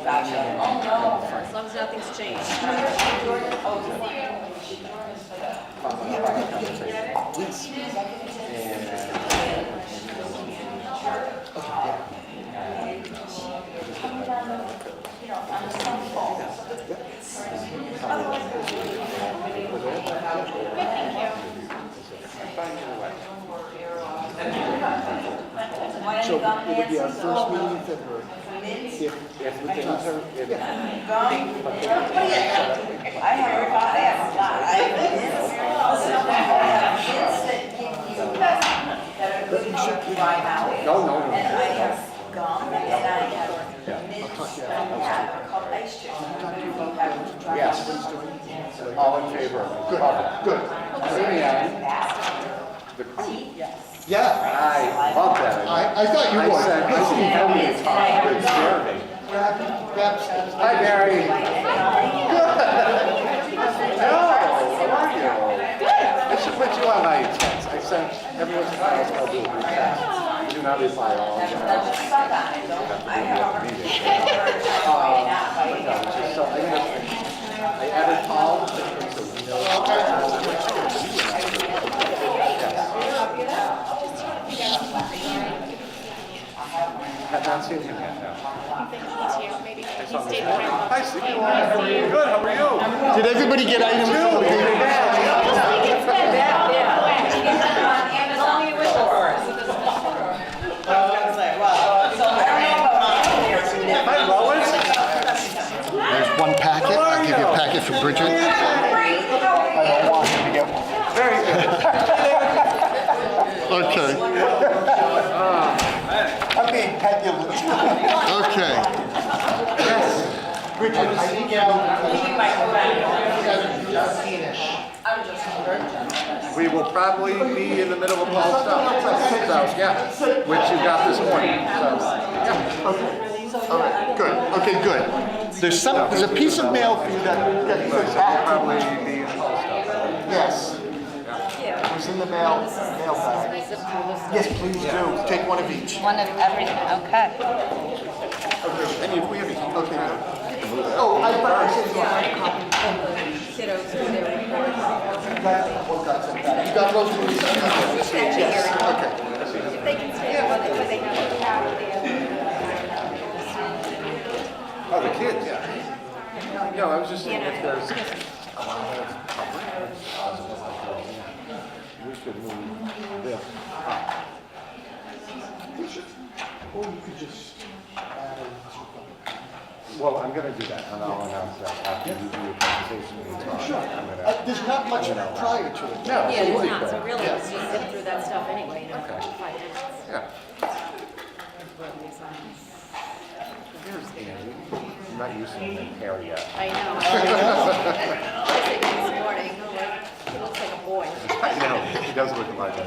As long as nothing's changed. So it'll be our first meeting in February. If we can reserve, I have a lot. I have hints that give you that are good to dry out. no. And I have gum and I have mints and I have a couple ice chips. yes. All in favor? Good. The crew. Yeah. I love that. I thought you would. I said, Emily to talk with Jeremy. Hi, Barry. Good. How are you? I should put you on my text. I sent everyone's files. I'll do a group text. Do not reply all. I have a meeting. So I added Paul. Have not seen him yet. No. I think he's here. Maybe he stayed Hi, around. Steve. Good. How are you? Did everybody get items? Hi, Lois. There's one packet. I'll give you a packet for Bridget. I don't want him to get one. Very good. Okay. I'm being petulant. Okay. Yes. Bridget, I think we will probably be in the middle of all stuff. So, yeah, which you got this morning. So, yeah. Okay. All right. Good. Okay. Good. There's a piece of mail for you that gets So back. probably be in all stuff. Yes. It was in the mail bag. Yes, please do. Take one of each. One of everything, okay. And if we have any, okay. Oh, I thought I said you Kiddos do their report. You got those movies? Yes. Okay. If they can stay on it, but they have a power Oh, the kids, yeah. No, I was just saying if there's. We should move this up. Or you could just add Well, I'm gonna do that, and I'll announce that after you do your presentation. Sure. There's not much prior to it. No, Yeah, it's absolutely. not, so really, it's just zip through that stuff anyway, you know, Okay. 5 minutes. Yeah. Here's Andy. I'm not used to him in hair yet. I know. I was thinking this morning, oh, like, he looks like a boy. I know, he does look like that.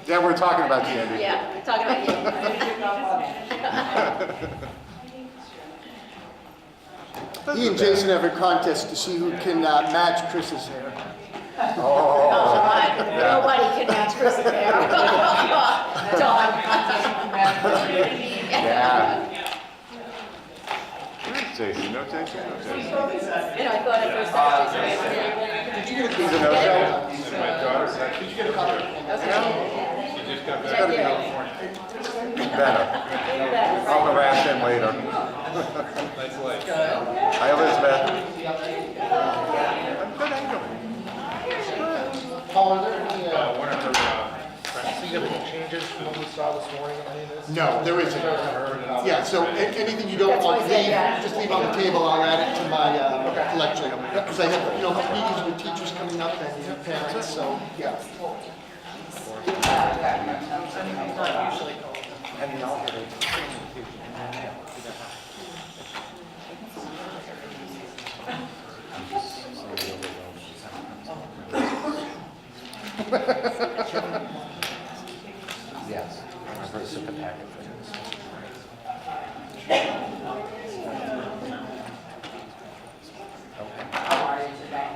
Yeah, we're talking about you, Andy. Yeah, talking about you. He and Jason have a contest to see who can match Chris's hair. Oh. Nobody can match Chris's hair. Dawn. Yeah. Jason, no Jason, no Jason. You know, I thought at first that Did you get a piece of no-show? Did you get a copy? Better. I'll harass him later. Hi, Elizabeth. I'm good, how you doing? Paul, are there any, significant changes from what we saw this morning on any of this? No, there isn't. Yeah, so anything you don't want, just leave on the table, I'll add it to my collection. Because I have, meetings with teachers coming up and parents, so, yeah. And I'll get a Yes, I'm going to sip the packet for this. How are you today?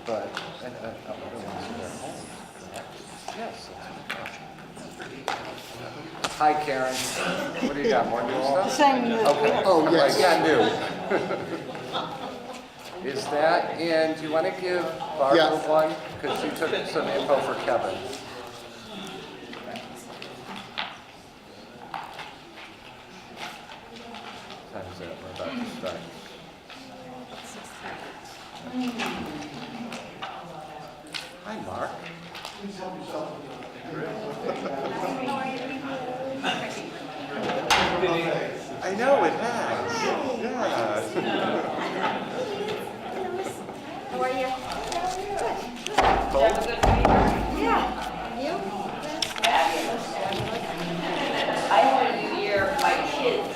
But, and other ones that are home, correct? Yes. Hi, Karen. What do you got? More new stuff? Same as Okay. Oh, yes. Yeah, new. Is that, and do you want to give Barbara Yeah. one? Because she took some info for Kevin. What time is it? We're about to start. Hi, Mark. I know it has. Yeah. How are you? Cold? Yeah. You? I had a New Year, my kids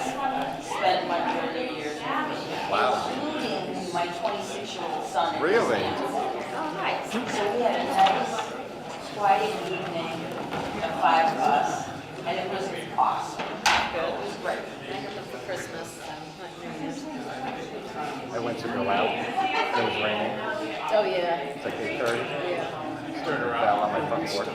spent my New Year's with me. Wow. Including my 26-year-old son. and his Really? aunt. Oh, nice. So we had a nice, quiet evening, the 5 of us, and it was awesome. It was great. I have them for Christmas, so not New Year's. I went to go out. It was raining. Oh, yeah. It's like 8:30. Yeah. Fell on my front porch. Oh.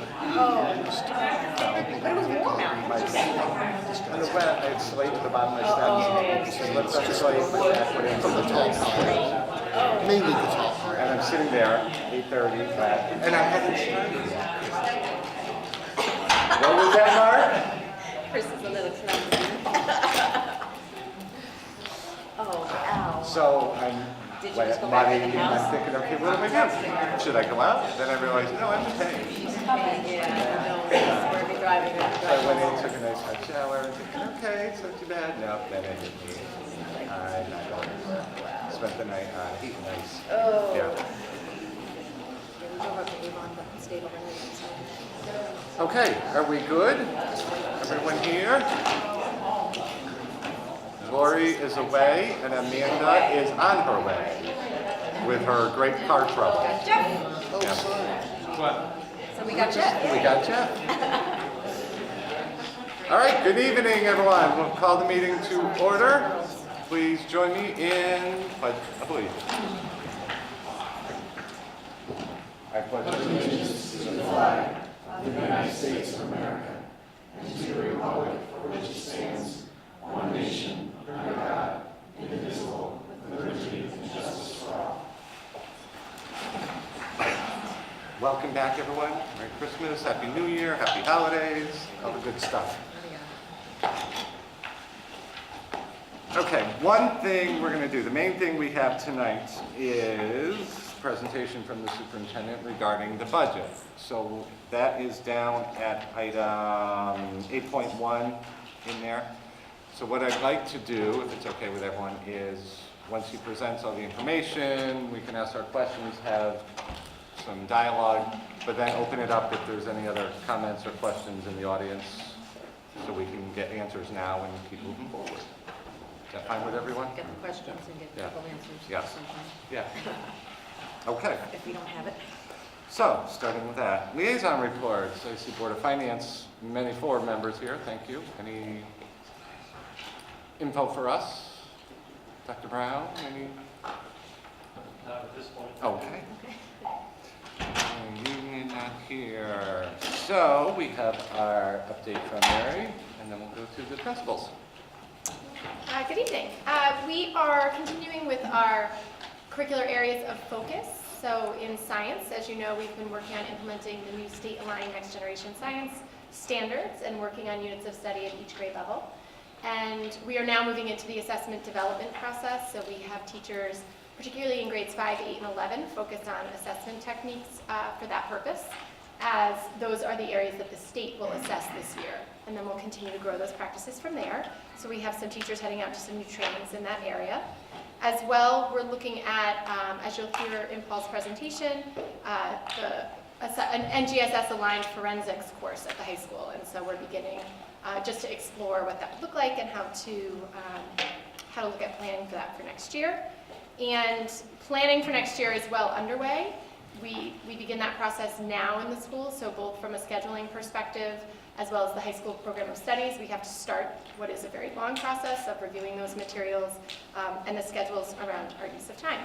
But it was warm out. My, on the wet, I had slate at the bottom of my steps. Slipped on the slate, my back went into the Tall tall. part. Mainly the tall part. And I'm sitting there, 8:30 flat, and I hadn't started yet. What was that, Mark? Chris is a little clumsy. Oh, ow. So I'm Did you just go back muddy, in the and I'm house? thinking, okay, what am I doing? Should I go out? Then I realized, no, I'm paying. Yeah, no, we're be driving. So I went in, took a nice hot shower, and thinking, okay, it's not too bad. No, then it hit me. I'm not going. Spent the night on Eaton Ice. Oh. Yeah. Yeah, we drove up to Avon, but stayed overnight, so. Okay, are we good? Everyone here? Lori is away, and Amanda is on her way with her great car trouble. Jeff. Oh, Yeah. sorry. So we got Jeff. We got Jeff. All right, good evening, everyone. We'll call the meeting to order. Please join me in pledge of allegiance. I pledge allegiance to the flag of the United States of America and to the republic for which it stands, one nation, under God, indivisible, with liberty and justice for all. Welcome back, everyone. Merry Christmas, Happy New Year, Happy Holidays, all the good stuff. Okay, one thing we're going to do, the main thing we have tonight is presentation from the superintendent regarding the budget. So that is down at item 8.1 in there. So what I'd like to do, if it's okay with everyone, is once he presents all the information, we can ask our questions, have some dialogue, but then open it up if there's any other comments or questions in the audience so we can get answers now and keep moving forward. Is that fine with everyone? Get the questions and get Yeah. a couple answers. Yes. sometime, Yeah. Okay. If we don't have it. So, starting with that, liaison reports. I see Board of Finance, many board members here. Thank you. Any info for us? Dr. Brown, any? Not at this point. Okay. Union not here. So, we have our update from Mary, and then we'll go to the principals. Good evening. We are continuing with our curricular areas of focus. So in science, as you know, we've been working on implementing the new state-aligned next generation science standards and working on units of study at each grade level. And we are now moving into the assessment development process. So we have teachers, particularly in grades 5, 8, and 11, focused on assessment techniques for that purpose, as those are the areas that the state will assess this year. And then we'll continue to grow those practices from there. So we have some teachers heading out to some new trainings in that area. As well, we're looking at, as you'll hear in Paul's presentation, an NGSS-aligned forensics course at the high school. And so we're beginning just to explore what that would look like and how to look at planning for that for next year. And planning for next year is well underway. We begin that process now in the school, so both from a scheduling perspective as well as the high school program of studies, we have to start what is a very long process of reviewing those materials and the schedules around our use of time.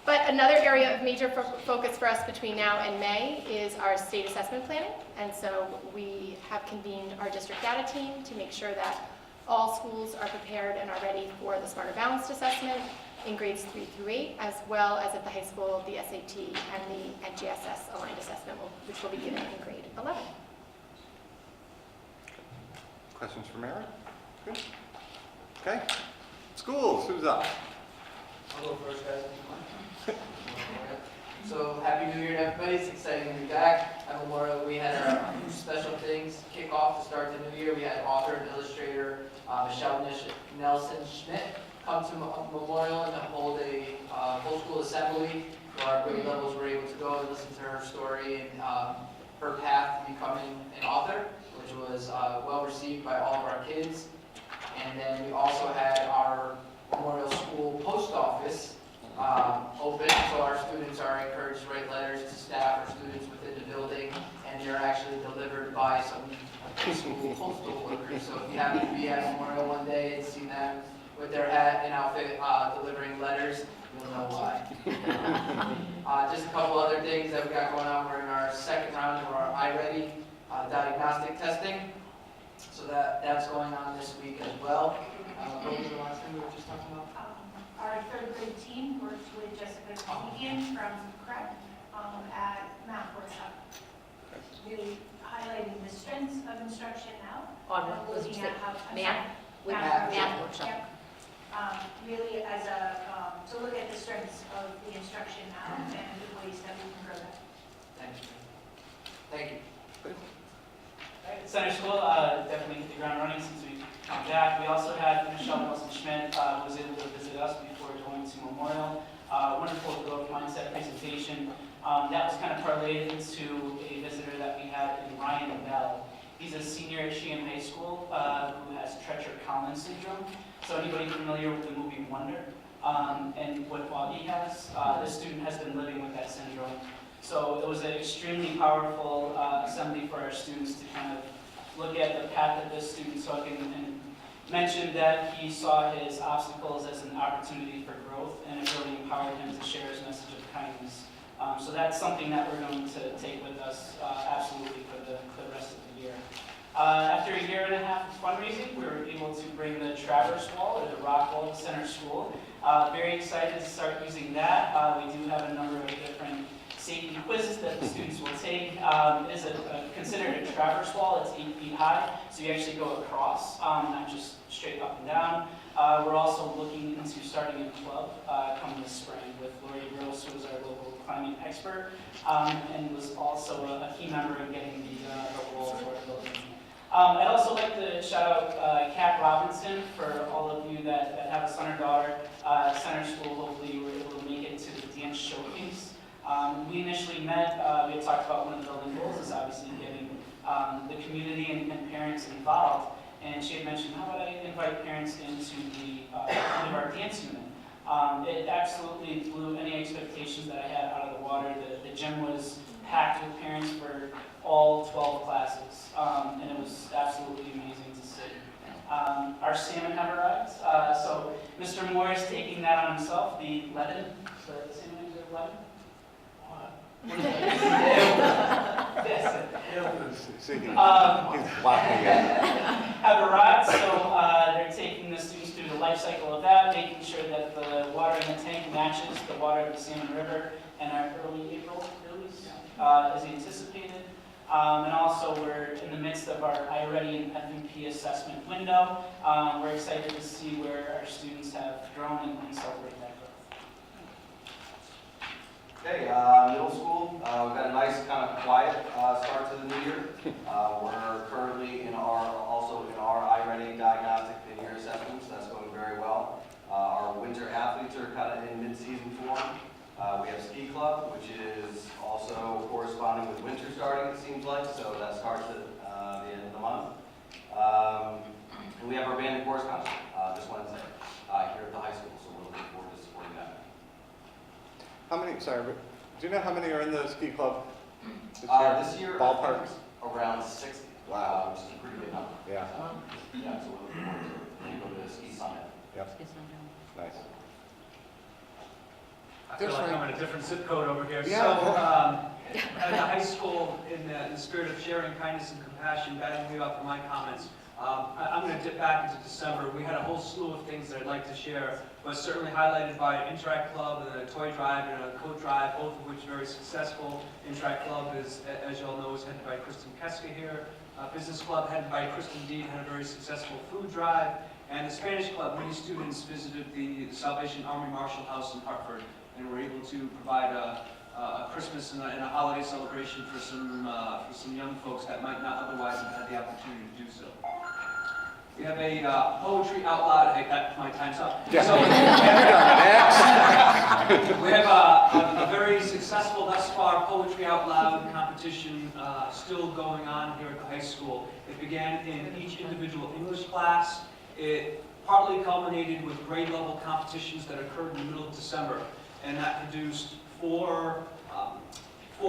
But another area of major focus for us between now and May is our state assessment planning. And so we have convened our district data team to make sure that all schools are prepared and are ready for the Smarter Balanced assessment in grades 3 through 8, as well as at the high school, the SAT and the NGSS aligned assessment, which will be given in grade 11. Questions for Mary? Good. Okay. Schools, who's up? I'll go first, guys. So, Happy New Year to everybody. It's exciting to be back. At Memorial, we had our special things kick off to start the new year. We had author and illustrator Michelle Nelson Schmidt come to Memorial and hold a whole school assembly where our grade levels were able to go and listen to her story and her path to becoming an author, which was well received by all of our kids. And then we also had our Memorial School post office open, so our students are encouraged to write letters to staff or students within the building, and they're actually delivered by some school postal workers. So if you happen to be at Memorial one day and see them with their hat and outfit delivering letters, you'll know why. Just a couple other things that we got going on. We're in our second round of our iReady diagnostic testing. So that's going on this week as well. What was the last thing we were just talking about? Our third grade team works with Jessica Keegan from CREC at Math Workshop. Really highlighting the strengths of instruction now. On what was it? Looking at how Math? Math workshop. Yep. Really as a, to look at the strengths of the instruction now and the ways that we can grow that. Thank you. Thank you. Center School definitely hit the ground running since we come back. We also had Michelle Nelson Schmidt who was able to visit us before going to Memorial. Wonderful growth mindset presentation. That was kind of parlayed into a visitor that we had in Ryan Bell. He's a senior at Sheehan High School who has Treacher-Collins syndrome. So anybody familiar with the movie Wonder and what Augie has, this student has been living with that syndrome. So it was an extremely powerful assembly for our students to kind of look at the path that this student took and mentioned that he saw his obstacles as an opportunity for growth, and it really empowered him to share his message of kindness. So that's something that we're going to take with us absolutely for the rest of the year. After a year and a half of fundraising, we were able to bring the Traverse Wall, or the rock wall, to Center School. Very excited to start using that. We do have a number of different safety quizzes that the students will take. It is considered a traverse wall. It's 8 feet high, so you actually go across, not just straight up and down. We're also looking into starting a club come this spring with Lori Gross, who is our local climbing expert, and was also a key member in getting the wall for our building. I'd also like to shout out Kat Robinson for all of you that have a son or daughter at Center School. Hopefully you were able to make it to the dance showcase. We initially met, we had talked about one of the building goals is obviously getting the community and parents involved. And she had mentioned, how about I invite parents into one of our dance unit? It absolutely blew any expectations that I had out of the water. The gym was packed with parents for all 12 classes, and it was absolutely amazing to see. Our salmon have arrived, so Mr. Moore is taking that on himself, the leaden. So the salmon is leaden? Have arrived, so they're taking the students through the life cycle of that, making sure that the water in the tank matches the water of the Salmon River, and our early April release is anticipated. And also we're in the midst of our iReady and FMP assessment window. We're excited to see where our students have grown and celebrate that growth. Okay, middle school, we've got a nice kind of quiet start to the new year. We're currently also in our iReady diagnostic mid-year assessments. That's going very well. Our winter athletes are kind of in mid-season form. We have ski club, which is also corresponding with winter starting, it seems like, so that starts at the end of the month. And we have our band and chorus concert this Wednesday here at the high school, so we're looking forward to supporting that. How many, sorry, do you know how many are in the ski club this year? Ballpark? Around 60. Wow. Which is a pretty good number. Yeah. Yeah, so we're looking forward to it. Then you go to the ski summit. Yep. Nice. feel like I'm in a different zip code over here. Yeah. So, at the high school, in the spirit of sharing kindness and compassion, batting me up for my comments, I'm going to dip back into December. We had a whole slew of things that I'd like to share, but certainly highlighted by an Interact Club and a toy drive and a coat drive, both of which very successful. Interact Club is, as you all know, is headed by Kristen Keska here. Business Club, headed by Kristen Dean, had a very successful food drive. And the Spanish Club, many students visited the Salvation Army Marshall House in Hartford and were able to provide a Christmas and a holiday celebration for some young folks that might not otherwise have had the opportunity to do so. We have a poetry out loud. Hey, my time's up. Yeah. So, we have a very successful thus far poetry out loud competition still going on here at the high school. It began in each individual English class. It partly culminated with grade level competitions that occurred in the middle of December, and that produced four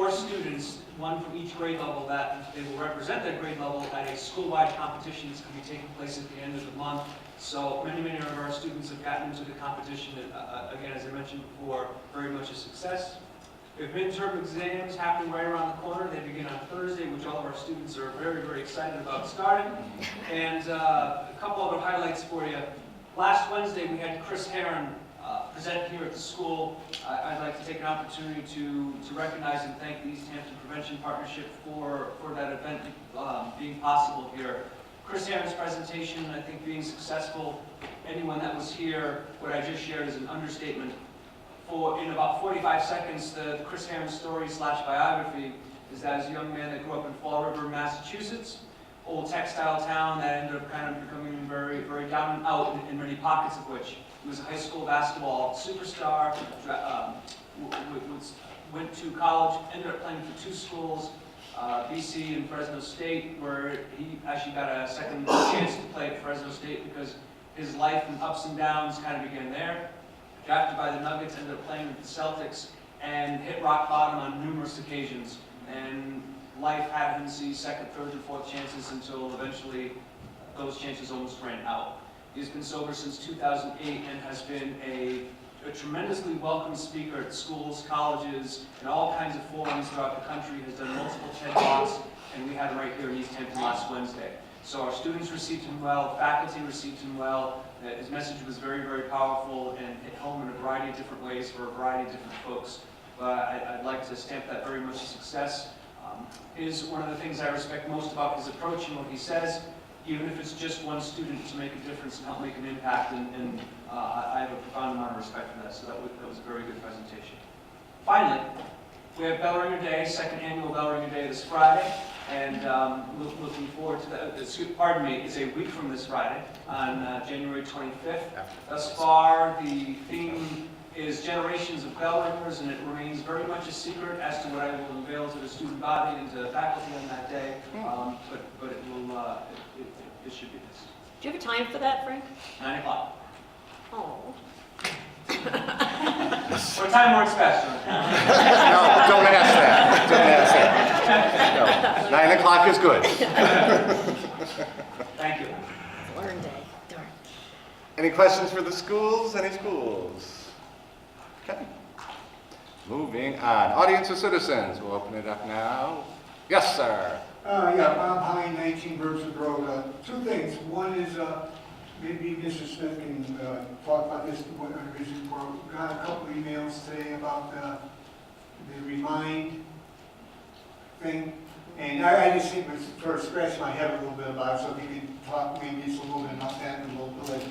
students, one from each grade level, that they will represent their grade level at a school-wide competition that's going to be taking place at the end of the month. So many of our students have gotten into the competition, and again, as I mentioned before, very much a success. We have midterm exams happening right around the corner. They begin on Thursday, which all of our students are very excited about starting. And a couple other highlights for you. Last Wednesday, we had Chris Herron present here at the school. I'd like to take an opportunity to recognize and thank the East Hampton Prevention Partnership for that event being possible here. Chris Herron's presentation, I think, being successful. Anyone that was here, what I just shared is an understatement. In about 45 seconds, the Chris Herron story / biography is that as a young man that grew up in Fall River, Massachusetts, old textile town that ended up kind of becoming very down and out in many pockets of which. He was a high school basketball superstar, went to college, ended up playing for two schools, BC and Fresno State, where he actually got a second chance to play at Fresno State because his life and ups and downs kind of began there. Drafted by the Nuggets, ended up playing with the Celtics, and hit rock bottom on numerous occasions. And life had him see second, third, and fourth chances until eventually those chances almost ran out. He's been sober since 2008 and has been a tremendously welcome speaker at schools, colleges, and all kinds of forums throughout the country. Has done multiple TED Talks, and we had him right here in East Hampton last Wednesday. So our students received him well, faculty received him well. His message was very powerful and hit home in a variety of different ways for a variety of different folks. But I'd like to stamp that very much a success. Is one of the things I respect most about his approach and what he says, even if it's just one student, to make a difference and help make an impact, and I have a profound amount of respect for that, so that was a very good presentation. Finally, we have Bell Ringer Day, second annual Bell Ringer Day this Friday, and looking forward to that. Pardon me, it's a week from this Friday, on January 25th. Thus far, the theme is Generations of Bell Ringers, and it remains very much a secret as to what I will unveil to the student body and to the faculty on that day, but it will, it should be this. Do you have a time for that, Frank? 9 o'clock. Oh. Or time works best. No, don't ask that. Don't ask that. No, 9 o'clock is good. Thank you. Learn day. Darn. Any questions for the schools? Any schools? Okay. Moving on. Audience of citizens. We'll open it up now. Yes, sir. Yeah, Bob Hine, 19 Birchwood Road. Two things. One is maybe Mr. Smith can talk about this on his report. We got a couple emails today about the Remind thing. And I just think it sort of scratched my head a little bit about it, so if you could talk maybe just a little bit about that in a little bit.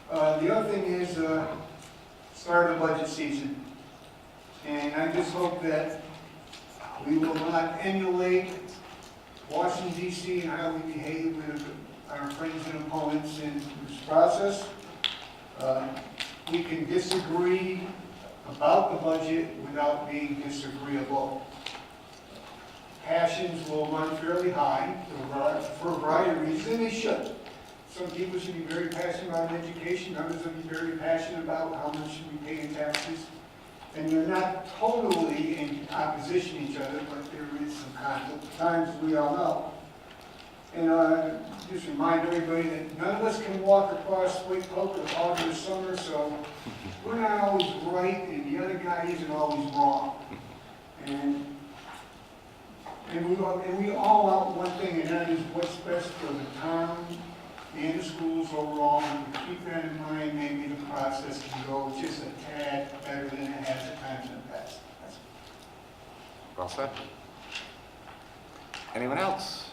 The other thing is start of the budget season. And I just hope that we will not emulate Washington, D.C. and how we behave with our friends and opponents in this process. We can disagree about the budget without being disagreeable. Passions will run fairly high for a variety of reasons, and they should. Some people should be very passionate about education, others will be very passionate about how much we pay in taxes. And they're not totally in opposition to each other, but there is some conflict. At times, we all know, And just remind everybody that none of us can walk across Lake Polk all through the summer, so we're not always right, and the other guy isn't always wrong. And we all want one thing, and that is what's best for the town and the schools overall. And keep that in mind, maybe the process can go just a tad better than it has at times in the past. Well said. Anyone else?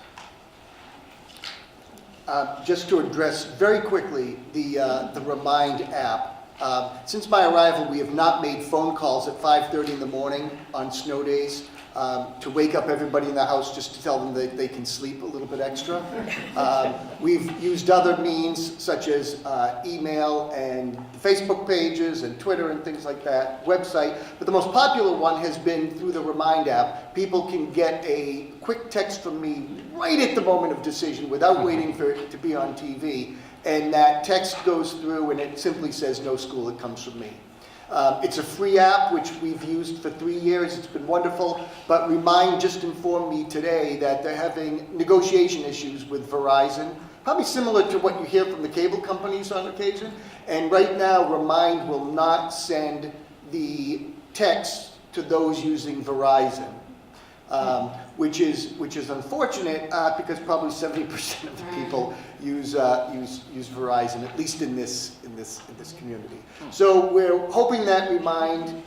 Just to address very quickly the Remind app. Since my arrival, we have not made phone calls at 5:30 in the morning on snow days to wake up everybody in the house just to tell them that they can sleep a little bit extra. We've used other means such as email and Facebook pages and Twitter and things like that, website. But the most popular one has been through the Remind app. People can get a quick text from me right at the moment of decision without waiting for it to be on TV. And that text goes through and it simply says, no school, it comes from me. It's a free app, which we've used for 3 years. It's been wonderful. But Remind just informed me today that they're having negotiation issues with Verizon, probably similar to what you hear from the cable companies on occasion. And right now, Remind will not send the text to those using Verizon. Which is unfortunate because probably 70% of the people use Verizon, at least in this community. So we're hoping that Remind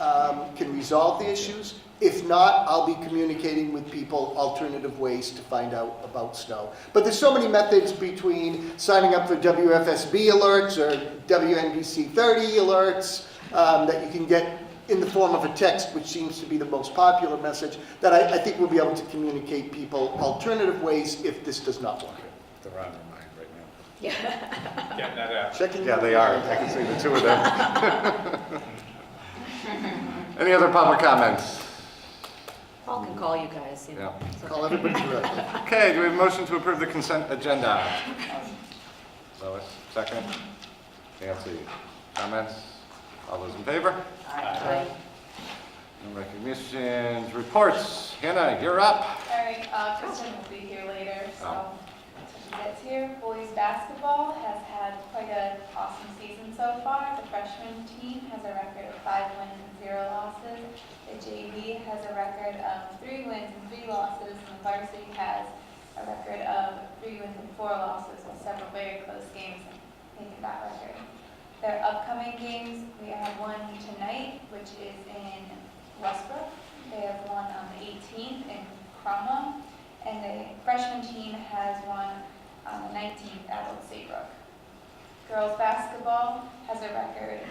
can resolve the issues. If not, I'll be communicating with people alternative ways to find out about snow. But there's so many methods between signing up for WFSB alerts or WNBC 30 alerts that you can get in the form of a text, which seems to be the most popular message, that I think we'll be able to communicate people alternative ways if this does not work. They're on Remind right now. Yeah. Getting that out. Checking. Yeah, they are. I can see the two of them. Any other public comments? Paul can call you guys. You know. Yeah. Call everybody through. Okay, do we have a motion to approve the consent agenda? Lois, second. Nancy, comments? All those in favor? Aye. No recognitions, reports. Hannah, you're up. All right, Kristen will be here later, so Oh. when she gets here. Boys basketball has had quite an awesome season so far. The freshman team has a record of 5 wins and 0 losses. The JV has a record of 3 wins and 3 losses, and the varsity has a record of 3 wins and 4 losses, with several very close games making that record. Their upcoming games, we have one tonight, which is in Westbrook. They have one on the 18th in Cromwell, and the freshman team has one on the 19th at Old Saybrook. Girls basketball has a record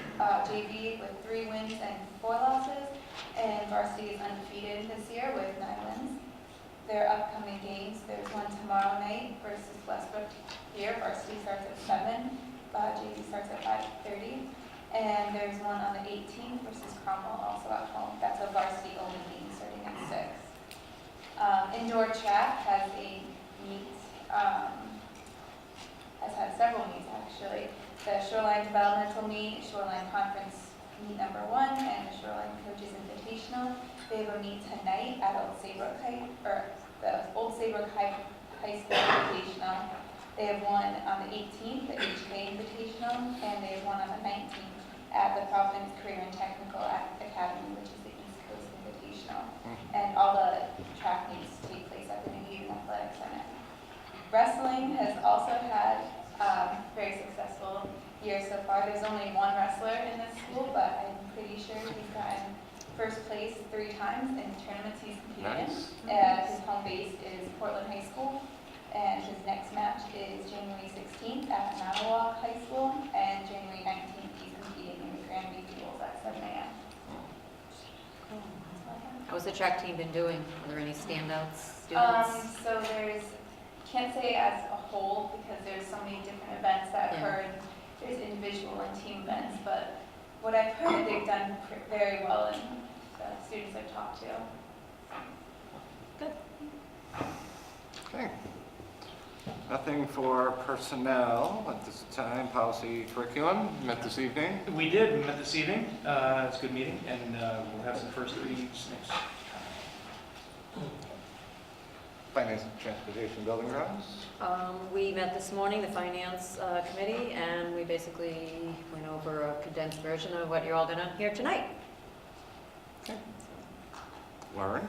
JV with 3 wins and 4 losses, and varsity is undefeated this year with 9 wins. Their upcoming games, there's one tomorrow night versus Westbrook here. Varsity starts at 7. JV starts at 5:30, and there's one on the 18th versus Cromwell, also at home. That's a varsity only game starting at 6. Indoor track has a meet, has had several meets actually. The Shoreline Developmental Meet, Shoreline Conference Meet number 1, and the Shoreline Coaches Invitational. They have a meet tonight at Old Saybrook High, or the Old Saybrook High School Invitational. They have one on the 18th, the HK Invitational, and they have one on the 19th at the Providence Career and Technical Academy, which is the East Coast Invitational. And all the track meets take place at the New Eden Athletic Center. Wrestling has also had a very successful year so far. There's only one wrestler in this school, but I'm pretty sure he's gotten first place 3 times in tournaments he's competed in. His home base is Portland High School. And his next match is January 16th at Manawa High School, and January 19th he's competing in the Grand View Duels at 7 a.m. How's the track team been doing? Are there any standouts, students? So can't say as a whole because there's so many different events that I've heard. There's individual and team events, but what I've heard they've done very well in the students I've talked to. Good. Okay. Nothing for personnel at this time. Policy curriculum met this evening. We did, we met this evening. It's a good meeting, and we'll have some first readings next. Finance and Transportation Building Grounds. We met this morning, the Finance Committee, and we basically went over a condensed version of what you're all going to hear tonight. Lauren?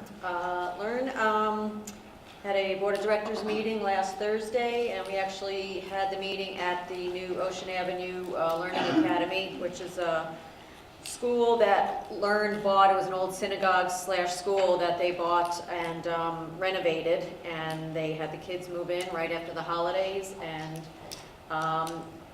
Had a Board of Directors meeting last Thursday, and we actually had the meeting at the new Ocean Avenue Learning Academy, which is a school that bought, it was an old synagogue / school that they bought and renovated, and they had the kids move in right after the holidays, and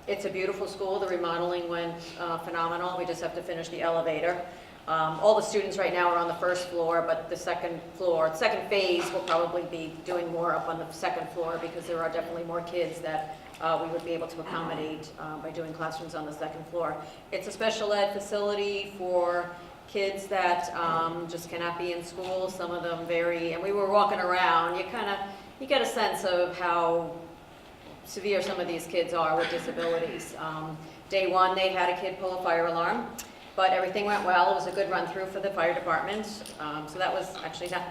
it's a beautiful school. The remodeling went phenomenal. We just have to finish the elevator. All the students right now are on the first floor, but the second phase will probably be doing more up on the second floor because there are definitely more kids that we would be able to accommodate by doing classrooms on the second floor. It's a special ed facility for kids that just cannot be in school. Some of them and we were walking around, you get a sense of how severe some of these kids are with disabilities. Day one, they had a kid pull a fire alarm, but everything went well. It was a good run through for the fire department, so that was actually not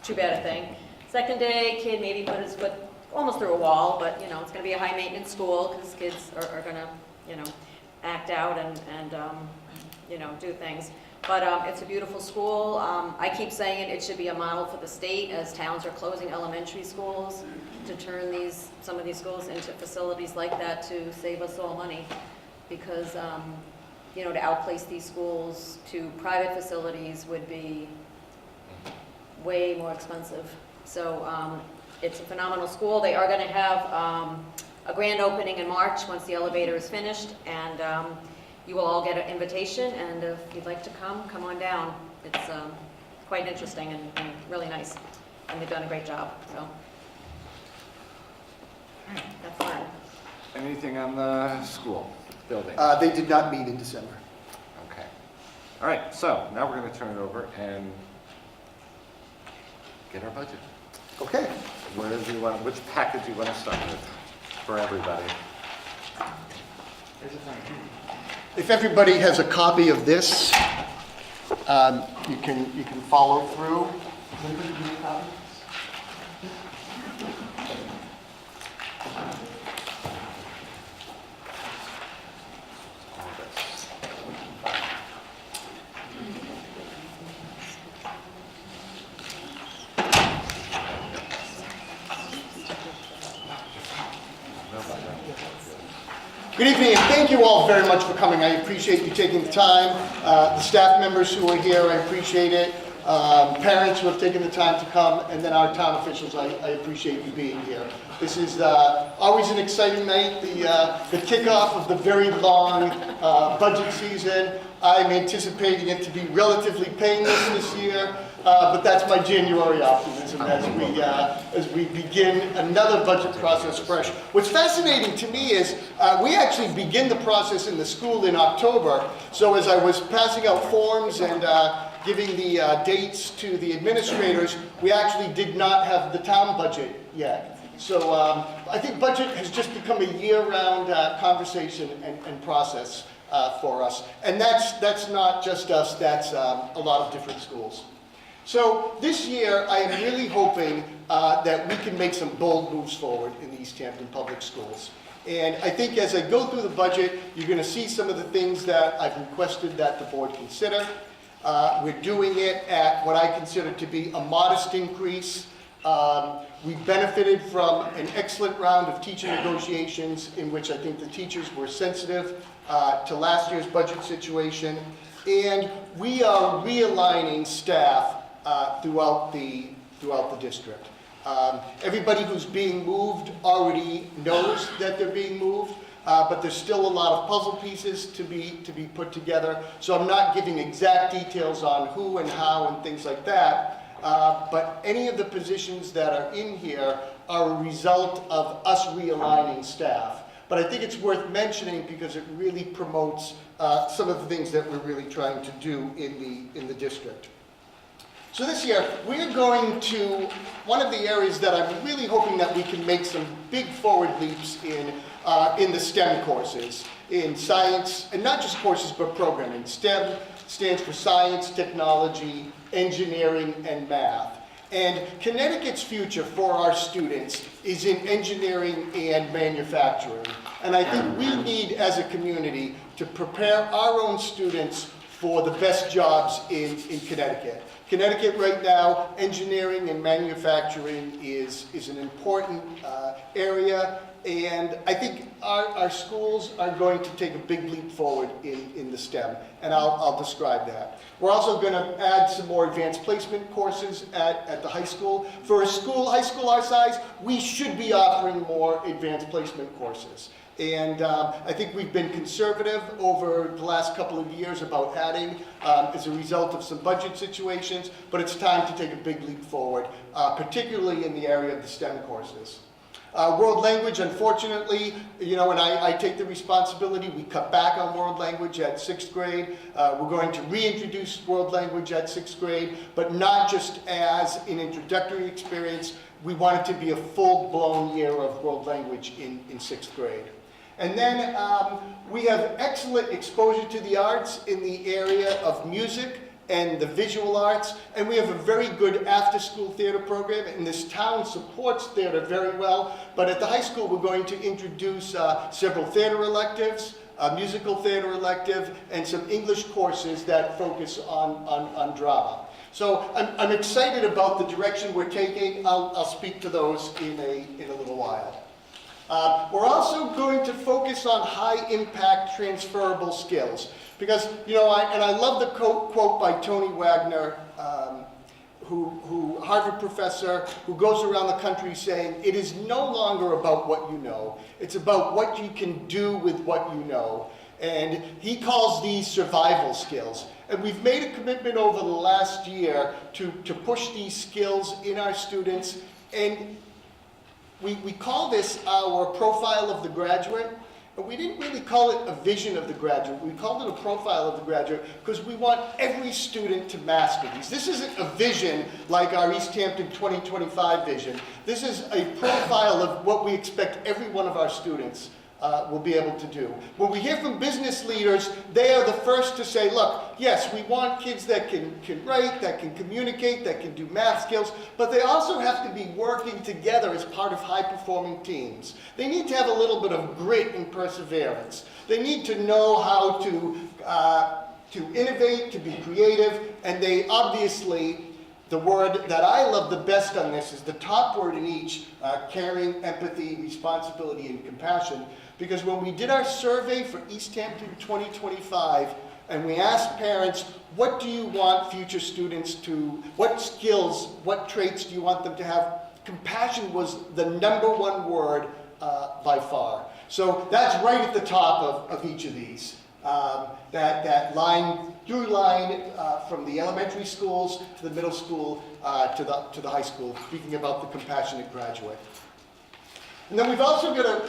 too bad a thing. Second day, kid maybe put his foot almost through a wall, but it's going to be a high maintenance school because kids are going to, act out and do things. But it's a beautiful school. I keep saying it should be a model for the state as towns are closing elementary schools to turn some of these schools into facilities like that to save us all money, because to outplace these schools to private facilities would be way more expensive. So it's a phenomenal school. They are going to have a grand opening in March once the elevator is finished, and you will all get an invitation, and if you'd like to come on down. It's quite interesting and really nice, and they've done a great job. So that's fun. Anything on the school building? They did not meet in December. Okay. All right, so now we're going to turn it over and get our budget. Okay. Which package do you want to start with for everybody? If everybody has a copy of this, you can follow through. Good evening, and thank you all very much for coming. I appreciate you taking the time. The staff members who are here, I appreciate it. Parents who have taken the time to come, and then our town officials, I appreciate you being here. This is always an exciting night, the kickoff of the very long budget season. I'm anticipating it to be relatively painless this year, but that's my January optimism as we begin another budget process fresh. What's fascinating to me is we actually begin the process in the school in October. So as I was passing out forms and giving the dates to the administrators, we actually did not have the town budget yet. So I think budget has just become a year-round conversation and process for us. And that's not just us, that's a lot of different schools. So this year, I am really hoping that we can make some bold moves forward in the East Hampton Public Schools. And I think as I go through the budget, you're going to see some of the things that I've requested that the board consider. We're doing it at what I consider to be a modest increase. We benefited from an excellent round of teacher negotiations in which I think the teachers were sensitive to last year's budget situation. And we are realigning staff throughout the district. Everybody who's being moved already knows that they're being moved, but there's still a lot of puzzle pieces to be put together. So I'm not giving exact details on who and how and things like that. But any of the positions that are in here are a result of us realigning staff. But I think it's worth mentioning because it really promotes some of the things that we're really trying to do in the district. So this year, we're going to, one of the areas that I'm really hoping that we can make some big forward leaps in the STEM courses, in science, and not just courses, but programming. STEM stands for science, technology, engineering, and math. And Connecticut's future for our students is in engineering and manufacturing. And I think we need, as a community, to prepare our own students for the best jobs in Connecticut. Connecticut right now, engineering and manufacturing is an important area, and I think our schools are going to take a big leap forward in the STEM, and I'll describe that. We're also going to add some more advanced placement courses at the high school. For a high school our size, we should be offering more advanced placement courses. And I think we've been conservative over the last couple of years about adding as a result of some budget situations, but it's time to take a big leap forward, particularly in the area of the STEM courses. World language, unfortunately, and I take the responsibility, we cut back on world language at 6th grade. We're going to reintroduce world language at 6th grade, but not just as an introductory experience. We want it to be a full-blown year of world language in 6th grade. And then we have excellent exposure to the arts in the area of music and the visual arts, and we have a very good after-school theater program, and this town supports theater very well, but at the high school we're going to introduce several theater electives, a musical theater elective, and some English courses that focus on drama. So I'm excited about the direction we're taking. I'll speak to those in a little while. We're also going to focus on high-impact transferable skills. Because, and I love the quote by Tony Wagner, who Harvard professor, who goes around the country saying, it is no longer about what you know, it's about what you can do with what you know. And he calls these survival skills. And we've made a commitment over the last year to push these skills in our students. And we call this our profile of the graduate. But we didn't really call it a vision of the graduate. We called it a profile of the graduate because we want every student to master these. This isn't a vision like our East Hampton 2025 vision. This is a profile of what we expect every one of our students will be able to do. When we hear from business leaders, they are the first to say, look, yes, we want kids that can write, that can communicate, that can do math skills, but they also have to be working together as part of high-performing teams. They need to have a little bit of grit and perseverance. They need to know how to innovate, to be creative, and they obviously, the word that I love the best on this is the top word in each, caring, empathy, responsibility, and compassion. Because when we did our survey for East Hampton 2025, and we asked parents, what do you want future students to, what skills, what traits do you want them to have? Compassion was the #1 word by far. So that's right at the top of each of these. That line, through line from the elementary schools to the middle school to the high school, speaking about the compassionate graduate. And then we've also got a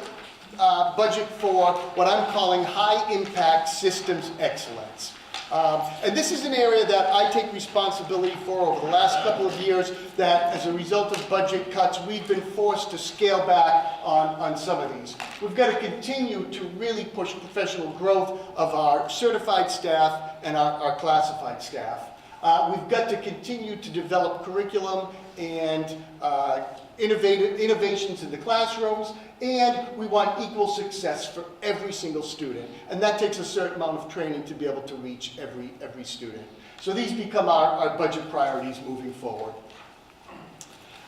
budget for what I'm calling high-impact systems excellence. And this is an area that I take responsibility for over the last couple of years, that as a result of budget cuts, we've been forced to scale back on some of these. We've got to continue to really push professional growth of our certified staff and our classified staff. We've got to continue to develop curriculum and innovations in the classrooms, and we want equal success for every single student. And that takes a certain amount of training to be able to reach every student. So these become our budget priorities moving forward.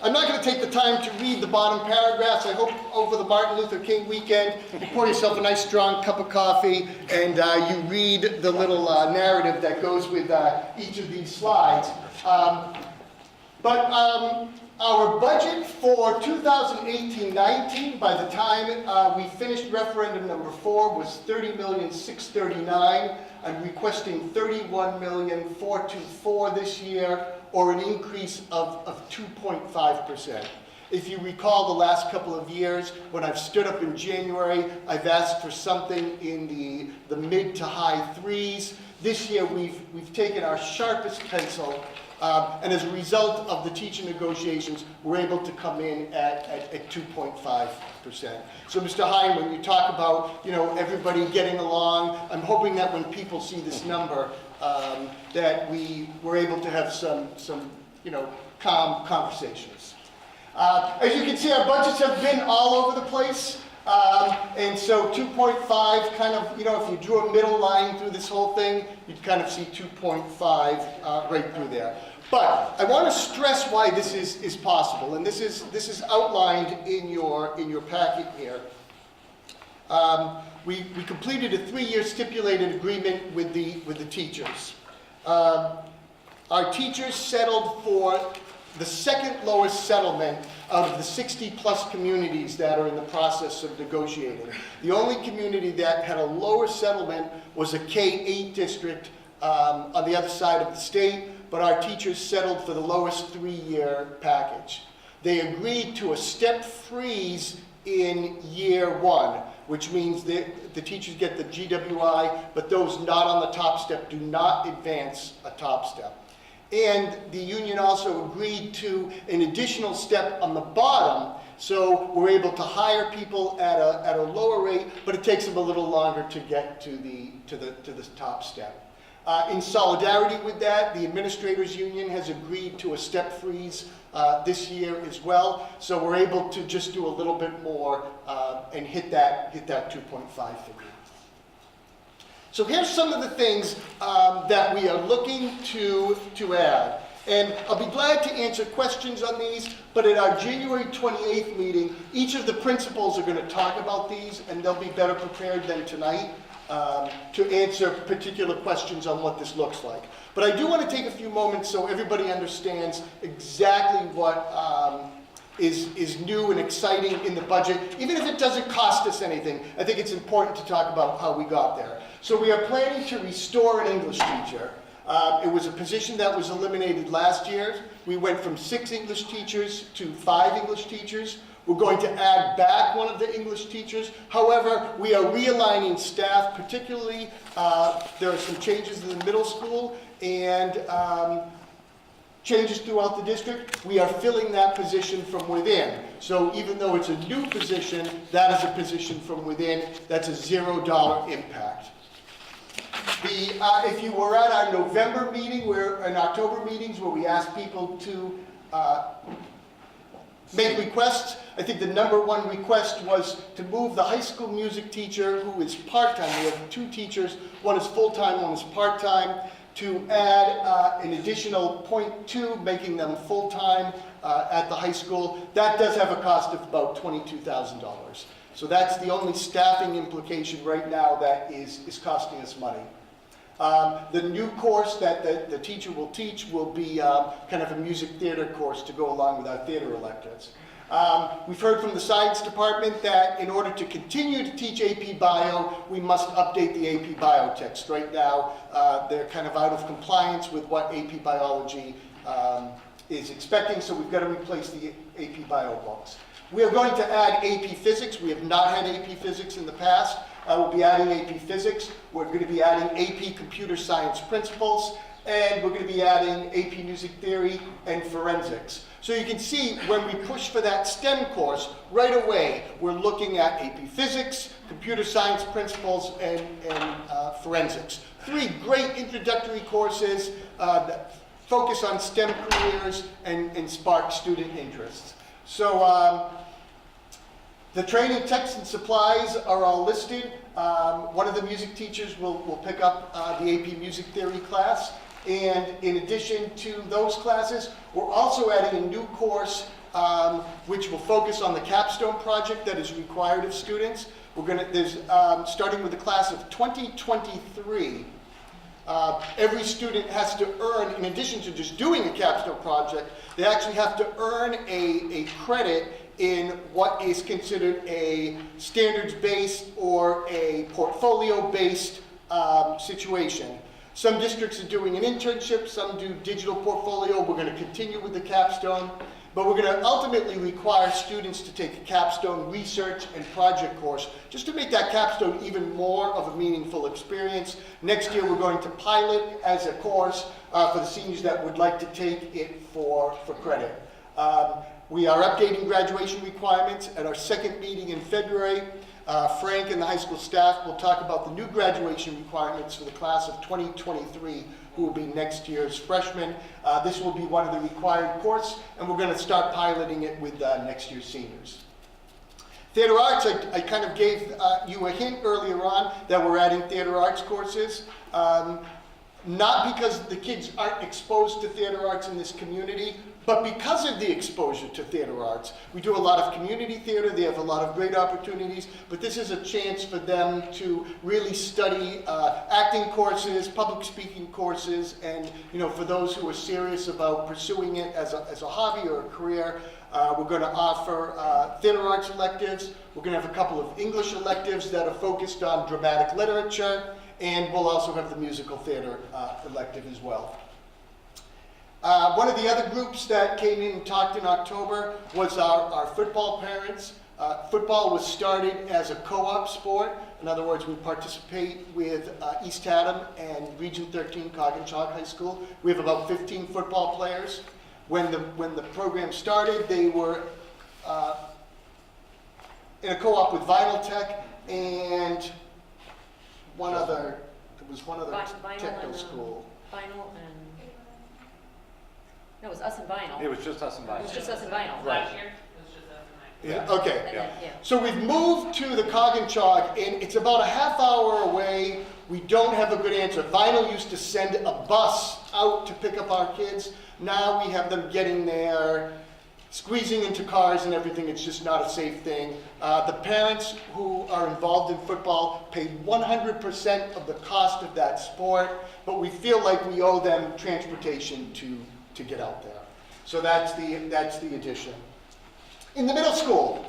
I'm not going to take the time to read the bottom paragraphs. I hope over the Martin Luther King weekend, you pour yourself a nice strong cup of coffee and you read the little narrative that goes with each of these slides. Our budget for 2018-19, by the time we finished referendum number 4, was $30,639,000. I'm requesting $31,424,000 this year, or an increase of 2.5%. If you recall the last couple of years, when I've stood up in January, I've asked for something in the mid to high threes. This year we've taken our sharpest pencil, and as a result of the teacher negotiations, we're able to come in at 2.5%. So Mr. Hine, when you talk about everybody getting along, I'm hoping that when people see this number, that we were able to have some calm conversations. As you can see, our budgets have been all over the place. And so 2.5 kind of, if you drew a middle line through this whole thing, you'd kind of see 2.5 right through there. But I want to stress why this is possible, and this is outlined in your packet here. We completed a 3-year stipulated agreement with the teachers. Our teachers settled for the second lowest settlement out of the 60-plus communities that are in the process of negotiating. The only community that had a lower settlement was a K-8 district on the other side of the state, but our teachers settled for the lowest 3-year package. They agreed to a step freeze in year 1, which means that the teachers get the GWI, but those not on the top step do not advance a top step. And the union also agreed to an additional step on the bottom, so we're able to hire people at a lower rate, but it takes them a little longer to get to the top step. In solidarity with that, the administrators union has agreed to a step freeze this year as well, so we're able to just do a little bit more and hit that 2.5 figure. So here's some of the things that we are looking to add. And I'll be glad to answer questions on these, but at our January 28th meeting, each of the principals are going to talk about these, and they'll be better prepared than tonight to answer particular questions on what this looks like. But I do want to take a few moments so everybody understands exactly what is new and exciting in the budget. Even if it doesn't cost us anything, I think it's important to talk about how we got there. So we are planning to restore an English teacher. It was a position that was eliminated last year. We went from 6 English teachers to 5 English teachers. We're going to add back one of the English teachers. However, we are realigning staff, particularly there are some changes in the middle school and changes throughout the district. We are filling that position from within. So even though it's a new position, that is a position from within. That's a $0 impact. If you were at our November meeting, in October meetings where we asked people to make requests, I think the #1 request was to move the high school music teacher who is part-time. We have 2 teachers, one is full-time, one is part-time, to add an additional 0.2, making them full-time at the high school. That does have a cost of about $22,000. So that's the only staffing implication right now that is costing us money. The new course that the teacher will teach will be kind of a music theater course to go along with our theater electives. We've heard from the science department that in order to continue to teach AP Bio, we must update the AP Bio text. Right now, they're kind of out of compliance with what AP Biology is expecting, so we've got to replace the AP Bio books. We are going to add AP Physics. We have not had AP Physics in the past. We'll be adding AP Physics. We're going to be adding AP Computer Science Principles, and we're going to be adding AP Music Theory and Forensics. So you can see when we push for that STEM course, right away we're looking at AP Physics, Computer Science Principles, and Forensics. 3 great introductory courses that focus on STEM careers and spark student interests. So the training texts and supplies are all listed. One of the music teachers will pick up the AP Music Theory class. And in addition to those classes, we're also adding a new course which will focus on the capstone project that is required of students. Starting with the class of 2023, every student has to earn, in addition to just doing a capstone project, they actually have to earn a credit in what is considered a standards-based or a portfolio-based situation. Some districts are doing an internship, some do digital portfolio. We're going to continue with the capstone, but we're going to ultimately require students to take a capstone research and project course just to make that capstone even more of a meaningful experience. Next year we're going to pilot as a course for the seniors that would like to take it for credit. We are updating graduation requirements at our second meeting in February. Frank and the high school staff will talk about the new graduation requirements for the class of 2023, who will be next year's freshmen. This will be one of the required courses, and we're going to start piloting it with next year's seniors. Theater arts, I kind of gave you a hint earlier on that we're adding theater arts courses. Not because the kids aren't exposed to theater arts in this community, but because of the exposure to theater arts. We do a lot of community theater, they have a lot of great opportunities, but this is a chance for them to really study acting courses, public speaking courses, and for those who are serious about pursuing it as a hobby or a career, we're going to offer theater arts electives. We're going to have a couple of English electives that are focused on dramatic literature, and we'll also have the musical theater elective as well. One of the other groups that came in and talked in October was our football parents. Football was started as a co-op sport. In other words, we participate with East Haddam and Region 13 Coggins-Chalk High School. We have about 15 football players. When the program started, they were in a co-op with Vinyl Tech and there was one other techno school. Vinyl and, no, it was us and Vinyl. It was just us and Vinyl. It was just us and Vinyl. Right. Last year, it was just us and Yeah, Vinyl. okay. And then, yeah. So we've moved to the Coggins-Chalk, and it's about a half hour away. We don't have a good answer. Vinyl used to send a bus out to pick up our kids. Now we have them getting there, squeezing into cars and everything. It's just not a safe thing. The parents who are involved in football pay 100% of the cost of that sport, but we feel like we owe them transportation to get out there. So that's the addition. In the middle school,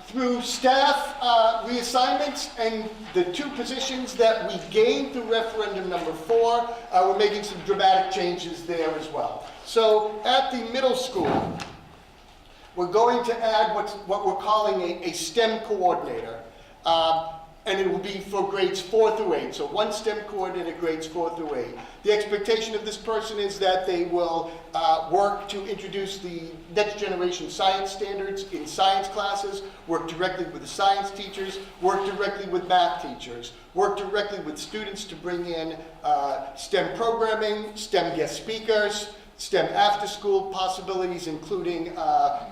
through staff reassignments and the 2 positions that we gained through referendum number 4, we're making some dramatic changes there as well. So at the middle school, we're going to add what we're calling a STEM coordinator. And it will be for grades 4 through 8. So 1 STEM coordinator, grades 4 through 8. The expectation of this person is that they will work to introduce the next generation science standards in science classes, work directly with the science teachers, work directly with math teachers, work directly with students to bring in STEM programming, STEM guest speakers, STEM after-school possibilities, including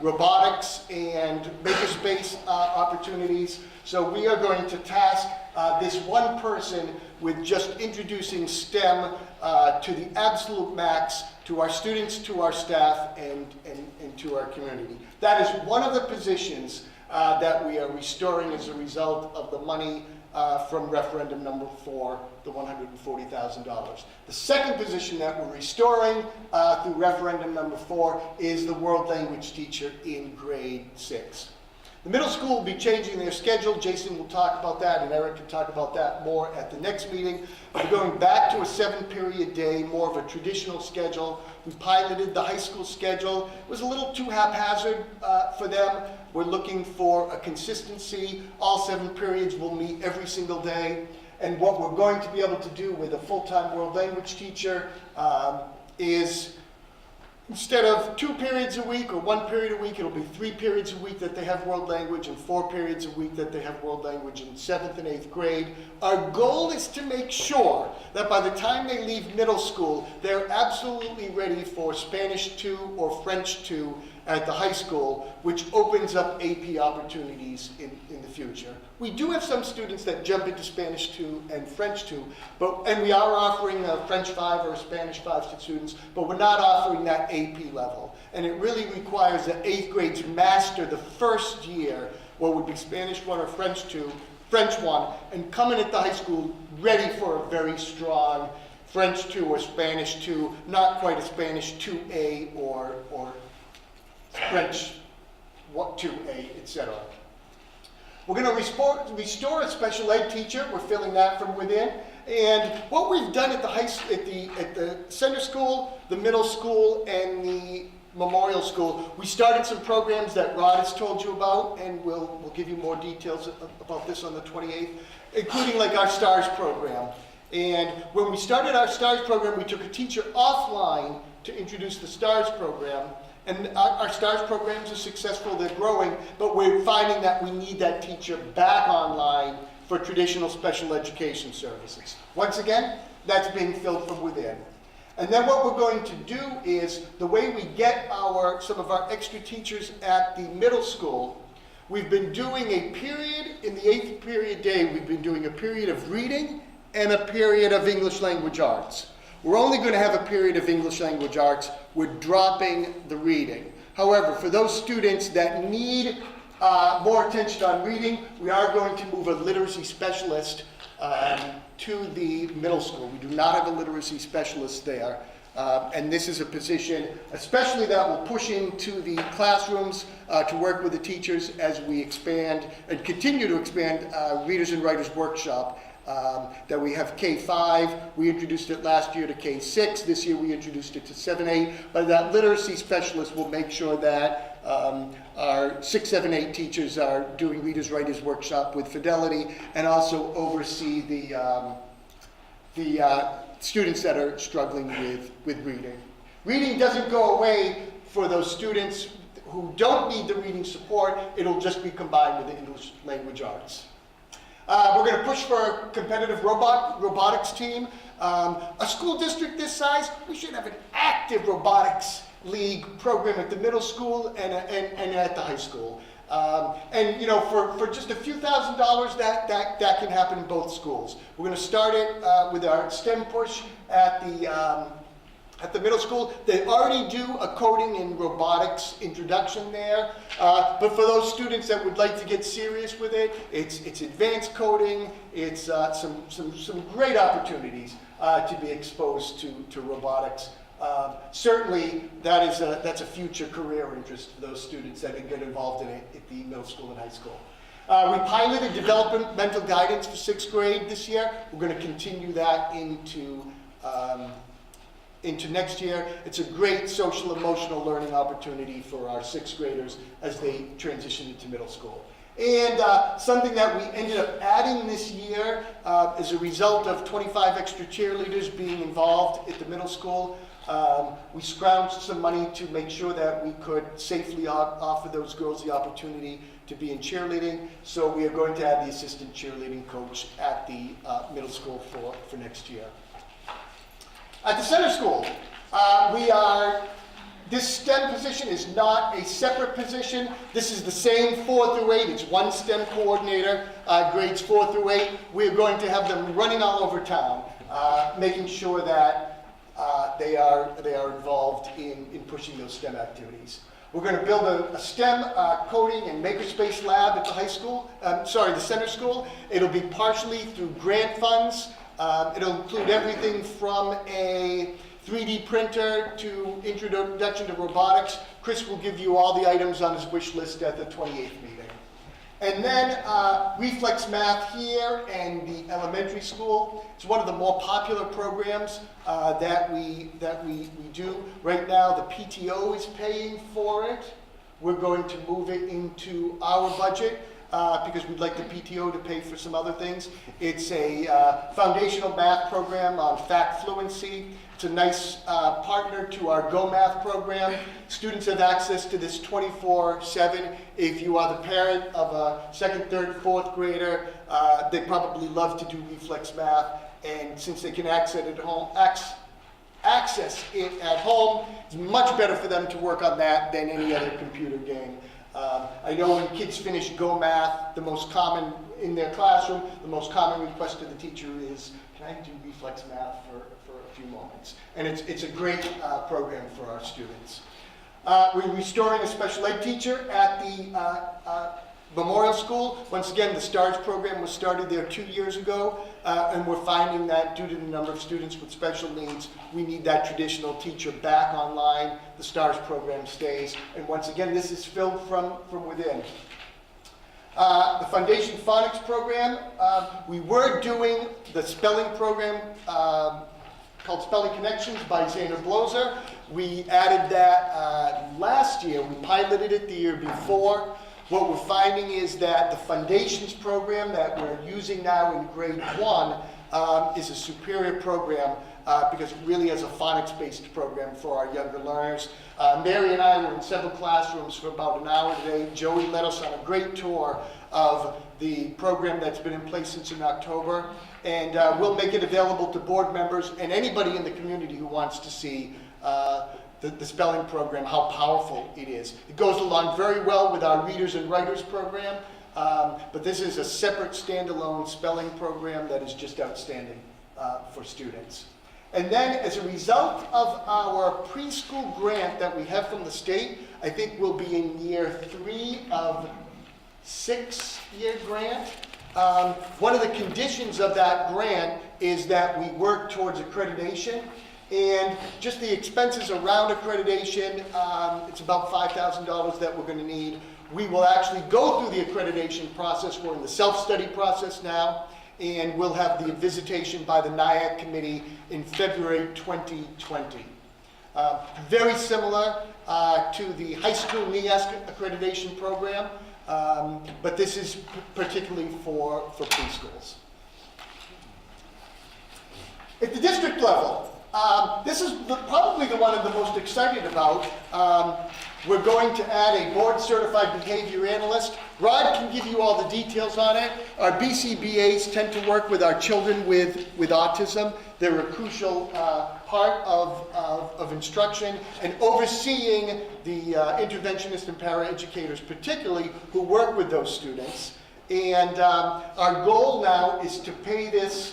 robotics and makerspace opportunities. So we are going to task this one person with just introducing STEM to the absolute max to our students, to our staff, and to our community. That is one of the positions that we are restoring as a result of the money from referendum number 4, the $140,000. The second position that we're restoring through referendum number 4 is the world language teacher in grade 6. The middle school will be changing their schedule. Jason will talk about that, and Eric can talk about that more at the next meeting. We're going back to a 7-period day, more of a traditional schedule. We piloted the high school schedule. It was a little too haphazard for them. We're looking for a consistency. All 7 periods will meet every single day. And what we're going to be able to do with a full-time world language teacher is, instead of 2 periods a week or 1 period a week, it'll be 3 periods a week that they have world language and 4 periods a week that they have world language in 7th and 8th grade. Our goal is to make sure that by the time they leave middle school, they're absolutely ready for Spanish 2 or French 2 at the high school, which opens up AP opportunities in the future. We do have some students that jump into Spanish 2 and French 2, and we are offering a French 5 or a Spanish 5 to students, but we're not offering that AP level. And it really requires that 8th grades master the first year, what would be Spanish 1 or French 1, and come in at the high school ready for a very strong French 2 or Spanish 2, not quite a Spanish 2A or French 2A, etc. We're going to restore a special ed teacher. We're filling that from within. And what we've done at the center school, the middle school, and the memorial school, we started some programs that Rod has told you about, and we'll give you more details about this on the 28th, including like our STARS program. And when we started our STARS program, we took a teacher offline to introduce the STARS program. And our STARS programs are successful, they're growing, but we're finding that we need that teacher back online for traditional special education services. Once again, that's being filled from within. And then what we're going to do is, the way we get some of our extra teachers at the middle school, we've been doing a period, in the 8th period day, we've been doing a period of reading and a period of English language arts. We're only going to have a period of English language arts. We're dropping the reading. However, for those students that need more attention on reading, we are going to move a literacy specialist to the middle school. We do not have a literacy specialist there. And this is a position, especially that will push into the classrooms to work with the teachers as we expand and continue to expand Readers and Writers Workshop. That we have K-5, we introduced it last year to K-6, this year we introduced it to 7-8, but that literacy specialist will make sure that our 6, 7, 8 teachers are doing Readers, Writers Workshop with fidelity, and also oversee the students that are struggling with reading. Reading doesn't go away for those students who don't need the reading support, it'll just be combined with the English language arts. We're going to push for a competitive robotics team. A school district this size, we should have an active robotics league program at the middle school and at the high school. And you know, for just a few $1,000s, that can happen in both schools. We're going to start it with our STEM push at the middle school. They already do a coding and robotics introduction there, but for those students that would like to get serious with it, it's advanced coding, it's some great opportunities to be exposed to robotics. Certainly, that's a future career interest for those students that can get involved in it at the middle school and high school. We piloted developmental guidance for 6th grade this year. We're going to continue that into next year. It's a great social emotional learning opportunity for our 6th graders as they transition into middle school. And something that we ended up adding this year as a result of 25 extra cheerleaders being involved at the middle school, we scrounged some money to make sure that we could safely offer those girls the opportunity to be in cheerleading. So we are going to add the assistant cheerleading coach at the middle school for next year. At the center school, this STEM position is not a separate position. This is the same 4 through 8. It's one STEM coordinator, grades 4 through 8. We're going to have them running all over town, making sure that they are involved in pushing those STEM activities. We're going to build a STEM coding and makerspace lab at the the center school. It'll be partially through grant funds. It'll include everything from a 3D printer to introduction to robotics. Chris will give you all the items on his wish list at the 28th meeting. And then Reflex Math here and the elementary school. It's one of the more popular programs that we do. Right now the PTO is paying for it. We're going to move it into our budget. Because we'd like the PTO to pay for some other things. It's a foundational math program on fact fluency. It's a nice partner to our Go Math program. Students have access to this 24/7. If you are the parent of a 2nd, 3rd, 4th grader, they probably love to do Reflex Math. And since they can access it at home, it's much better for them to work on that than any other computer game. I know when kids finish Go Math, the most common in their classroom, the most common request to the teacher is, can I do Reflex Math for a few moments? And it's a great program for our students. We're restoring a special ed teacher at the Memorial School. Once again, the STARS program was started there 2 years ago, and we're finding that due to the number of students with special needs, we need that traditional teacher back online. The STARS program stays, and once again, this is filled from within. The Foundation Phonics program, we were doing the spelling program called Spelling Connections by Zainer Bloser. We added that last year. We piloted it the year before. What we're finding is that the Foundations program that we're using now in grade 1 is a superior program because it really is a phonics-based program for our younger learners. Mary and I were in several classrooms for about an hour today. Joey led us on a great tour of the program that's been in place since in October. And we'll make it available to board members and anybody in the community who wants to see the spelling program, how powerful it is. It goes along very well with our Readers and Writers program, but this is a separate standalone spelling program that is just outstanding for students. And then as a result of our preschool grant that we have from the state, I think we'll be in year 3 of 6-year grant. One of the conditions of that grant is that we work towards accreditation, and just the expenses around accreditation, it's about $5,000 that we're going to need. We will actually go through the accreditation process. We're in the self-study process now, and we'll have the visitation by the NIAC committee in February 2020. Very similar to the high school NIASC accreditation program, but this is particularly for preschools. At the district level, this is probably the one I'm the most excited about. We're going to add a board-certified behavior analyst. Rod can give you all the details on it. Our BCBAs tend to work with our children with autism. They're a crucial part of instruction and overseeing the interventionists and paraeducators, particularly, who work with those students. And our goal now is to pay this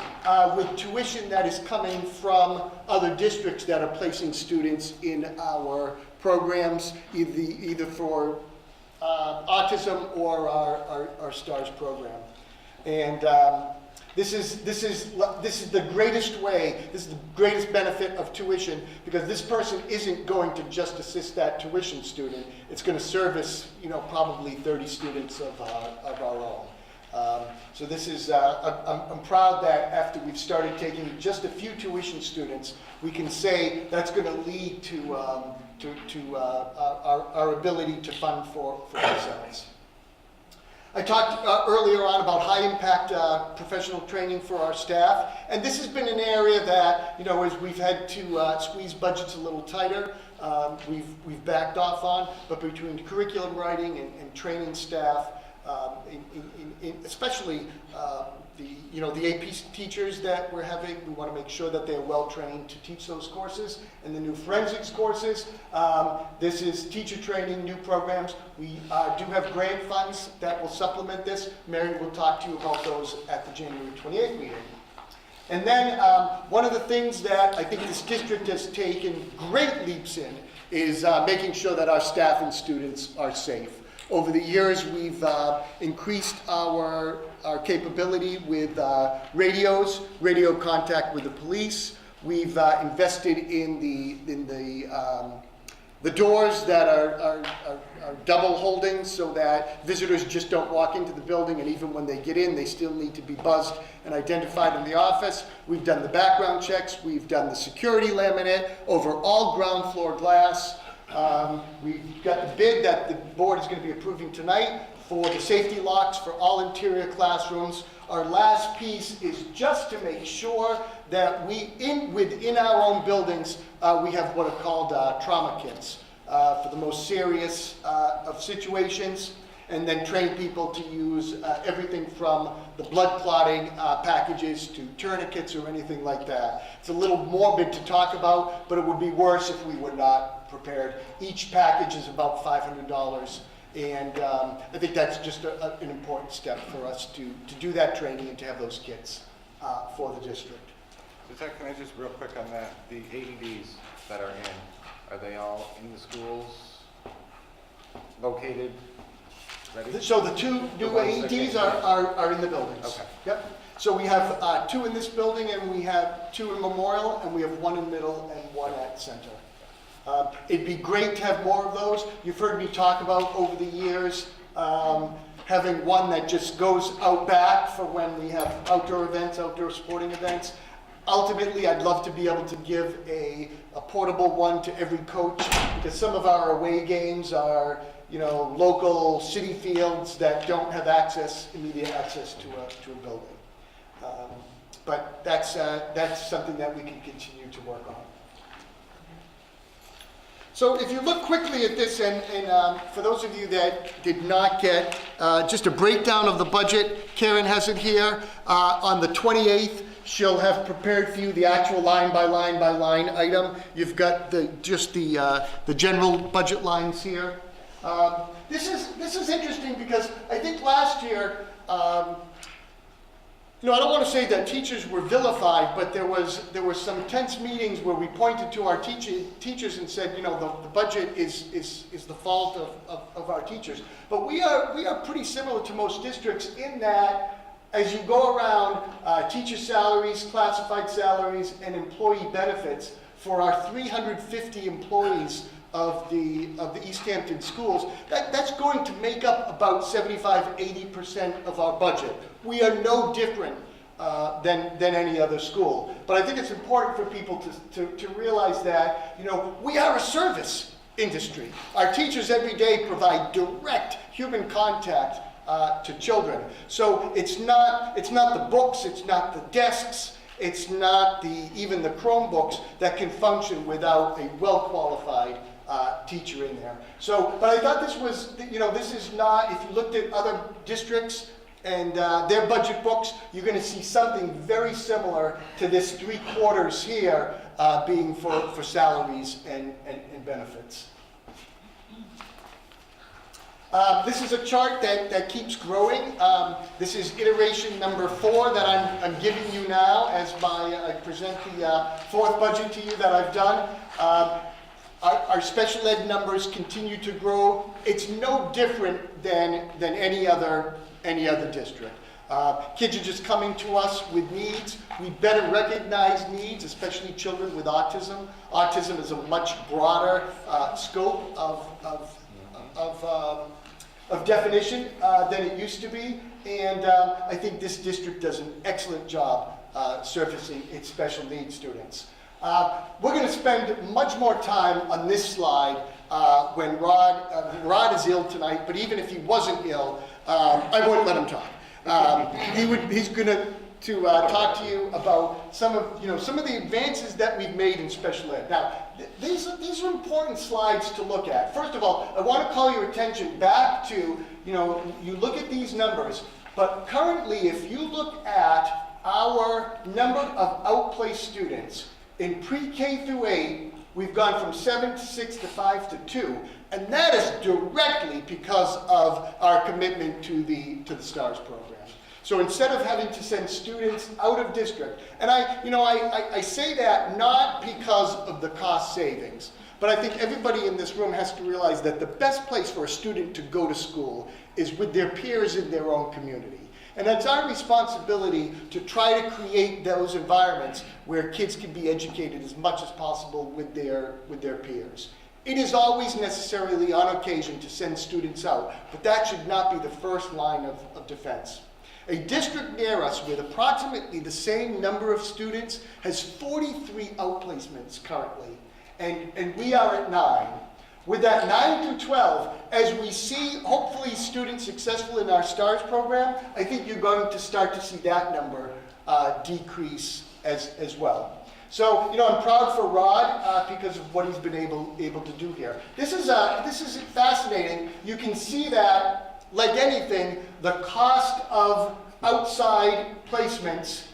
with tuition that is coming from other districts that are placing students in our programs, either for autism or our STARS program. And this is the greatest way, this is the greatest benefit of tuition, because this person isn't going to just assist that tuition student. It's going to service, probably 30 students of our own. So this is, I'm proud that after we've started taking just a few tuition students, we can say that's going to lead to our ability to fund for ourselves. I talked earlier on about high-impact professional training for our staff, and this has been an area that, as we've had to squeeze budgets a little tighter, we've backed off on, but between curriculum writing and training staff, especially the AP teachers that we're having, we want to make sure that they're well trained to teach those courses. And the new forensics courses, this is teacher training, new programs. We do have grant funds that will supplement this. Mary will talk to you about those at the January 28th meeting. And then one of the things that I think this district has taken great leaps in is making sure that our staff and students are safe. Over the years, we've increased our capability with radios, radio contact with the police. We've invested in the doors that are double holding so that visitors just don't walk into the building, and even when they get in, they still need to be buzzed and identified in the office. We've done the background checks. We've done the security laminate over all ground floor glass. We've got the bid that the board is going to be approving tonight for the safety locks for all interior classrooms. Our last piece is just to make sure that within our own buildings, we have what are called trauma kits for the most serious of situations, and then train people to use everything from the blood clotting packages to tourniquets or anything like that. It's a little morbid to talk about, but it would be worse if we were not prepared. Each package is about $500, and I think that's just an important step for us to do that training and to have those kits for the district. So Zach, can I just real quick on that, the AEDs that are they all in the schools, located, ready? So the two new AEDs are in the buildings. Okay. Yep. So we have 2 in this building, and we have 2 in Memorial, and we have 1 in Middle and 1 at Center. It'd be great to have more of those. You've heard me talk about over the years having one that just goes out back for when we have outdoor events, outdoor sporting events. Ultimately, I'd love to be able to give a portable one to every coach, because some of our away games are local city fields that don't have immediate access to a building. but that's something that we can continue to work on. So if you look quickly at this, and for those of you that did not get just a breakdown of the budget, Karen has it here. On the 28th, she'll have prepared for you the actual line by line by line item. You've got the general budget lines here. This is interesting because I think last year, I don't want to say that teachers were vilified, but there were some tense meetings where we pointed to our teachers and said, the budget is the fault of our teachers. But we are pretty similar to most districts in that as you go around teacher salaries, classified salaries, and employee benefits for our 350 employees of the East Hampton schools, that's going to make up about 75–80% of our budget. We are no different than any other school. But I think it's important for people to realize that, we are a service industry. Our teachers every day provide direct human contact to children. So it's not the books, it's not the desks, it's not even the Chromebooks that can function without a well-qualified teacher in there. So, but I thought this was, this is not, if you looked at other districts and their budget books, you're going to see something very similar to this 3/4 here being for salaries and benefits. This is a chart that keeps growing. This is iteration number 4 that I'm giving you now as I present the 4th budget to you that I've done. Our special ed numbers continue to grow. It's no different than any other district. Kids are just coming to us with needs. We better recognize needs, especially children with autism. Autism is a much broader scope of definition than it used to be, and I think this district does an excellent job surfacing its special needs students. We're going to spend much more time on this slide when Rod is ill tonight, but even if he wasn't ill, I wouldn't let him talk. He's going to talk to you about some of the advances that we've made in special ed. Now, these are important slides to look at. First of all, I want to call your attention back to, you look at these numbers, but currently if you look at our number of outplaced students, in pre-K through 8, we've gone from 7 to 6 to 5 to 2, and that is directly because of our commitment to the STARS program. So instead of having to send students out of district, and I say that not because of the cost savings, but I think everybody in this room has to realize that the best place for a student to go to school is with their peers in their own community. And it's our responsibility to try to create those environments where kids can be educated as much as possible with their peers. It is always necessarily on occasion to send students out, but that should not be the first line of defense. A district near us with approximately the same number of students has 43 outplacements currently, and we are at 9. With that 9 through 12, as we see hopefully students successful in our STARS program, I think you're going to start to see that number decrease as well. So, I'm proud for Rod because of what he's been able to do here. This is fascinating. You can see that, like anything, the cost of outside placements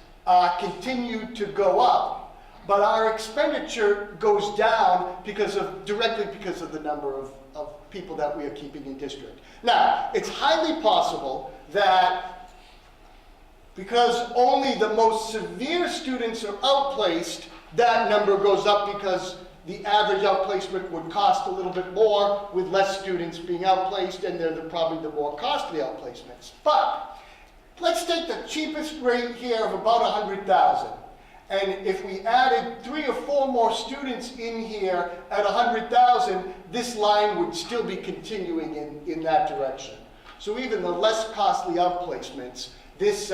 continue to go up. But our expenditure goes down directly because of the number of people that we are keeping in district. Now, it's highly possible that because only the most severe students are outplaced, that number goes up because the average outplacement would cost a little bit more with less students being outplaced, and they're probably the more costly outplacements. But let's take the cheapest rate here of about 100,000. And if we added 3 or 4 more students in here at 100,000, this line would still be continuing in that direction. So even the less costly outplacements, this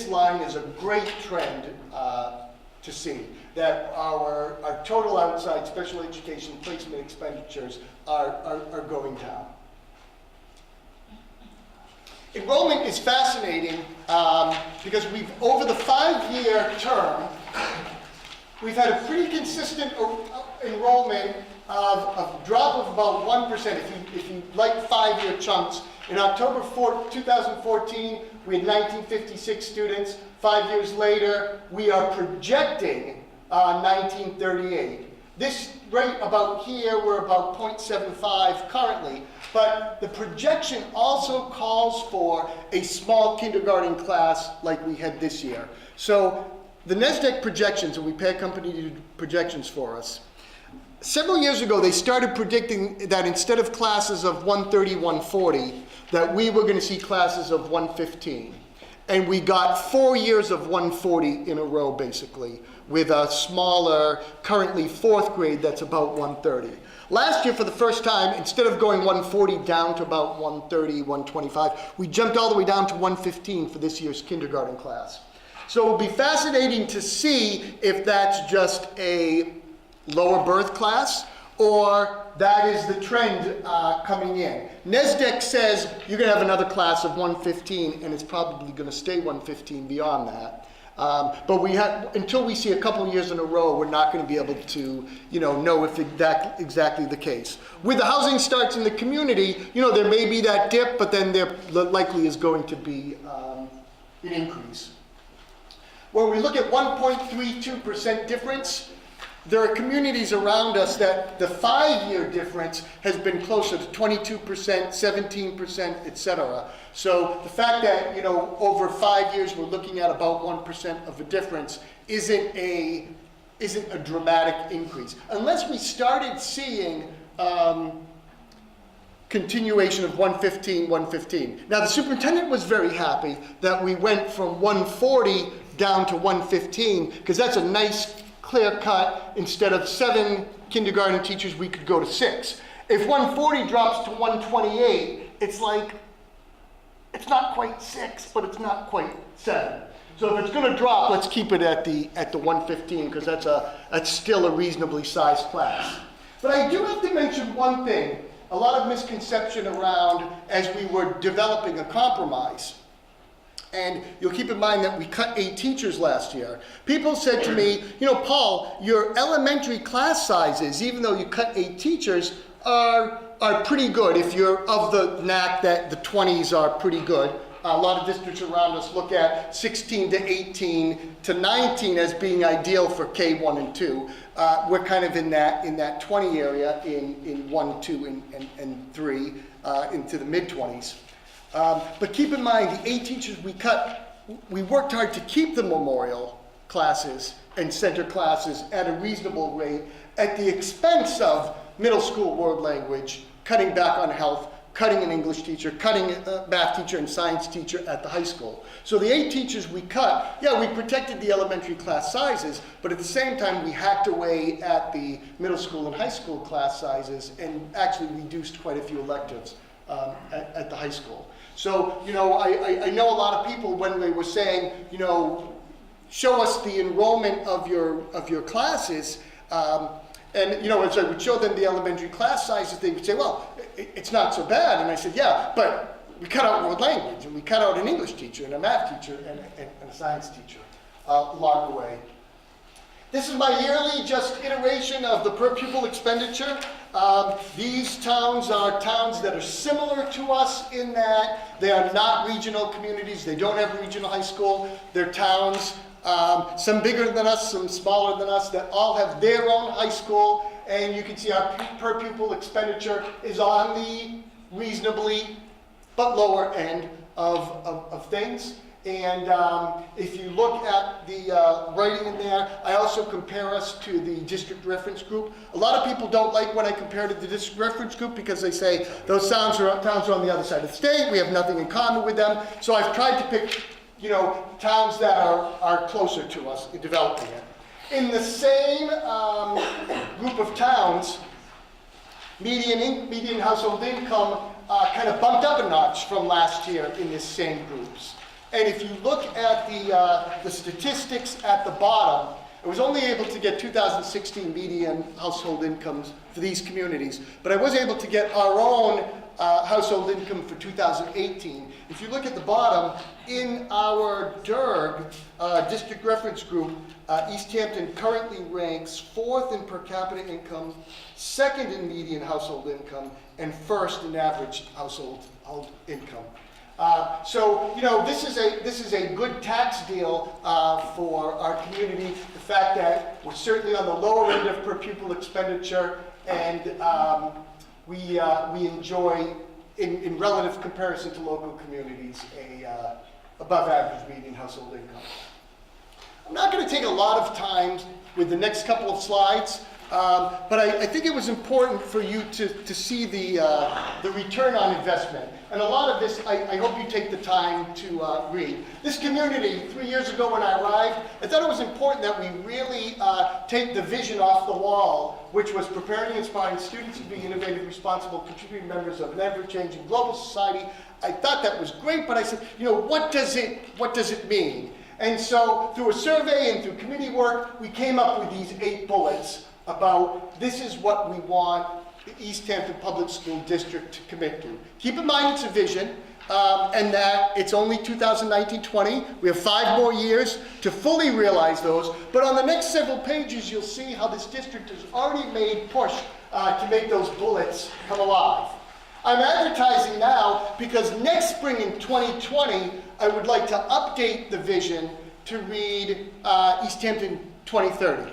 line is a great trend to see, that our total outside special education placement expenditures are going down. enrollment is fascinating because over the 5-year term, we've had a pretty consistent enrollment of drop of about 1%. If you like 5-year chunks, in October 2014, we had 1956 students. 5 years later, we are projecting 1938. This rate about here, we're about 0.75 currently, but the projection also calls for a small kindergarten class like we had this year. So the NESDEC projections, and we pay a company to do projections for us, several years ago they started predicting that instead of classes of 130, 140, that we were going to see classes of 115. And we got 4 years of 140 in a row, basically, with a smaller, currently 4th grade that's about 130. Last year, for the first time, instead of going 140 down to about 130, 125, we jumped all the way down to 115 for this year's kindergarten class. So it'll be fascinating to see if that's just a lower birth class or that is the trend coming in. NESDEC says you're going to have another class of 115, and it's probably going to stay 115 beyond that. But until we see a couple years in a row, we're not going to be able to, know if exactly the case. With the housing starts in the community, there may be that dip, but then there likely is going to be an increase. When we look at 1.32% difference, there are communities around us that the 5-year difference has been closer to 22%, 17%, etc. So the fact that, over 5 years we're looking at about 1% of a difference isn't a dramatic increase. Unless we started seeing continuation of 115, 115. Now the superintendent was very happy that we went from 140 down to 115, because that's a nice clear cut. Instead of 7 kindergarten teachers, we could go to 6. If 140 drops to 128, it's not quite 6, but it's not quite 7. So if it's going to drop, let's keep it at the 115, because that's still a reasonably sized class. But I do have to mention one thing, a lot of misconception around as we were developing a compromise. And you'll keep in mind that we cut 8 teachers last year. People said to me, Paul, your elementary class sizes, even though you cut 8 teachers, are pretty good. If you're of the knack that the 20s are pretty good. A lot of districts around us look at 16 to 18 to 19 as being ideal for K1 and 2. We're kind of in that 20 area in 1, 2, and 3 into the mid-20s. But keep in mind, the 8 teachers we cut, we worked hard to keep the memorial classes and center classes at a reasonable rate at the expense of middle school world language, cutting back on health, cutting an English teacher, cutting a math teacher and science teacher at the high school. So the 8 teachers we cut, we protected the elementary class sizes, but at the same time we hacked away at the middle school and high school class sizes and actually reduced quite a few electives at the high school. So, I know a lot of people when they were saying, show us the enrollment of your classes, and, as I would show them the elementary class sizes, they would say, well, it's not so bad. And I said, yeah, but we cut out world language, and we cut out an English teacher, and a math teacher, and a science teacher along the way. This is my yearly iteration of the per pupil expenditure. These towns are towns that are similar to us in that they are not regional communities. They don't have a regional high school. They're towns, some bigger than us, some smaller than us, that all have their own high school. And you can see our per pupil expenditure is on the reasonably but lower end of things. And if you look at the writing in there, I also compare us to the district reference group. A lot of people don't like when I compare to the district reference group because they say those towns are on the other side of the state, we have nothing in common with them. So I've tried to pick, towns that are closer to us in developing it. In the same group of towns, median household income kind of bumped up a notch from last year in the same groups. And if you look at the statistics at the bottom, I was only able to get 2016 median household incomes for these communities, but I was able to get our own household income for 2018. If you look at the bottom, in our DIRG, District Reference Group, East Hampton currently ranks 4th in per capita income, 2nd in median household income, and 1st in average household income. So, you know, this is a good tax deal for our community. The fact that we're certainly on the lower end of per pupil expenditure, and we enjoy, in relative comparison to local communities, a above average median household income. I'm not going to take a lot of time with the next couple of slides. But I think it was important for you to see the return on investment. And a lot of this, I hope you take the time to read. This community, 3 years ago when I arrived, I thought it was important that we really take the vision off the wall, which was preparing and inspiring students to be innovative, responsible, contributing members of an ever-changing global society. I thought that was great, but I said, you know, what does it mean? And so through a survey and through committee work, we came up with these 8 bullets about this is what we want the East Hampton Public School District to commit to. Keep in mind it's a vision, and that it's only 2019-20. We have 5 more years to fully realize those. But on the next several pages, you'll see how this district has already made push to make those bullets come alive. I'm advertising now because next spring in 2020, I would like to update the vision to read East Hampton 2030.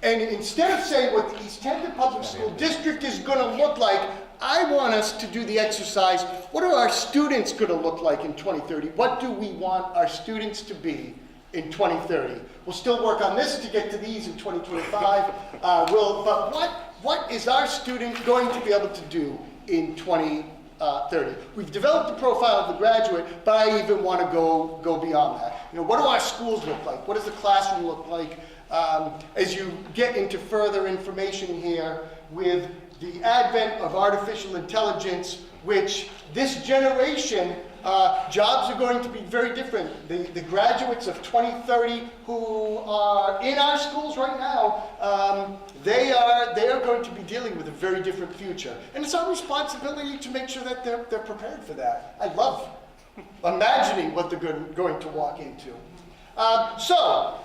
And instead of saying what the East Hampton Public School District is going to look like, I want us to do the exercise, what are our students going to look like in 2030? What do we want our students to be in 2030? We'll still work on this to get to these in 2025. But what is our student going to be able to do in 2030? We've developed the profile of the graduate, but I even want to go beyond that. You know, what do our schools look like? What does the classroom look like? As you get into further information here with the advent of artificial intelligence, which this generation, jobs are going to be very different. The graduates of 2030 who are in our schools right now, they are going to be dealing with a very different future. And it's our responsibility to make sure that they're prepared for that. I love imagining what they're going to walk into. So,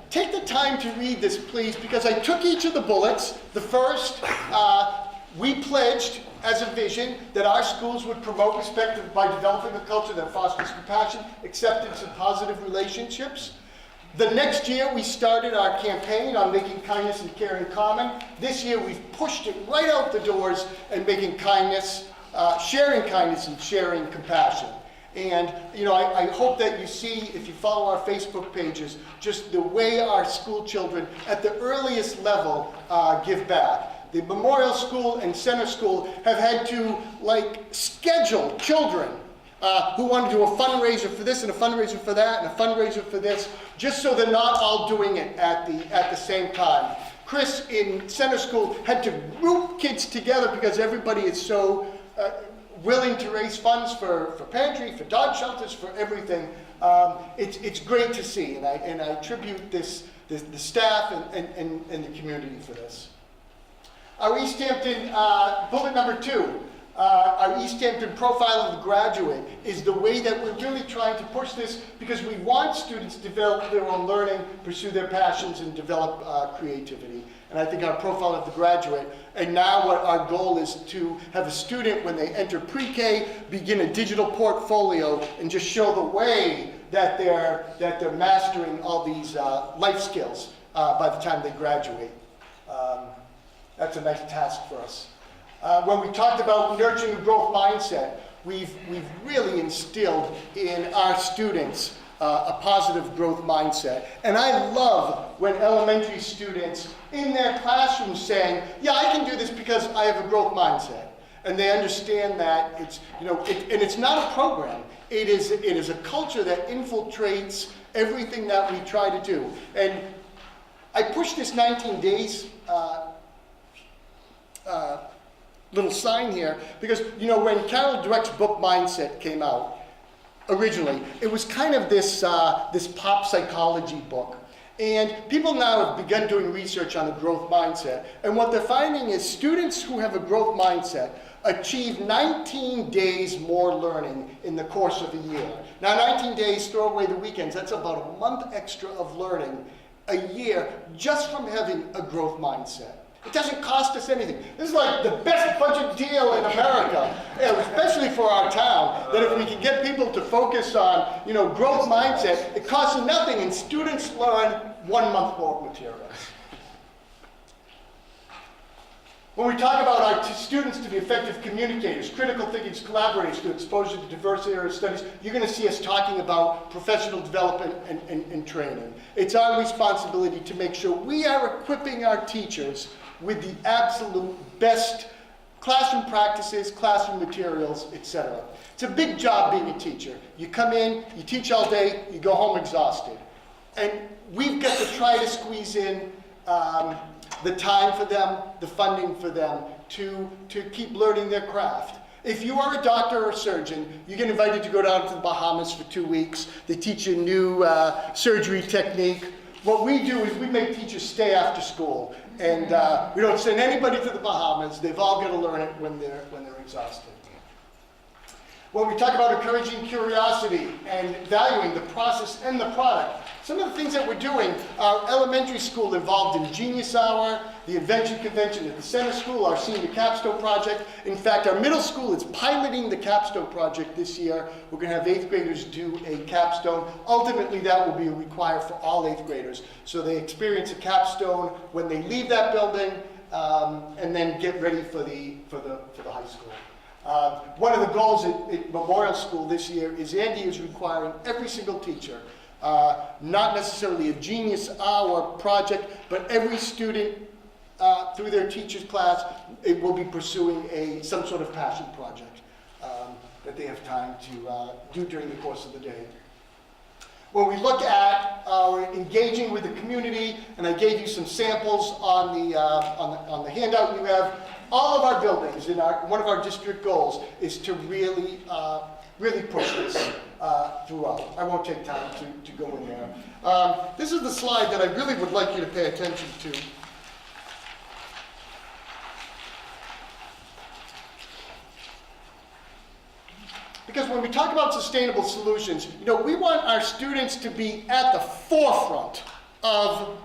take the time to read this, please, because I took each of the bullets. The first, we pledged as a vision that our schools would promote respect by developing a culture that fosters compassion, acceptance, and positive relationships. The next year, we started our campaign on making kindness and caring common. This year, we've pushed it right out the doors and making kindness, sharing kindness and sharing compassion. And, you know, I hope that you see, if you follow our Facebook pages, just the way our school children at the earliest level give back. The Memorial School and Center School have had to, schedule children who want to do a fundraiser for this and a fundraiser for that and a fundraiser for this, just so they're not all doing it at the same time. Chris in Center School had to group kids together because everybody is so willing to raise funds for pantry, for dog shelters, for everything. It's great to see, and I attribute the staff and the community for this. Our East Hampton, bullet number 2, our East Hampton profile of the graduate is the way that we're really trying to push this, because we want students to develop their own learning, pursue their passions, and develop creativity. And I think our profile of the graduate, and now what our goal is to have a student, when they enter pre-K, begin a digital portfolio and just show the way that they're mastering all these life skills by the time they graduate. That's a nice task for us. When we talked about nurturing a growth mindset, we've really instilled in our students a positive growth mindset. And I love when elementary students in their classrooms saying, yeah, I can do this because I have a growth mindset. And they understand that it's, you know, and it's not a program. It is a culture that infiltrates everything that we try to do. And I pushed this 19 days little sign here because, you know, when Carol Dweck's book Mindset came out, originally, it was kind of this pop psychology book. And people now have begun doing research on the growth mindset. And what they're finding is students who have a growth mindset achieve 19 days more learning in the course of a year. Now 19 days, throw away the weekends, that's about a month extra of learning a year just from having a growth mindset. It doesn't cost us anything. This is like the best budget deal in America, especially for our town, that if we can get people to focus on, growth mindset, it costs nothing and students learn 1 month more material. When we talk about our students to be effective communicators, critical thinkers, collaborators, to exposure to diverse area studies, you're going to see us talking about professional development and training. It's our responsibility to make sure we are equipping our teachers with the absolute best classroom practices, classroom materials, etc. It's a big job being a teacher. You come in, you teach all day, you go home exhausted. And we've got to try to squeeze in the time for them, the funding for them to keep learning their craft. If you are a doctor or a surgeon, you get invited to go down to the Bahamas for 2 weeks. They teach you a new surgery technique. What we do is we make teachers stay after school. And we don't send anybody to the Bahamas. They've all got to learn it when they're exhausted. When we talk about encouraging curiosity and valuing the process and the product, some of the things that we're doing, our elementary school involved in Genius Hour, the Invention Convention at the center school, our senior capstone project. In fact, our middle school is piloting the capstone project this year. We're going to have 8th graders do a capstone. Ultimately, that will be required for all 8th graders. So they experience a capstone when they leave that building and then get ready for the high school. One of the goals at Memorial School this year is Andy is requiring every single teacher, not necessarily a Genius Hour project, but every student through their teacher's class, it will be pursuing some sort of passion project that they have time to do during the course of the day. When we look at our engaging with the community, and I gave you some samples on the handout you have, all of our buildings, one of our district goals is to really push this throughout. I won't take time to go in there. This is the slide that I really would like you to pay attention to. Because when we talk about sustainable solutions, we want our students to be at the forefront of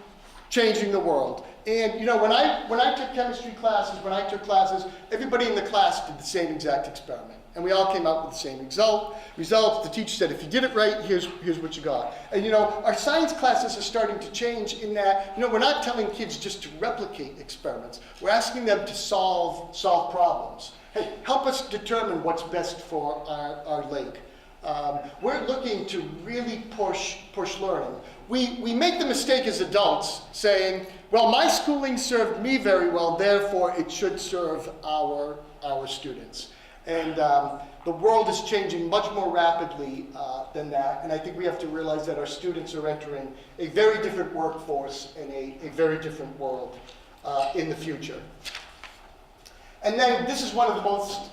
changing the world. And when I took chemistry classes, when I took classes, everybody in the class did the same exact experiment. And we all came out with the same results. The teacher said, if you did it right, here's what you got. And our science classes are starting to change in that, we're not telling kids just to replicate experiments. We're asking them to solve problems. Hey, help us determine what's best for our lake. We're looking to really push learning. We make the mistake as adults saying, well, my schooling served me very well, therefore it should serve our students. And the world is changing much more rapidly than that, and I think we have to realize that our students are entering a very different workforce and a very different world in the future. And then this is one of the most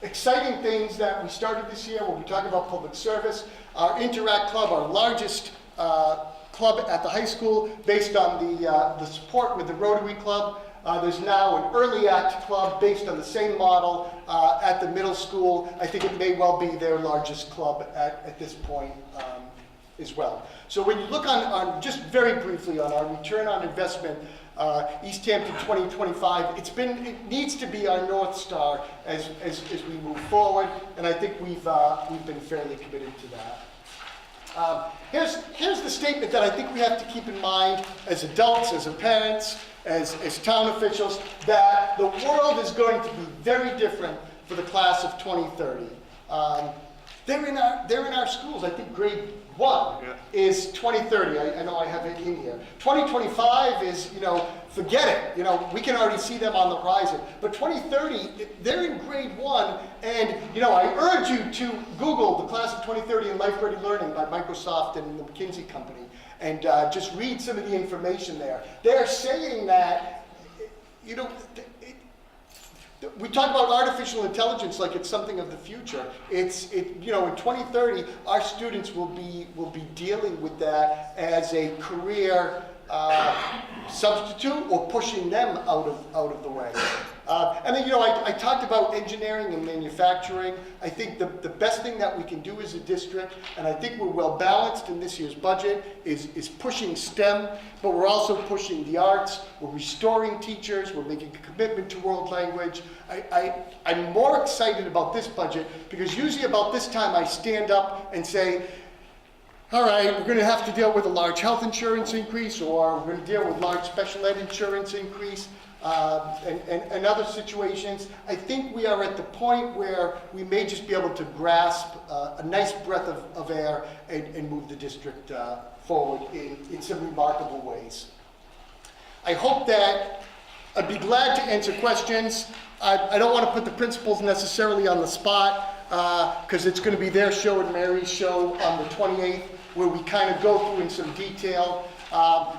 exciting things that we started this year when we talk about public service. Our Interact Club, our largest club at the high school, based on the support with the Rotary Club. There's now an Early Act Club based on the same model at the middle school. I think it may well be their largest club at this point as well. So when you look on just very briefly on our return on investment, East Hampton 2025, it needs to be our North Star as we move forward, and I think we've been fairly committed to that. Here's the statement that I think we have to keep in mind as adults, as parents, as town officials, that the world is going to be very different for the class of 2030. They're in our schools. I think grade 1 is 2030. I know I have it in here. 2025 is, forget it. We can already see them on the horizon. But 2030, they're in grade 1, and I urge you to Google the class of 2030 in Life Ready Learning by Microsoft and the McKinsey Company, and just read some of the information there. They're saying that, We talk about artificial intelligence like it's something of the future. In 2030, our students will be dealing with that as a career substitute or pushing them out of the way. And then, I talked about engineering and manufacturing. I think the best thing that we can do as a district, and I think we're well balanced in this year's budget, is pushing STEM, but we're also pushing the arts. We're restoring teachers. We're making a commitment to world language. I'm more excited about this budget because usually about this time I stand up and say, all right, we're going to have to deal with a large health insurance increase, or we're going to deal with large special ed insurance increase, and other situations. I think we are at the point where we may just be able to grasp a nice breath of air and move the district forward in some remarkable ways. I hope that I'd be glad to answer questions. I don't want to put the principals necessarily on the spot because it's going to be their show and Mary's show on the 28th, where we kind of go through in some detail.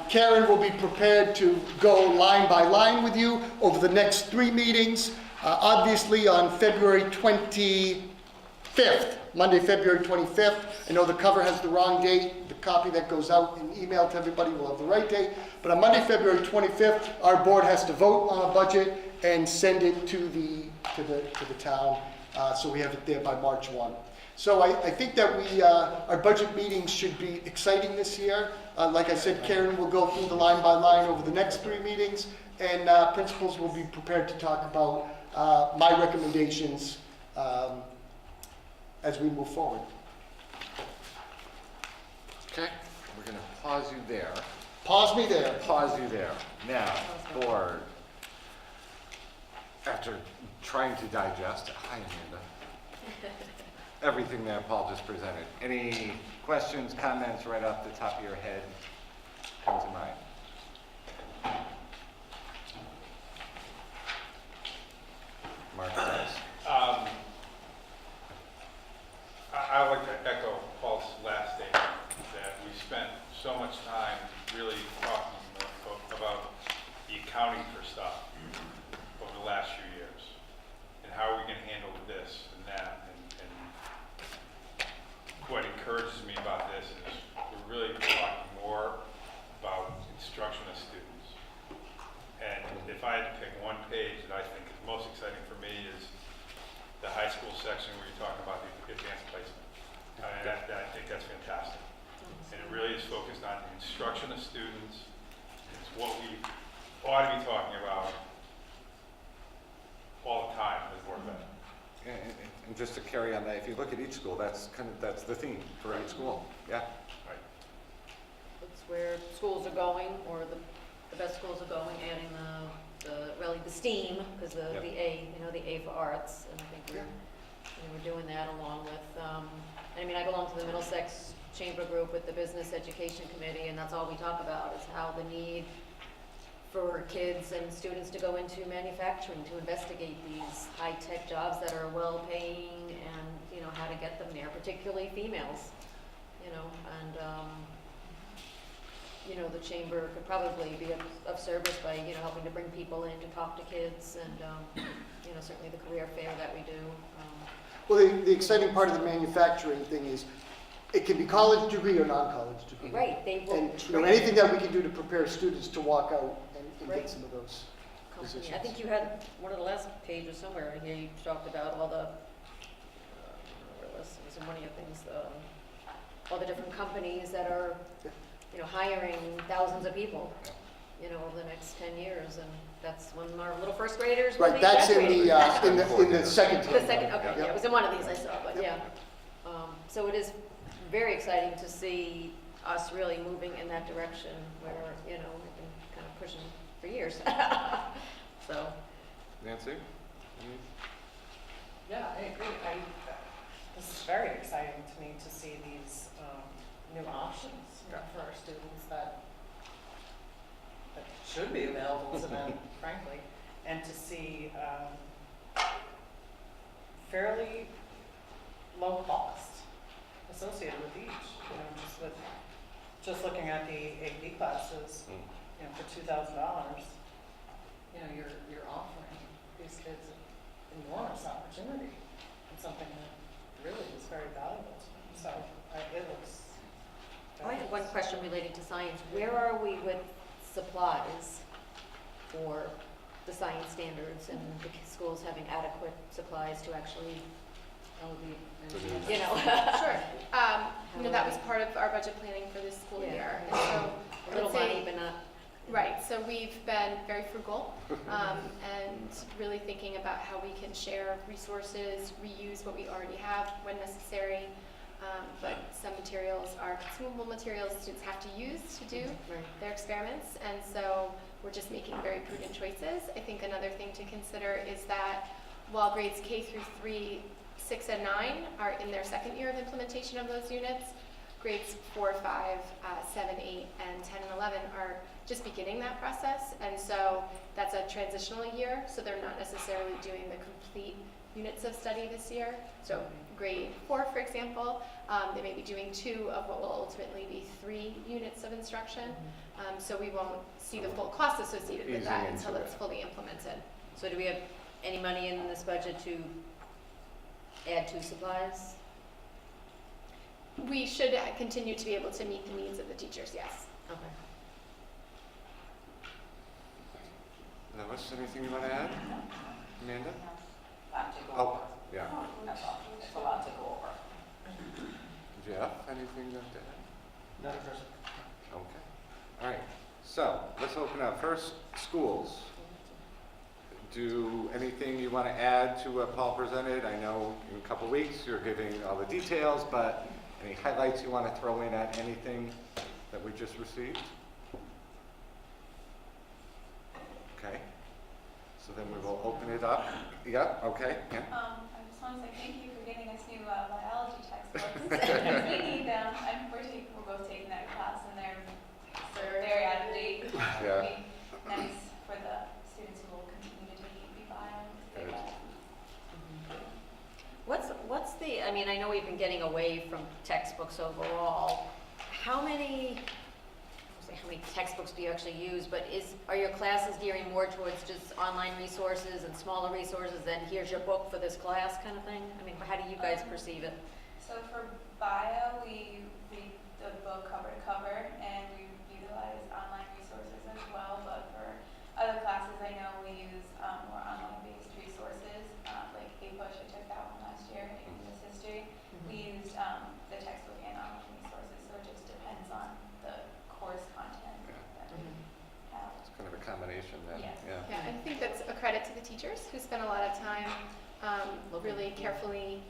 Karen will be prepared to go line by line with you over the next 3 meetings. Obviously on February 25th, Monday, February 25th. I know the cover has the wrong date. The copy that goes out in email to everybody will have the right date. But on Monday, February 25th, our board has to vote on a budget and send it to the town. So we have it there by March 1. So I think that our budget meetings should be exciting this year. Like I said, Karen will go through the line by line over the next 3 meetings, and principals will be prepared to talk about my recommendations as we move forward. Okay, we're going to pause you there. Pause me there. Pause you there. Now, board, after trying to digest, hi Amanda, everything that Paul just presented, any questions, comments right off the top of your head come to mind? Mark does. I would like to echo Paul's last statement, that we spent so much time really talking about the accounting for stuff over the last few years, and how are we going to handle this and that, and what encourages me about this is we're really talking more about instruction of students. And if I had to pick one page that I think is most exciting for me is the high school section where you're talking about the advanced placement. I think that's fantastic. And it really is focused on the instruction of students. It's what we ought to be talking about all the time as board of ed. And just to carry on that, if you look at each school, that's the theme for each school. Yeah. Right. That's where schools are going, or the best schools are going, adding the STEAM, because the A, the A for arts, and I think we're doing that along with, I belong to the Middlesex Chamber Group with the Business Education Committee, and that's all we talk about, is how the need for kids and students to go into manufacturing, to investigate these high-tech jobs that are well-paying, and how to get them there, particularly females, and the chamber could probably be of service by helping to bring people in to talk to kids, and certainly the career fair that we do. Well, the exciting part of the manufacturing thing is it can be college degree or non-college degree. Right, they will And anything that we can do to prepare students to walk out and get some of those positions. I think you had one of the last pages somewhere in here, you talked about all the, it was in one of your things, all the different companies that are, hiring thousands of people, over the next 10 years, and that's when our little first graders will be Right, that's in graduating. the second. The second, okay, yeah, it was in one of these I saw, but yeah. So it is very exciting to see us really moving in that direction where, we've been kind of pushing for years. So. Nancy? Yeah, I agree. This is very exciting to me to see these new options for our students that should be available to them, frankly, and to see fairly low cost associated with each. Just looking at the AP classes, for $2,000, you're offering these kids enormous opportunity and something that really is very valuable to them. So it looks. I have one question relating to science. Where are we with supplies for the science standards and the schools having adequate supplies to actually, you know? Sure. That was part of our budget planning for this school year. And so A little I'd say- money, but not. Right, so we've been very frugal and really thinking about how we can share resources, reuse what we already have when necessary. But some materials are consumable materials students have to use to do their experiments, and so we're just making very prudent choices. I think another thing to consider is that while grades K through 3, 6, and 9 are in their second year of implementation of those units, grades 4, 5, 7, 8, and 10 and 11 are just beginning that process, and so that's a transitional year, so they're not necessarily doing the complete units of study this year. So grade 4, for example, they may be doing 2 of what will ultimately be 3 units of instruction, so we won't see the full cost associated with that until it's fully implemented. So do we have any money in this budget to add to supplies? We should continue to be able to meet the needs of the teachers, yes. Okay. Lois, anything you want to add? Amanda? Lot to go Oh, over. yeah. That's all. It's a lot to go over. Jeff, anything to add? No, President. Okay. All right. So let's open up. First, schools. Do anything you want to add to what Paul presented? I know in a couple weeks you're giving all the details, but any highlights you want to throw in at anything that we just received? Okay. So then we will open it up. Yeah, okay. Yeah. I just want to say thank you for getting us new biology textbooks. We need them. We're both taking that class, and they're very out of date. Yeah. It'll be nice for the students who will continue to take AP Bio. What's the, I mean, I know we've been getting away from textbooks overall. How many textbooks do you actually use, but are your classes gearing more towards just online resources and smaller resources than here's your book for this class kind of thing? I mean, how do you guys perceive it? So for bio, we read the book cover to cover, and we utilize online resources as well. But for other classes, I know we use more online-based resources, like APUSH. I took that one last year, English history. We used the textbook and online resources, so it just depends on the course content that we have. It's kind of a combination then. Yes. Yeah. Yeah, I think that's a credit to the teachers who spend a lot of time really carefully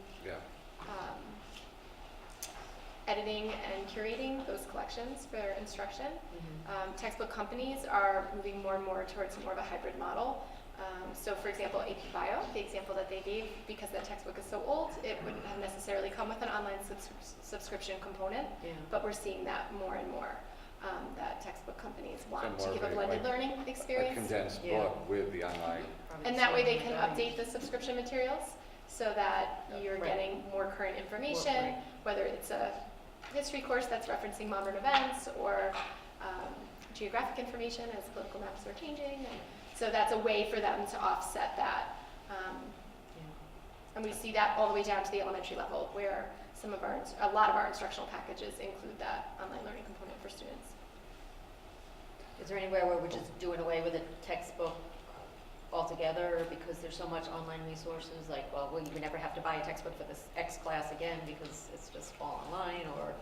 editing and curating those collections for their instruction. Textbook companies are moving more and more towards more of a hybrid model. So for example, AP Bio, the example that they gave, because that textbook is so old, it wouldn't have necessarily come with an online subscription component, but we're seeing that more and more. That textbook companies want to give a blended learning experience. A condensed book with the online. And that way they can update the subscription materials so that you're getting more current information, whether it's a history course that's referencing modern events or geographic information as political maps are changing. And so that's a way for them to offset that. And we see that all the way down to the elementary level, where a lot of our instructional packages include that online learning component for students. Is there anywhere where we're just doing away with a textbook altogether because there's so much online resources? Like, well, we never have to buy a textbook for this X class again because it's just all online, or?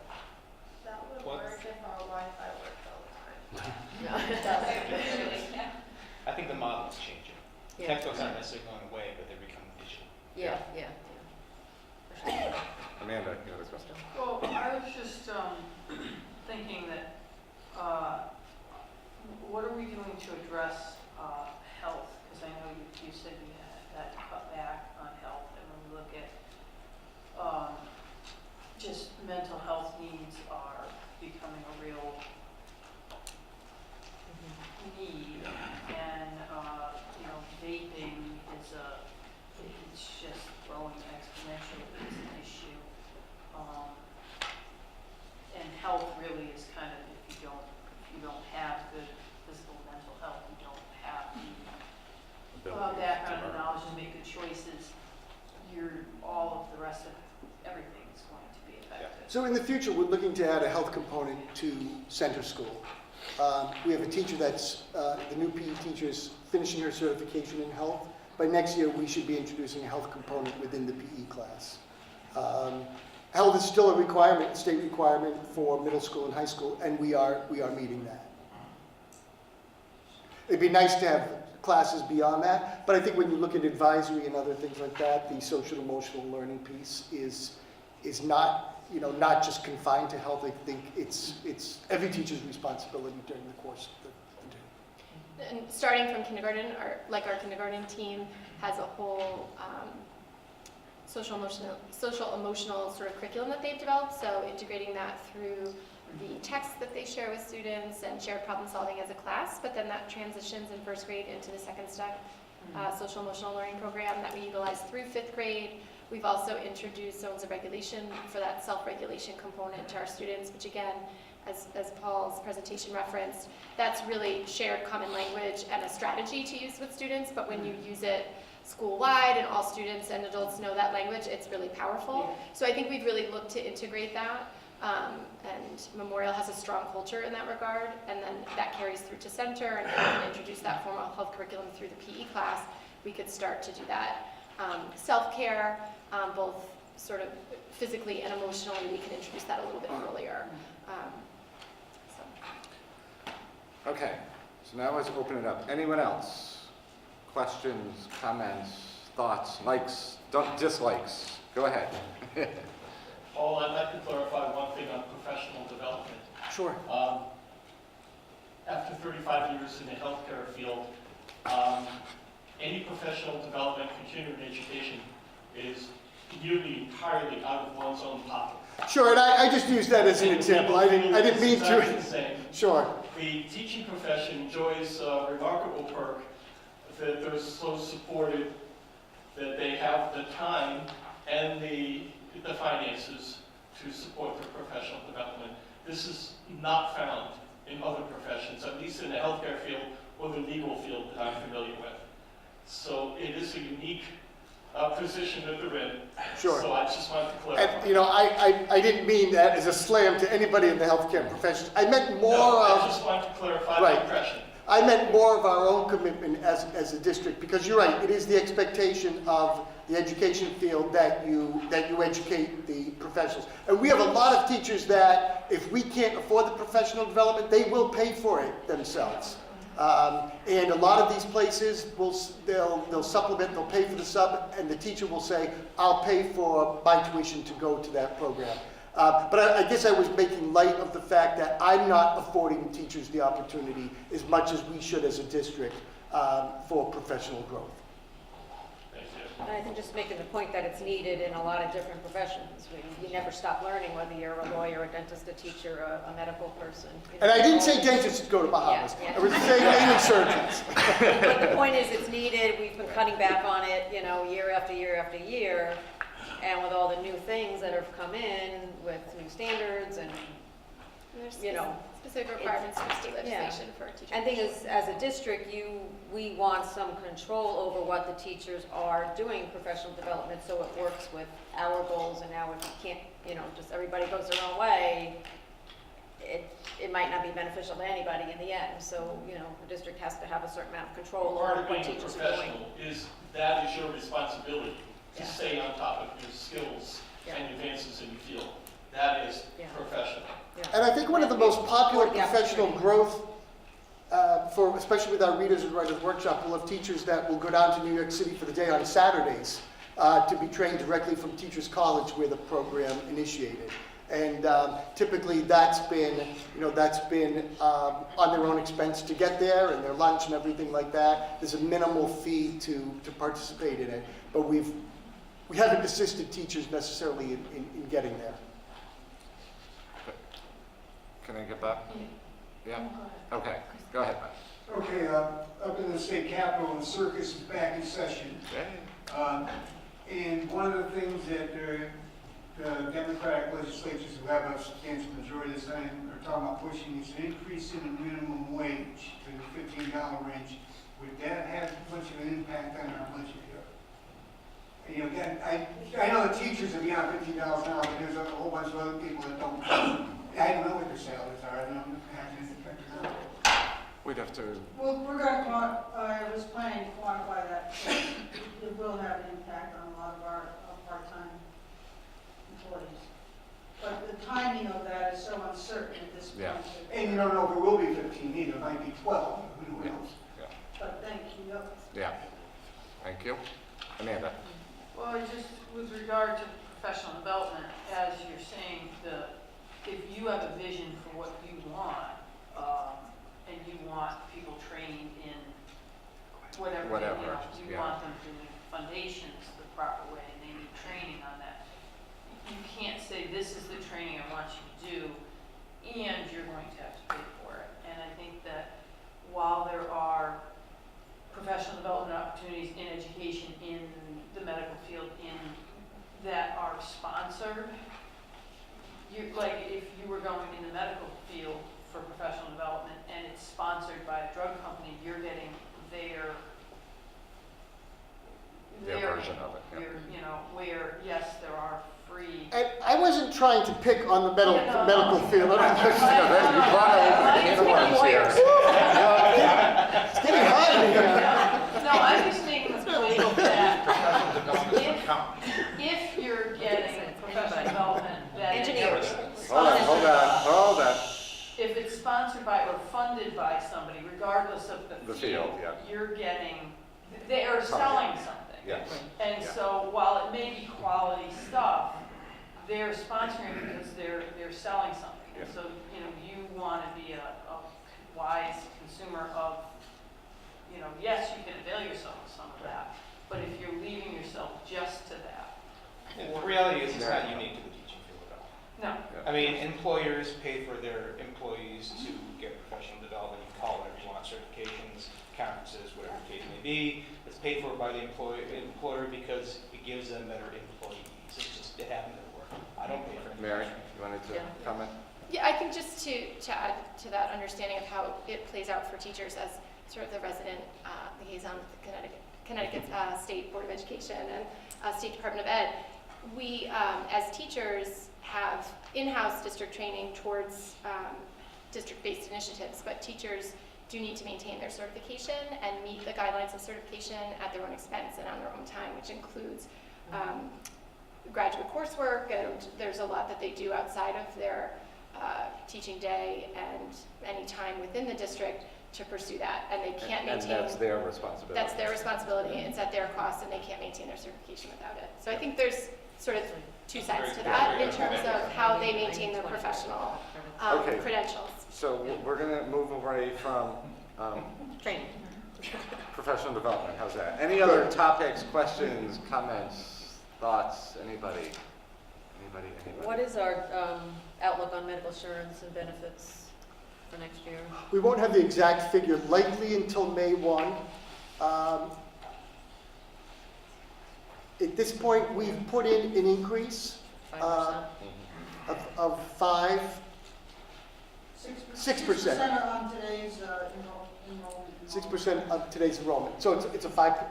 That would work if our Wi-Fi worked all the time. No. It doesn't. I think the model is changing. Yeah. Textbooks aren't necessarily going away, but they're becoming digital. Yeah. Amanda, you have a question? Well, I was just thinking that what are we doing to address health? Because I know you said you had to cut back on health, and when we look at just mental health needs are becoming a real need, and vaping is it's just growing exponentially as an issue. And health really is kind of, if you So in the future, we're looking to add a health component to center school. We have a teacher that's, the new PE teacher is finishing her certification in health. By next year, we should be introducing a health component within the PE class. Health is still a requirement, state requirement for middle school and high school, and we are meeting that. It'd be nice to have classes beyond that, but I think when you look at advisory and other things like that, the social emotional learning piece is not, not just confined to health. I think it's every teacher's responsibility during the course of the day. And starting from kindergarten, our kindergarten team has a whole social emotional sort of curriculum that they've developed. So integrating that through the texts that they share with students and shared problem solving as a class, but then that transitions in first grade into the second step social emotional learning program that we utilize through fifth grade. We've also introduced zones of regulation for that self-regulation component to our students, which again, as Paul's presentation referenced, that's really shared common language and a strategy to use with students, but when you use it school-wide and all students and adults know that language, it's really powerful. So I think we've really looked to integrate that. And Memorial has a strong culture in that regard, and then that carries through to center, and if we can introduce that formal health curriculum through the PE class, we could start to do that. Self-care, both sort of physically and emotionally, we can introduce that a little bit earlier. Okay, so now let's open it up. Anyone else? Questions, comments, thoughts, likes, dislikes? Go ahead. Paul, I'd like to clarify one thing on professional development. Sure. After 35 years in the healthcare field, any professional development, continuing education is nearly entirely out of one's own pocket. Sure, and I just used that as an example. I didn't mean to. Exactly the same. Sure. The teaching profession enjoys a remarkable perk that they're so supported that they have the time and the finances to support their professional development. This is not found in other professions, at least in the healthcare field or the legal field that I'm familiar with. So it is a unique position that they're in. Sure. So I just wanted to clarify. And I didn't mean that as a slam to anybody in the healthcare profession. I meant more I just wanted to clarify the impression. I meant more of our own commitment as a district, because you're right, it is the expectation of the education field that you educate the professionals. And we have a lot of teachers that if we can't afford the professional development, they will pay for it themselves. And a lot of these places, they'll supplement, they'll pay for the sub, and the teacher will say, I'll pay for my tuition to go to that program. But I guess I was making light of the fact that I'm not affording teachers the opportunity as much as we should as a district for professional growth. And I think just making the point that it's needed in a lot of different professions. You never stop learning, whether you're a lawyer, a dentist, a teacher, a medical person. And I didn't say dentists go to Bahamas. Yeah. I was saying mainly surgeons. But the point is, it's needed. We've been cutting back on it, year after year after year. And with all the new things that have come in with new standards and, specific requirements for state legislation for teachers. And the thing is, as a district, we want some control over what the teachers are doing professional development, so it works with our goals. And now if you can't, just everybody goes their own way, it might not be beneficial to anybody in the end. So, the district has to have a certain amount of control over what teachers are doing. That is your responsibility, to stay on top of your skills and advances in the field. That is professional. And I think one of the most popular professional growth, especially with our Readers and Writers Workshop, we'll have teachers that will go down to New York City for the day on Saturdays to be trained directly from Teachers College where the program initiated. And typically that's been on their own expense to get there, and their lunch and everything like that. There's a minimal fee to participate in it, but we haven't assisted teachers necessarily in getting there. Can I get back? Yeah? Okay, go ahead, Mike. Okay, up in the state capitol, the circus is back in session. And one of the things that the Democratic legislatures who have a substantial majority this time are talking about pushing is an increase in the minimum wage to the $15 range. Would that have much of an impact on our budget You know, again, I know the teachers are beyond $50 an hour, but there's a whole bunch of other people that don't, I don't know what their salaries are, I don't have any effect on that. We'd have to, Well, we're going to, I was planning to quantify that. It will have an impact on a lot of our part-time employees. But the timing of that is so uncertain at this point. Yeah. And you don't know if it will be 15 either, it might be 12, who knows? But thank you. yeah. Thank you. Amanda? Well, just with regard to professional development, as you're saying, if you have a vision for what you want, and you want people trained in whatever, you want them to do foundations the proper way, and they need training on that. You can't say, this is the training I want you to do, and you're going to have to pay for it. And I think that while there are professional development opportunities in education, in the medical field, that are sponsored, like if you were going in the medical field for professional development and it's sponsored by a drug company, you're getting their version of it. Yeah. you know, where yes, there are free. I wasn't trying to pick on the medical field. You brought over can of worms here. It's getting hot in here. No, I'm just making the point that if you're getting professional development that Engineers. Hold on. if it's sponsored by or funded by somebody, regardless of the field, yeah. you're getting, they are selling something. Yes. And so while it may be quality stuff, they're sponsoring because they're selling something. Yeah. And so, you know, you want to be a wise consumer of, you know, yes, you can avail yourself of some of that, but if you're leaving yourself just to that. The reality is, it's not unique to the teaching field at all. No. I mean, employers pay for their employees to get professional development. You call it whatever you want, certifications, conferences, whatever the case may be. It's paid for by the employer because it gives them better employees. It happens at work. I don't pay for it. Mary, you wanted to comment? Yeah, I think just to add to that understanding of how it plays out for teachers as sort of the resident liaison with the Connecticut State Board of Education and State Department of Ed, we as teachers have in-house district training towards district-based initiatives, but teachers do need to maintain their certification and meet the guidelines of certification at their own expense and on their own time, which includes graduate coursework, and there's a lot that they do outside of their teaching day and any time within the district to pursue that, and they can't maintain. And that's their responsibility. That's their responsibility. It's at their cost, and they can't maintain their certification without it. So I think there's sort of two sides to that in terms of how they maintain their professional credentials. So we're going to move away from Training. professional development. How's that? Any other topics, questions, comments, thoughts? Anybody? What is our outlook on medical insurance and benefits for next year? We won't have the exact figure likely until May 1. At this point, we've put in an increase 5%? of 5. 6%. On today's enrollment. 6% of today's enrollment. So it's a 5%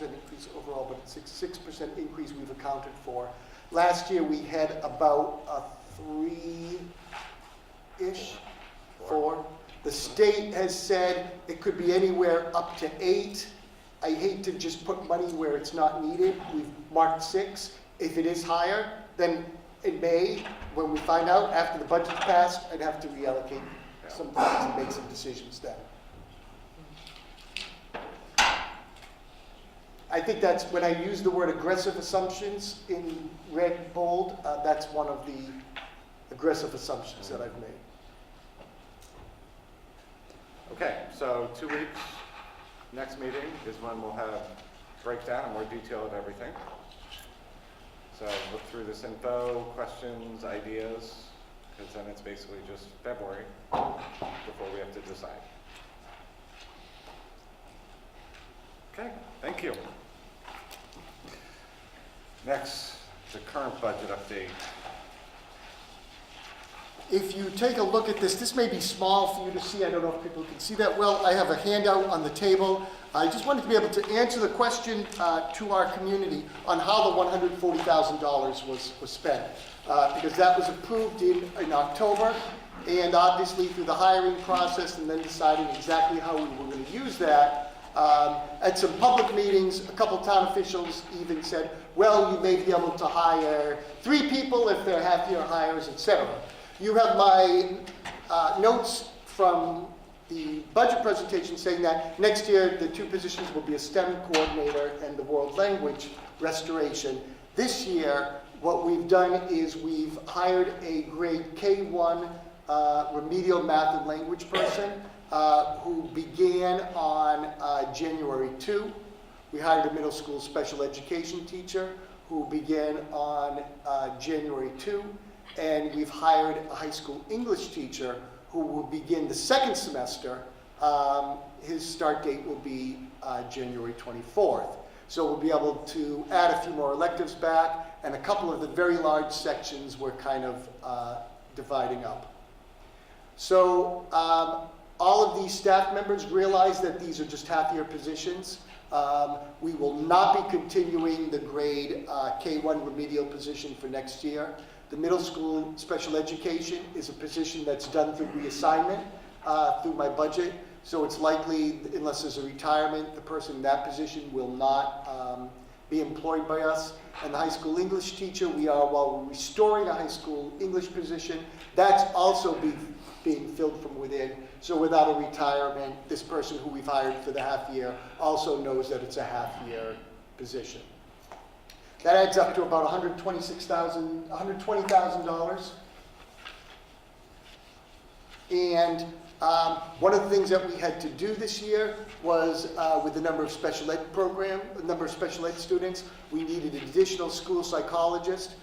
increase overall, but it's a 6% increase we've accounted for. Last year, we had about a 3-ish, 4. The state has said it could be anywhere up to 8. I hate to just put money where it's not needed. We've marked 6. If it is higher, then in May, when we find out after the budget's passed, I'd have to reallocate some funds and make some decisions then. I think that's when I use the word aggressive assumptions in red bold, that's one of the aggressive assumptions that I've made. Okay, so 2 weeks. Next meeting is when we'll have breakdown and more detail of everything. So look through this info, questions, ideas, because then it's basically just February before we have to decide. Okay, thank you. Next, the current budget update. If you take a look at this may be small for you to see. I don't know if people can see that well. I have a handout on the table. I just wanted to be able to answer the question to our community on how the $140,000 was spent. Because that was approved in October, and obviously through the hiring process and then deciding exactly how we were going to use that. At some public meetings, a couple town officials even said, well, you may be able to hire 3 people if they're half-year hires, etc. You have my notes from the budget presentation saying that next year the 2 positions will be a STEM coordinator and the world language restoration. This year, what we've done is we've hired a grade K1 remedial math and language person who began on January 2. We hired a middle school special education teacher who began on January 2. And we've hired a high school English teacher who will begin the 2nd semester. His start date will be January 24th. So we'll be able to add a few more electives back, and a couple of the very large sections we're kind of dividing up. So all of these staff members realize that these are just half-year positions. We will not be continuing the grade K1 remedial position for next year. The middle school special education is a position that's done through reassignment through my budget. So it's likely, unless there's a retirement, the person in that position will not be employed by us. And the high school English teacher, while we're restoring a high school English position, that's also being filled from within. So without a retirement, this person who we've hired for the half year also knows that it's a half year position. That adds up to about $120,000. And one of the things that we had to do this year was with the number of special ed students, we needed an additional school psychologist.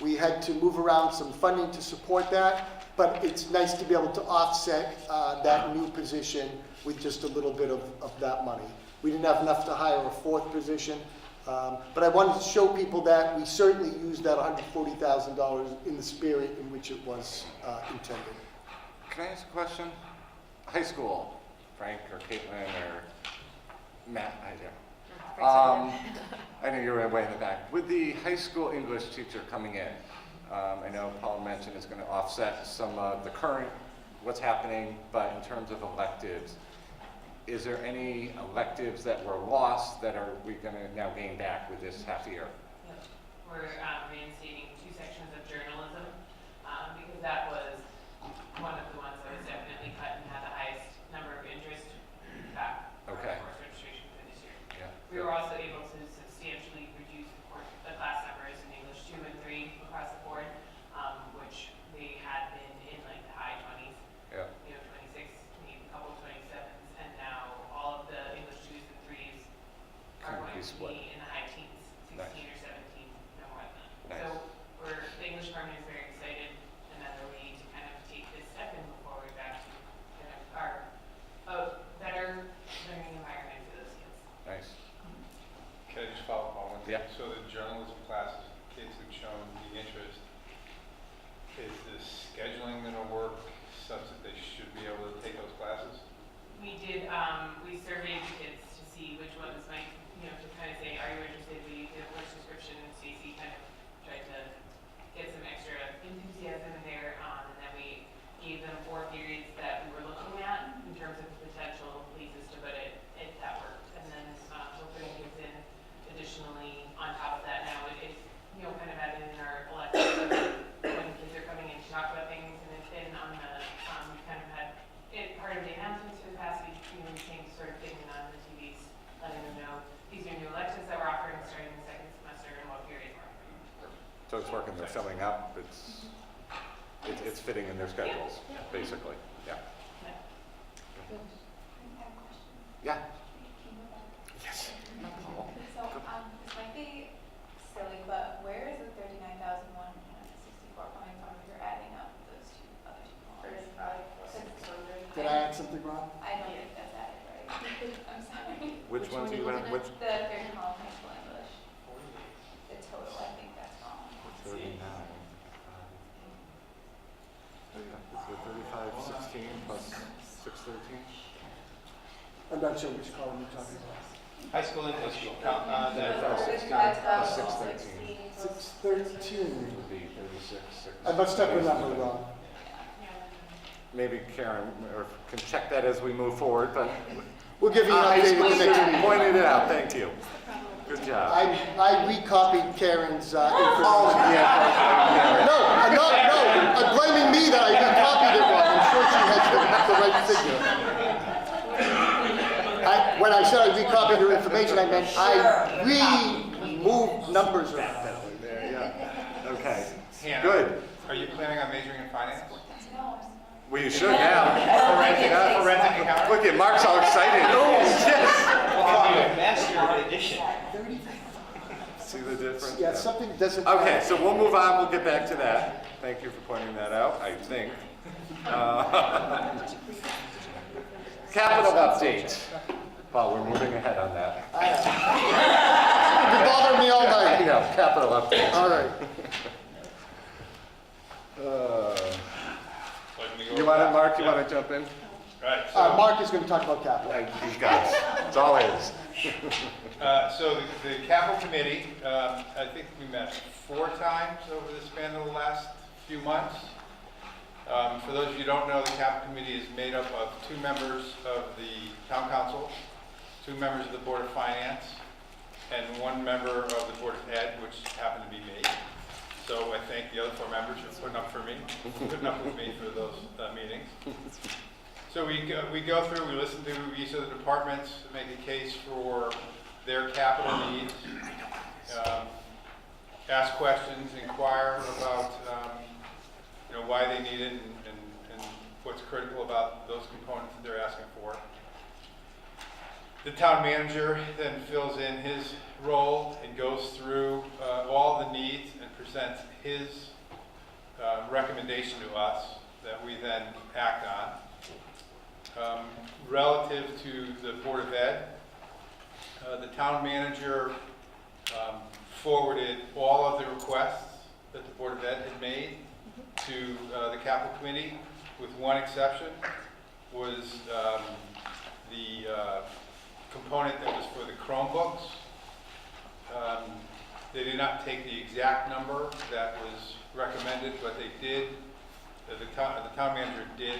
We had to move around some funding to support that, but it's nice to be able to offset that new position with just a little bit of that money. We didn't have enough to hire a 4th position. But I wanted to show people that we certainly used that $140,000 in the spirit in which it was intended. Can I ask a question? High school, Frank or Caitlin or Matt, I know you were way in the back. With the high school English teacher coming in, I know Paul mentioned it's going to offset some of the current, what's happening, but in terms of electives, is there any electives that were lost that are we going to now gain back with this half year? We're reinstating 2 sections of journalism because that was one of the ones that was definitely cut and had the highest number of interest back for our course registration for this year. Yeah. We were also able to substantially reduce the class numbers in English 2 and 3 across the board, which they had been in like the high 20s. Yeah. 26, maybe a couple 27s, and now all of the English 2s and 3s are going to be in the high teens, 16 or 17, no more than that. So the English department is very excited, and then they're ready to kind of take this step and move forward back to kind of our better learning environment for those kids. Nice. Can I just follow up on one thing? Yeah. So the journalism classes, kids who've shown the interest, is the scheduling going to work such that they should be able to take those classes? We did, we surveyed the kids to see which ones might, to kind of say, are you interested? We did a course description, and Stacey kind of tried to get some extra enthusiasm in there, and then we gave them 4 periods that we were looking at in terms of potential places to put it that worked. And then we're putting kids in additionally on top of that now. It's, kind of added in our electives when kids are coming in to talk about things, and it's been on the, we kind of had it part of the announcements for the past week, we came sort of getting on the TVs, letting them know these are new electives that we're offering starting the 2nd semester and what period we're offering. So it's working, they're filling up, it's fitting in their schedules, basically. Yeah. Yeah. Yes. So, this might be silly, but where is the 39,164 coming from if you're adding up those other 2 columns? Did I add something wrong? I don't think that's added right. I'm sorry. Which ones do you have? The 3rd column high school English. The total, I think that's wrong. 39. Is it 3516 plus 613? I'm not sure which column you're talking about. High school and high school. Six 613. would be 36. I must have the number wrong. Maybe Karen can check that as we move forward, but We'll give you an I update at the next meeting. pointed it out, thank you. Good job. I recopied Karen's information. Oh, yeah. No, I'm blaming me that I recopied it wrong. I'm sure she has the right figure. When I said I recopied her information, I meant I removed numbers around that. Okay, Hannah, good. Are you planning on majoring in finance? Well, you should now. Forensic accounting? Look at Mark's all excited. Oh, yes. Master edition. See the difference? Yeah, something doesn't. Okay, so we'll move on. We'll get back to that. Thank you for pointing that out, I think. Capital update. Paul, we're moving ahead on that. You bother me all night. No, capital update. All right. You want it, Mark? You want to jump in? Right. Mark is going to talk about capital. He's got it. It's all his. So the capital committee, I think we met 4 times over the span of the last few months. For those of you who don't know, the capital committee is made up of 2 members of the town council, 2 members of the board of finance, and 1 member of the board of ed, which happened to be me. So I thank the other 4 members for putting up with me for those meetings. So we go through, we listen to each of the departments, make a case for their capital needs, ask questions, inquire about why they need it and what's critical about those components that they're asking for. The town manager then fills in his role and goes through all the needs and presents his recommendation to us that we then act on. Relative to the Board of Ed, the town manager forwarded all of the requests that the Board of Ed had made to the capital committee, with one exception, was the component that was for the Chromebooks. They did not take the exact number that was recommended, but they did, the town manager did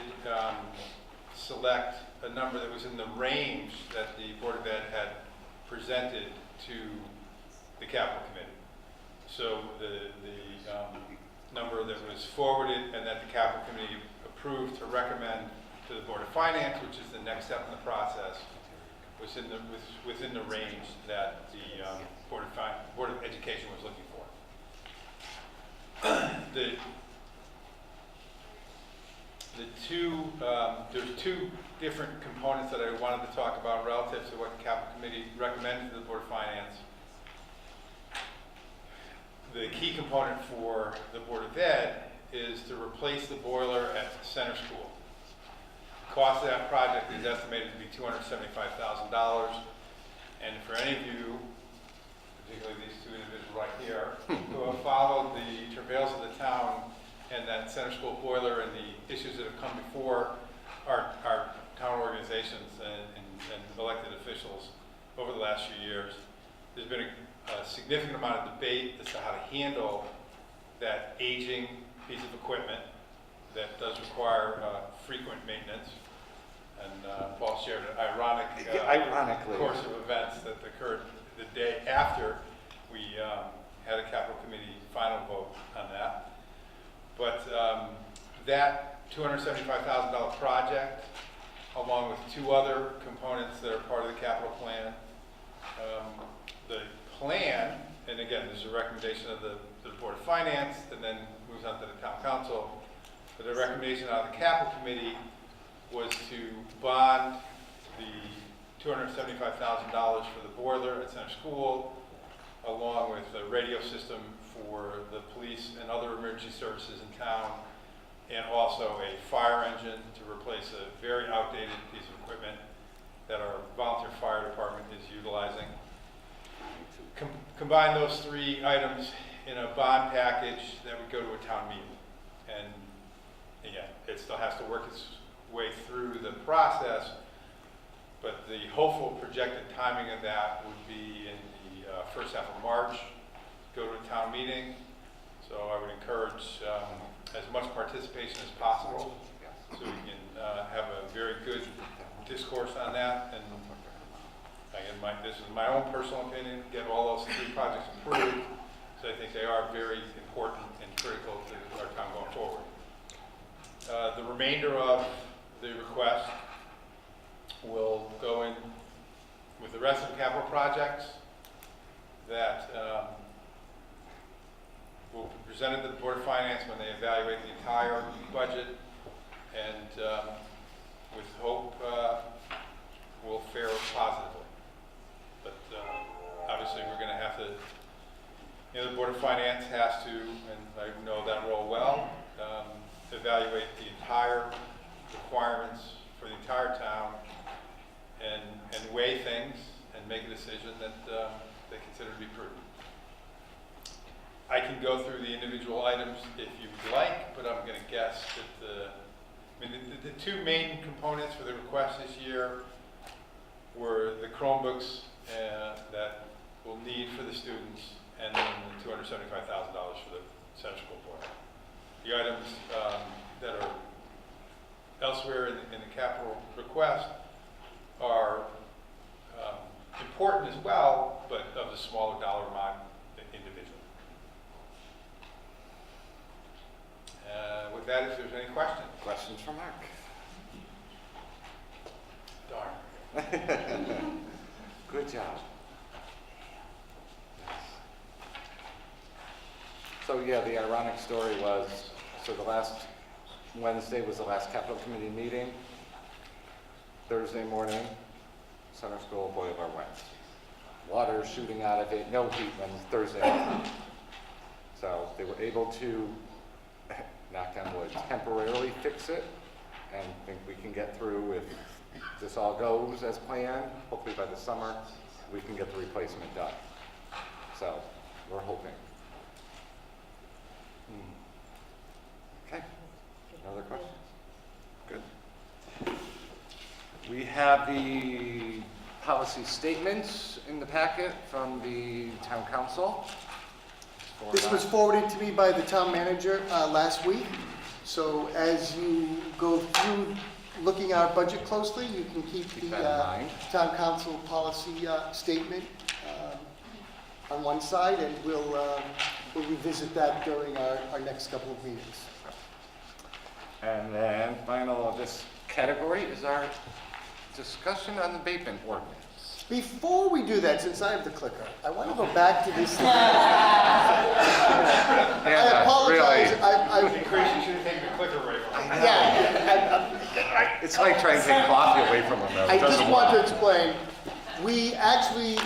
select a number that was in the range that the Board of Ed had presented to the capital committee. So the number that was forwarded and that the capital committee approved to recommend to the Board of Finance, which is the next step in the process, was within the range that the Board of Education was looking for. There's 2 different components that I wanted to talk about relative to what the capital committee recommended to the Board of Finance. The key component for the Board of Ed is to replace the boiler at Center School. The cost of that project is estimated to be $275,000. And for any of you, particularly these 2 individuals right here, who have followed the travails of the town and that Center School boiler and the issues that have come before our town organizations and elected officials over the last few years, there's been a significant amount of debate as to how to handle that aging piece of equipment that does require frequent maintenance. And Paul shared an ironic course of events that occurred the day after we had a capital committee final vote on that. But that $275,000 project, along with 2 other components that are part of the capital plan, the plan, and again, this is a recommendation of the Board of Finance, and then moves on to the Town Council, but the recommendation out of the Capital Committee was to bond the $275,000 for the boiler at Center School, along with the radio system for the police and other emergency services in town, and also a fire engine to replace a very outdated piece of equipment that our volunteer fire department is utilizing. Combine those 3 items in a bond package that would go to a town meeting. And again, it still has to work its way through the process, but the hopeful projected timing of that would be in the first half of March, go to a town meeting. So I would encourage as much participation as possible so we can have a very good discourse on that. And again, this is my own personal opinion, get all those 3 projects approved. So I think they are very important and critical to our town going forward. The remainder of the request will go in with the rest of the capital projects that will be presented to the Board of Finance when they evaluate the entire budget, and with hope will fare positively. But obviously we're going to have to, the Board of Finance has to, and I know that role well, evaluate the entire requirements for the entire town and weigh things and make a decision that they consider to be prudent. I can go through the individual items if you would like, but I'm going to guess that the 2 main components for the request this year were the Chromebooks that we'll need for the students, and then the $275,000 for the center school board. The items that are elsewhere in the capital request are important as well, but of the smaller dollar amount individually. With that, if there's any questions. Questions for Mark? Darn. Good job. So yeah, the ironic story was, so the last Wednesday was the last capital committee meeting. Thursday morning, center school boiler went. Water shooting out of it, no heat when Thursday morning. So they were able to, knock on wood, temporarily fix it, and think we can get through if this all goes as planned. Hopefully by the summer, we can get the replacement done. So we're hoping. Okay, no other questions? Good. We have the policy statements in the packet from the town council. This was forwarded to me by the town manager last week. So as you go through looking at our budget closely, you can keep the town council policy statement on one side, and we'll revisit that during our next couple of meetings. And then final of this category is our discussion on the abatement ordinance. Before we do that, since I have the clicker, I want to go back to this. I apologize. Really. Chris, you should have taken the clicker away from him. Yeah. It's like trying to take coffee away from them. I just want to explain. We actually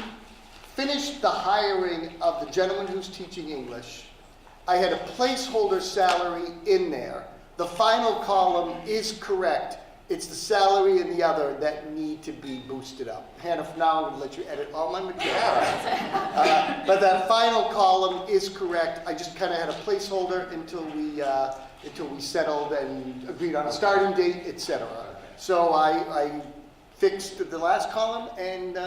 finished the hiring of the gentleman who's teaching English. I had a placeholder salary in there. The final column is correct. It's the salary and the other that need to be boosted up. Hannah, from now I'm going to let you edit all my material. But that final column is correct. I just kind of had a placeholder until we settled and agreed on a starting date, etc. So I fixed the last column, and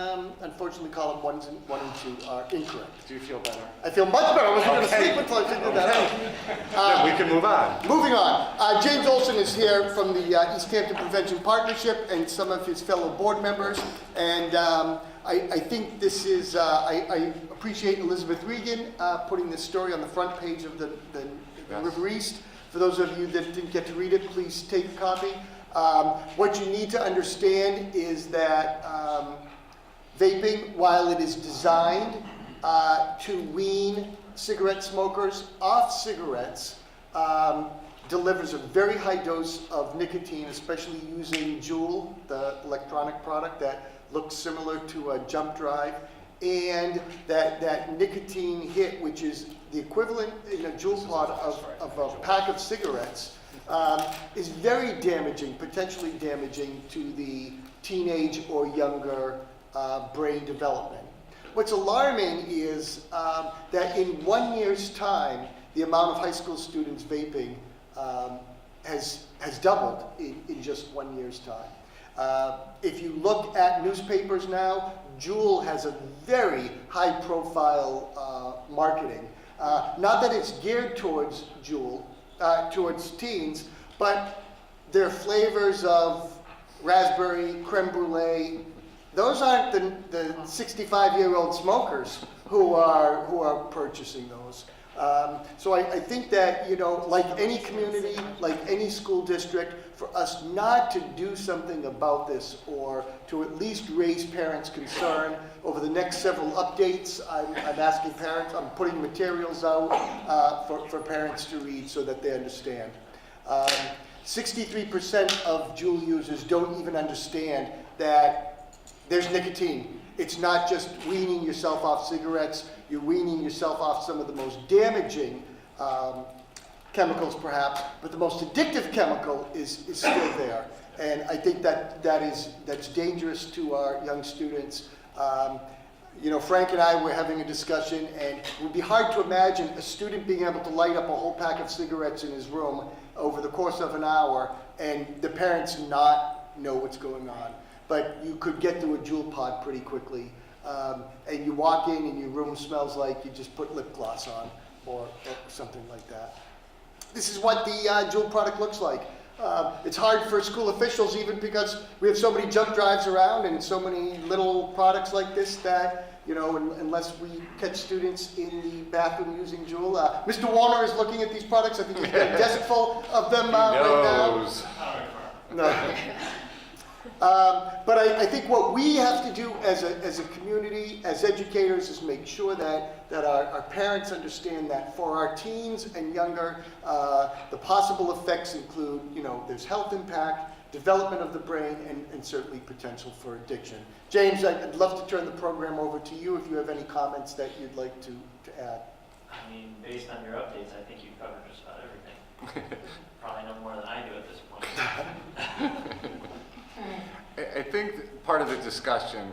unfortunately column 1 and 2 are incorrect. Do you feel better? I feel much better. I wasn't going to sleep until I figured that out. Then we can move on. Moving on. James Olson is here from the East Hampton Prevention Partnership and some of his fellow board members. And I think this is, I appreciate Elizabeth Regan putting this story on the front page of the River East. For those of you that didn't get to read it, please take a copy. What you need to understand is that vaping, while it is designed to wean cigarette smokers off cigarettes, delivers a very high dose of nicotine, especially using Juul, the electronic product that looks similar to a jump drive. And that nicotine hit, which is the equivalent in a Juul pod of a pack of cigarettes, is very damaging, potentially damaging to the teenage or younger brain development. What's alarming is that in 1 year's time, the amount of high school students vaping has doubled in just 1 year's time. If you look at newspapers now, Jewel has a very high-profile marketing. Not that it's geared towards Jewel, towards teens, but their flavors of raspberry, creme brulee, those aren't the 65-year-old smokers who are purchasing those. So I think that, you know, like any community, like any school district, for us not to do something about this or to at least raise parents' concern over the next several updates, I'm asking parents, I'm putting materials out for parents to read so that they understand. 63% of Juul users don't even understand that there's nicotine. It's not just weaning yourself off cigarettes, you're weaning yourself off some of the most damaging chemicals perhaps, but the most addictive chemical is still there. And I think that's dangerous to our young students. You know, Frank and I were having a discussion, and it would be hard to imagine a student being able to light up a whole pack of cigarettes in his room over the course of an hour and the parents not know what's going on. But you could get through a Juul pod pretty quickly. And you walk in and your room smells like you just put lip gloss on or something like that. This is what the Juul product looks like. It's hard for school officials even because we have so many junk drives around and so many little products like this that, you know, unless we catch students in the bathroom using Juul. Mr. Warner is looking at these products. I think he's got a desk full of them right now. No. But I think what we have to do as a community, as educators, is make sure that our parents understand that for our teens and younger, the possible effects include, you know, there's health impact, development of the brain, and certainly potential for addiction. James, I'd love to turn the program over to you if you have any comments that you'd like to add. I mean, based on your updates, I think you've covered just about everything. Probably no more than I do at this point. I think part of the discussion,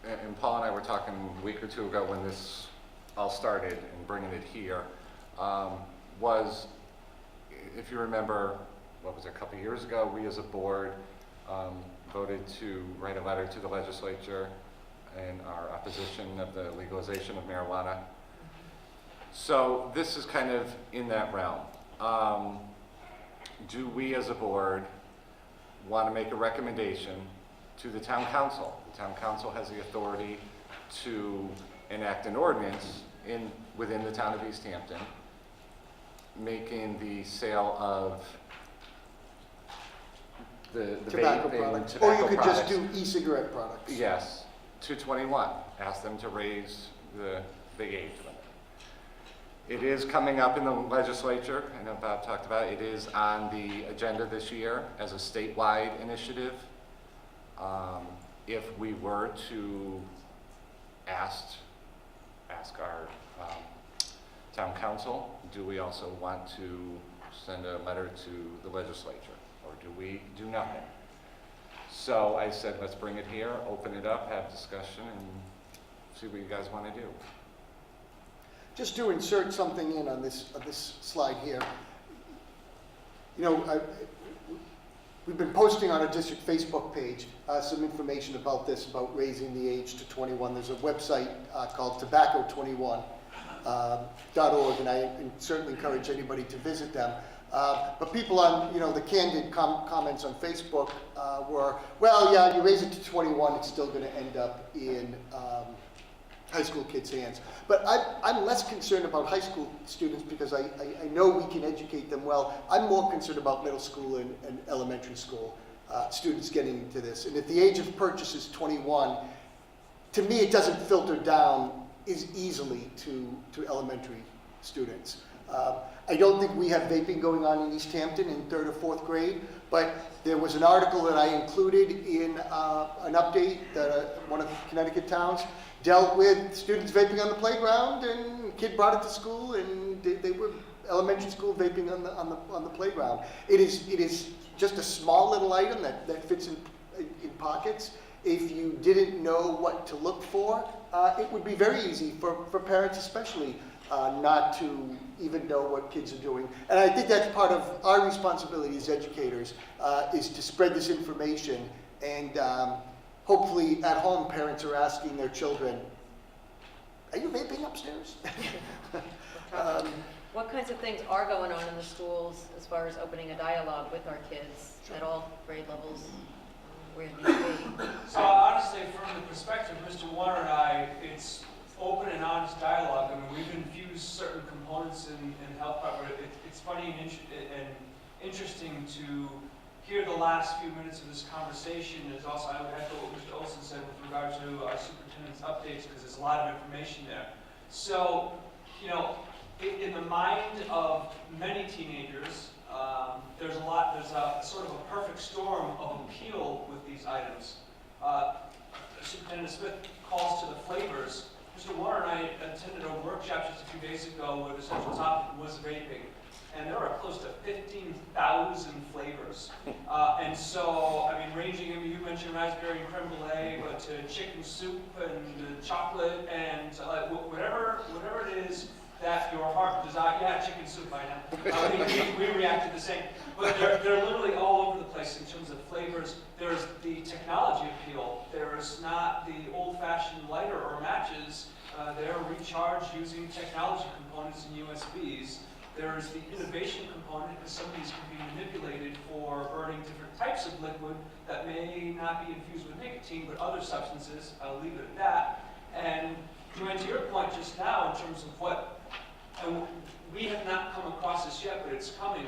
and Paul and I were talking a week or two ago when this all started and bringing it here, was, if you remember, what was it, a couple years ago, we as a board voted to write a letter to the legislature in our opposition of the legalization of marijuana. So this is kind of in that realm. Do we as a board want to make a recommendation to the town council? The town council has the authority to enact an ordinance within the town of East Hampton, making the sale of the tobacco vaping, products. tobacco Or you could products. just do e-cigarette products. Yes, to 21. Ask them to raise the age limit. It is coming up in the legislature. I know Bob talked about it. It is on the agenda this year as a statewide initiative. If we were to ask our town council, do we also want to send a letter to the legislature, or do we do nothing? So I said, let's bring it here, open it up, have discussion, and see what you guys want to do. Just to insert something in on this slide here, you know, we've been posting on our district Facebook page some information about this, about raising the age to 21. There's a website called tobacco21.org, and I certainly encourage anybody to visit them. But people on, you know, the candid comments on Facebook were, well, yeah, you raise it to 21, it's still going to end up in high school kids' hands. But I'm less concerned about high school students because I know we can educate them well. I'm more concerned about middle school and elementary school students getting into this. And if the age of purchase is 21, to me it doesn't filter down as easily to elementary students. I don't think we have vaping going on in East Hampton in 3rd or 4th grade, but there was an article that I included in an update that one of the Connecticut towns dealt with students vaping on the playground, and a kid brought it to school, and they were elementary school vaping on the playground. It is just a small little item that fits in pockets. If you didn't know what to look for, it would be very easy for parents especially not to even know what kids are doing. And I think that's part of our responsibility as educators, is to spread this information and hopefully at home parents are asking their children, are you vaping upstairs? What kinds of things are going on in the schools as far as opening a dialogue with our kids at all grade levels? Where it needs to be? So honestly, from the perspective of Mr. Warner and I, it's open and honest dialogue. I mean, we've infused certain components in health department. It's funny and interesting to hear the last few minutes of this conversation. Is also, I would echo what Mr. Olson said with regard to our superintendent's updates, because there's a lot of information there. So, you know, in the mind of many teenagers, there's a sort of a perfect storm of appeal with these items. Superintendent Smith calls to the flavors. Mr. Warner and I attended a workshop just a few days ago where the central topic was vaping. And there are close to 15,000 flavors. And so, I mean, ranging, I mean, you mentioned raspberry and creme brulee, but to chicken soup and chocolate and whatever it is that your heart desires. Yeah, chicken soup by now. We reacted the same. But they're literally all over the place in terms of flavors. There's the technology appeal. There's not the old-fashioned lighter or matches. They're recharged using technology components and USBs. There's the innovation component, because some of these can be manipulated for burning different types of liquid that may not be infused with nicotine, but other substances. I'll leave it at that. And Joanne, to your point just now, in terms of what, and we have not come across this yet, but it's coming.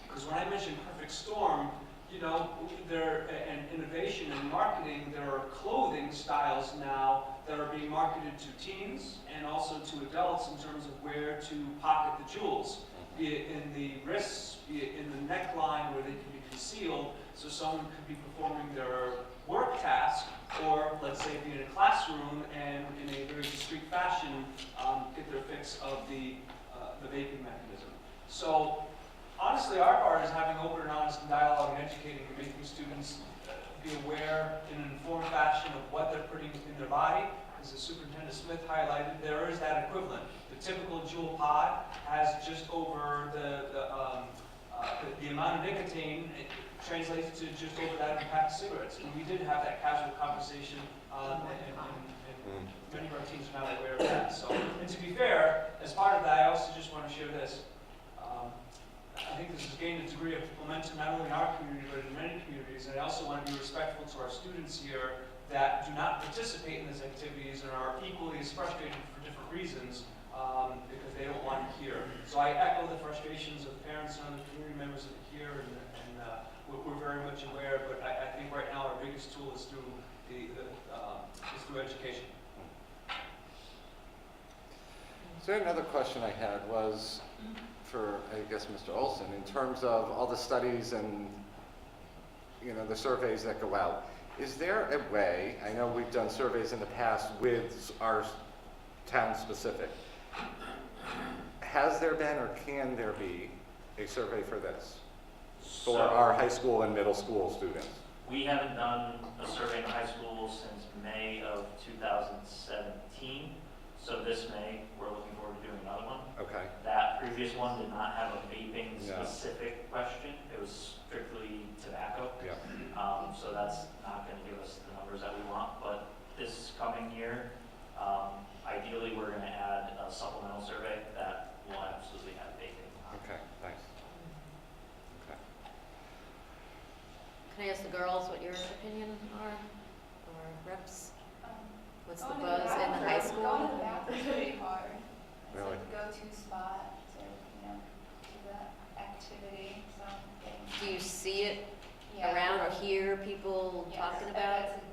Because when I mentioned perfect storm, you know, and innovation and marketing, there are clothing styles now that are being marketed to teens and also to adults in terms of where to pocket the jewels, be it in the wrists, be it in the neckline where they can be concealed, so someone could be performing their work task, or let's say be in a classroom and in a very discreet fashion get their fix of the vaping mechanism. So honestly, our part is having open and honest dialogue and educating and making students be aware in an informed fashion of what they're putting in their body. As the Superintendent Smith highlighted, there is that equivalent. The typical jewel pod has just over the amount of nicotine. It translates to just over that of a pack of cigarettes. And we did have that casual conversation, and many of our teams are now aware of that. So, and to be fair, as part of that, I also just want to share this. I think this has gained a degree of momentum not only in our community, but in many communities. And I also want to be respectful to our students here that do not participate in these activities and are equally as frustrated for different reasons because they don't want to hear. So I echo the frustrations of parents and other community members that are here, and we're very much aware. But I think right now our biggest tool is through through education. So another question I had was for, I guess, Mr. Olson, in terms of all the studies and, you know, the surveys that go out, is there a way, I know we've done surveys in the past with our town specific, has there been or can there be a survey for this, for our high school and middle school students? We haven't done a survey in high school since May of 2017. So this May, we're looking forward to doing another one. Okay. That previous one did not have a vaping specific question. It was strictly tobacco. Yeah. So that's not going to give us the numbers that we want. But this coming year, ideally we're going to add a supplemental survey that will absolutely have vaping. Okay, thanks. Okay. Can I ask the girls what your opinion are, or reps? What's the buzz in the high school? Going to the bathroom's pretty hard. It's Really? like the go-to spot to, do the activity, something. Do you see it around or hear people talking about it? That's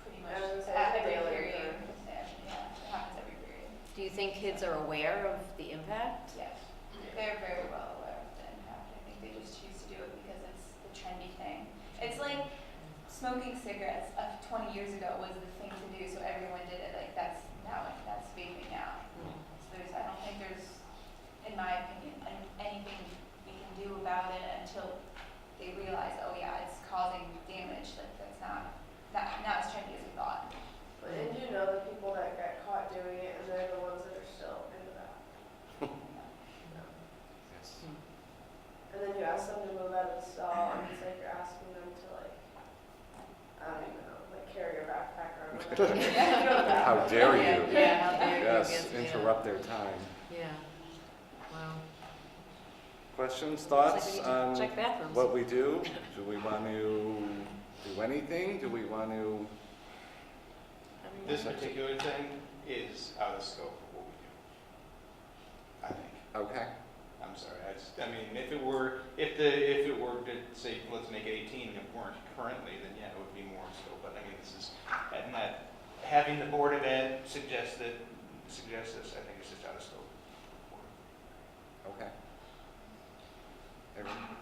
pretty much every period. Yeah, it happens every period. Do you think kids are aware of the impact? Yes, they're very well aware of the impact. I think they just choose to do it because it's the trendy thing. It's like smoking cigarettes 20 years ago was the thing to do, so everyone did it. Like that's vaping now. So I don't think there's, in my opinion, anything we can do about it until they realize, oh yeah, it's causing damage. Like that's not as trendy as we thought. But did you know the people that got caught doing it, and they're the ones that are still into that? Yes. And then you ask them to move out of the stall, and it's like you're asking them to, like, I don't even know, like carry How dare you? Yeah, how dare you Yes, against me. interrupt their time. Yeah, wow. Questions, Looks like thoughts we need to on check bathrooms. what we do? Do we want to do anything? Do we want to? This particular thing is out of scope of what we do, I think. Okay. I'm sorry, I mean, if it were to say, let's make it 18 and it weren't currently, then yeah, it would be more in scope, but I mean, this is, and that, having the Board of Ed suggest this, I think it's just out of scope. Okay. Everyone?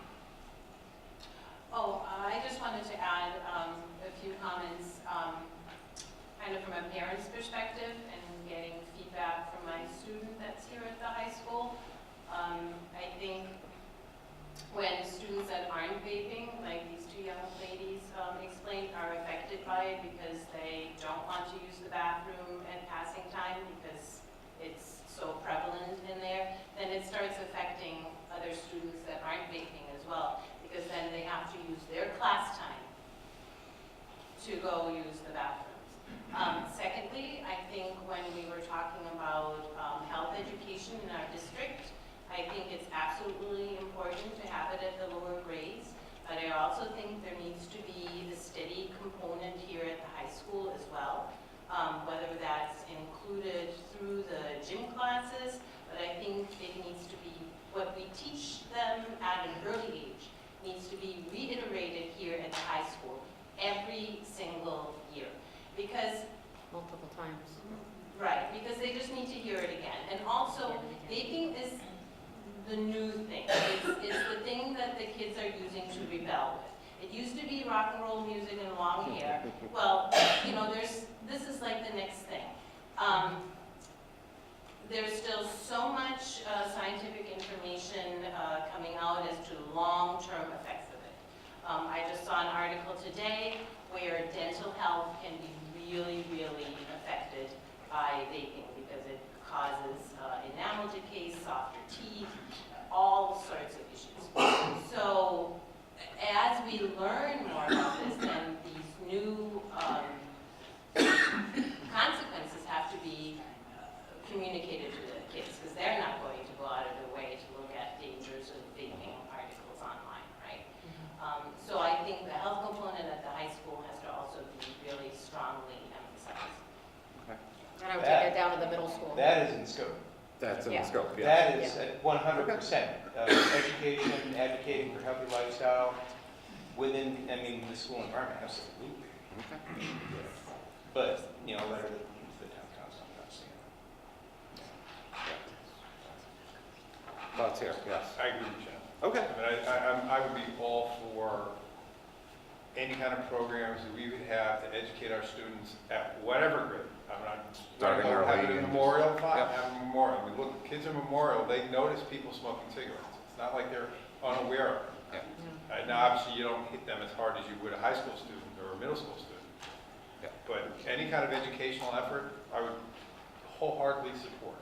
Oh, I just wanted to add a few comments, kind of from a parent's perspective and getting feedback from my student that's here at the high school. I think when students that aren't vaping, like these two young ladies explained, are affected by it because they don't want to use the bathroom at passing time because it's so prevalent in there, then it starts affecting other students that aren't vaping as well, because then they have to use their class time to go use the bathrooms. Secondly, I think when we were talking about health education in our district, I think it's absolutely important to have it at the lower grades, but I also think there needs to be the steady component here at the high school as well, whether that's included through the gym classes, but I think it needs to be what we teach them at an early age needs to be reiterated here at the high school every single year. Because multiple times. Right, because they just need to hear it again. And also, vaping is the new thing. It's the thing that the kids are using to rebel with. It used to be rock and roll music and long hair. Well, you know, this is like the next thing. There's still so much scientific information coming out as to the long-term effects of it. I just saw an article today where dental health can be really, really affected by vaping because it causes enamel decay, softer teeth, all sorts of issues. So as we learn more about this, then these new consequences have to be communicated to the kids because they're not going to go out of their way to look at dangers of vaping articles online, right? So I think the health component at the high school has to also be really strongly emphasized. Okay. And I would take that down to the middle school. That is in scope. That's in the scope, yeah. That is at 100%. Education, advocating for healthy lifestyle within, I mean, the school environment, absolutely. Okay. But, you know, letter to the town council, I'm not saying that. Thoughts here, yes. I agree with Jen. Okay. I mean, I would be all for any kind of programs that we would have to educate our students at whatever grade. I'm not Starting early having a and memorial, just- fine, yep. have a memorial. I mean, look, kids in memorial, they notice people smoking cigarettes. It's not like they're unaware of it. Yeah. Now, obviously, you don't hit them as hard as you would a high school student or a middle school student. Yeah. But any kind of educational effort, I would wholeheartedly support.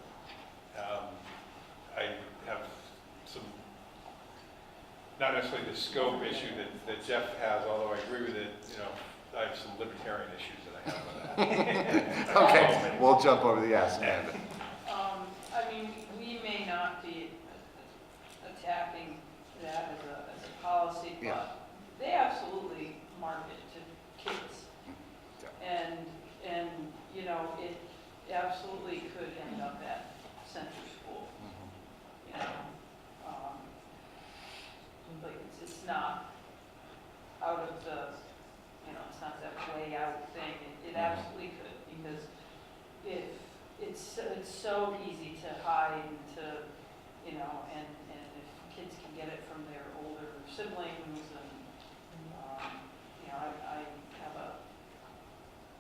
I have some, not necessarily the scope issue that Jeff has, although I agree with it, you know, I have some libertarian issues that I have with that. Okay, we'll jump over the yes, Amanda. I mean, we may not be attacking that as a policy, Yeah. but they absolutely market to kids. And you know, it absolutely could end up at center school. You know, but it's not out of the, you know, it's not that play out thing. It absolutely could, because if it's so easy to hide and to, you know, and if kids can get it from their older siblings and, you know, I have a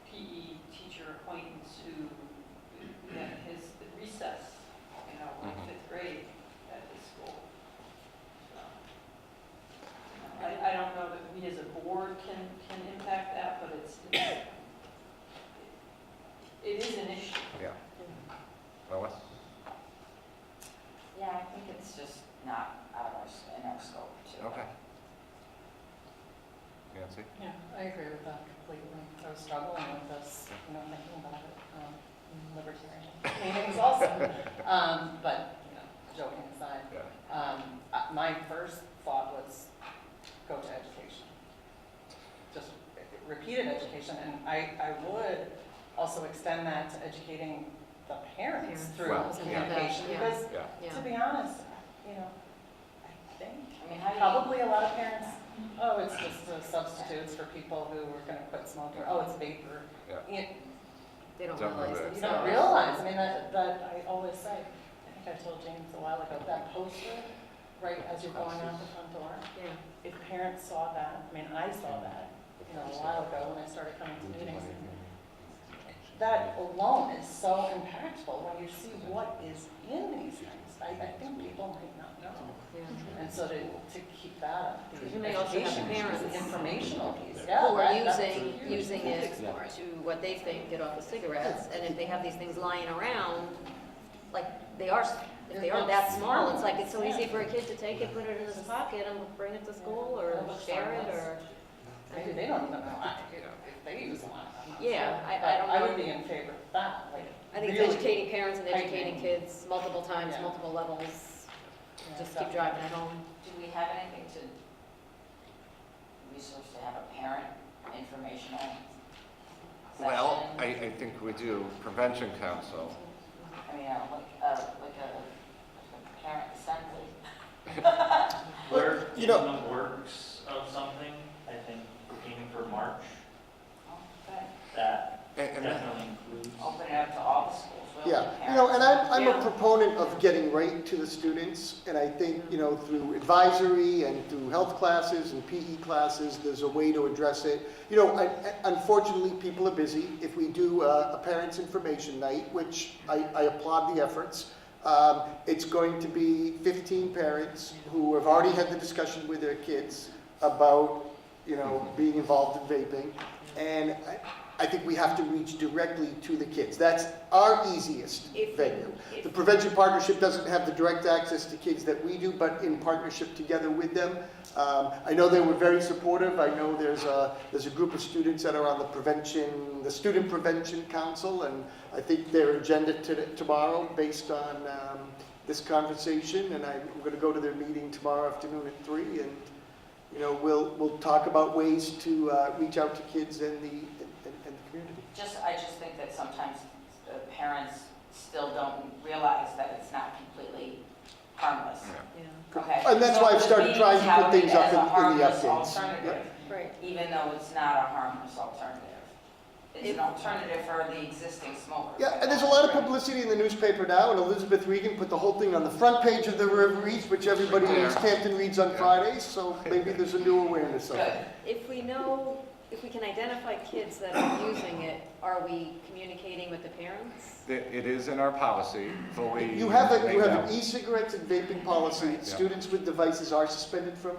PE teacher acquaintance who, at his recess, you know, in fifth grade at his school. So, you know, I don't know that we as a board can impact that, but it is an issue. Yeah. Lois? Yeah, I think it's just not in our scope too. Okay. Nancy? Yeah, I agree with that completely. I was struggling with this, thinking about it, libertarian meetings also. But, joking aside, my first thought was go to education. Just repeated education, and I would also extend that to educating the parents through communication, because to be honest, I think, probably a lot of parents, oh, it's just substitutes for people who are going to quit smoking, oh, it's vapor. They don't realize that. You don't realize, that I always say, I think I told James a while ago, that poster, right as you're going out the front door, if parents saw that, I saw that, a while ago when I started coming to meetings, that alone is so impactful when you see what is in these things. I think people might not know. And so to keep that up, You may also have parents the informational piece. who are using it to what they think get off of cigarettes, and if they have these things lying around, like if they aren't that small, it's like it's so easy for a kid to take it, put it in his pocket, and bring it to school or share it, or. Maybe they don't even know, if they use them. Yeah, I don't know. I would be in favor of that. I think it's educating parents and educating kids multiple times, multiple levels. Just keep driving it home. Do we have anything to research to have a parent informational session? Well, I think we do. Prevention Council. Like a parent assembly. We're in the works of something, I think, we're aiming for March. Okay. That And definitely includes. Open it up to all the schools. Really, Yeah, parents. and I'm a proponent of getting right to the students, and I think, through advisory and through health classes and PE classes, there's a way to address it. Unfortunately, people are busy. If we do a parents' information night, which I applaud the efforts, it's going to be 15 parents who have already had the discussion with their kids about, being involved in vaping, and I think we have to reach directly to the kids. That's our easiest venue. The Prevention Partnership doesn't have the direct access to kids that we do, but in partnership together with them. I know they were very supportive. I know there's a group of students that are on the Student Prevention Council, and I think their agenda tomorrow based on this conversation, and I'm going to go to their meeting tomorrow afternoon at 3, and we'll talk about ways to reach out to kids and the community. I just think that sometimes the parents still don't realize that it's not completely harmless. Yeah. Okay. And that's why I've started trying to put things up in the harmless updates. alternative, Right. even though it's not a harmless alternative. It's an alternative for the existing smokers. Yeah, and there's a lot of publicity in the newspaper now, and Elizabeth Regan put the whole thing on the front page of the River East, which everybody in East Hampton reads on Fridays, so maybe there's a new awareness of it. If we can identify kids that are using it, are we communicating with the parents? It is in our policy, fully. You have laid out. an e-cigarettes and vaping policy. Yeah. Students with devices are suspended from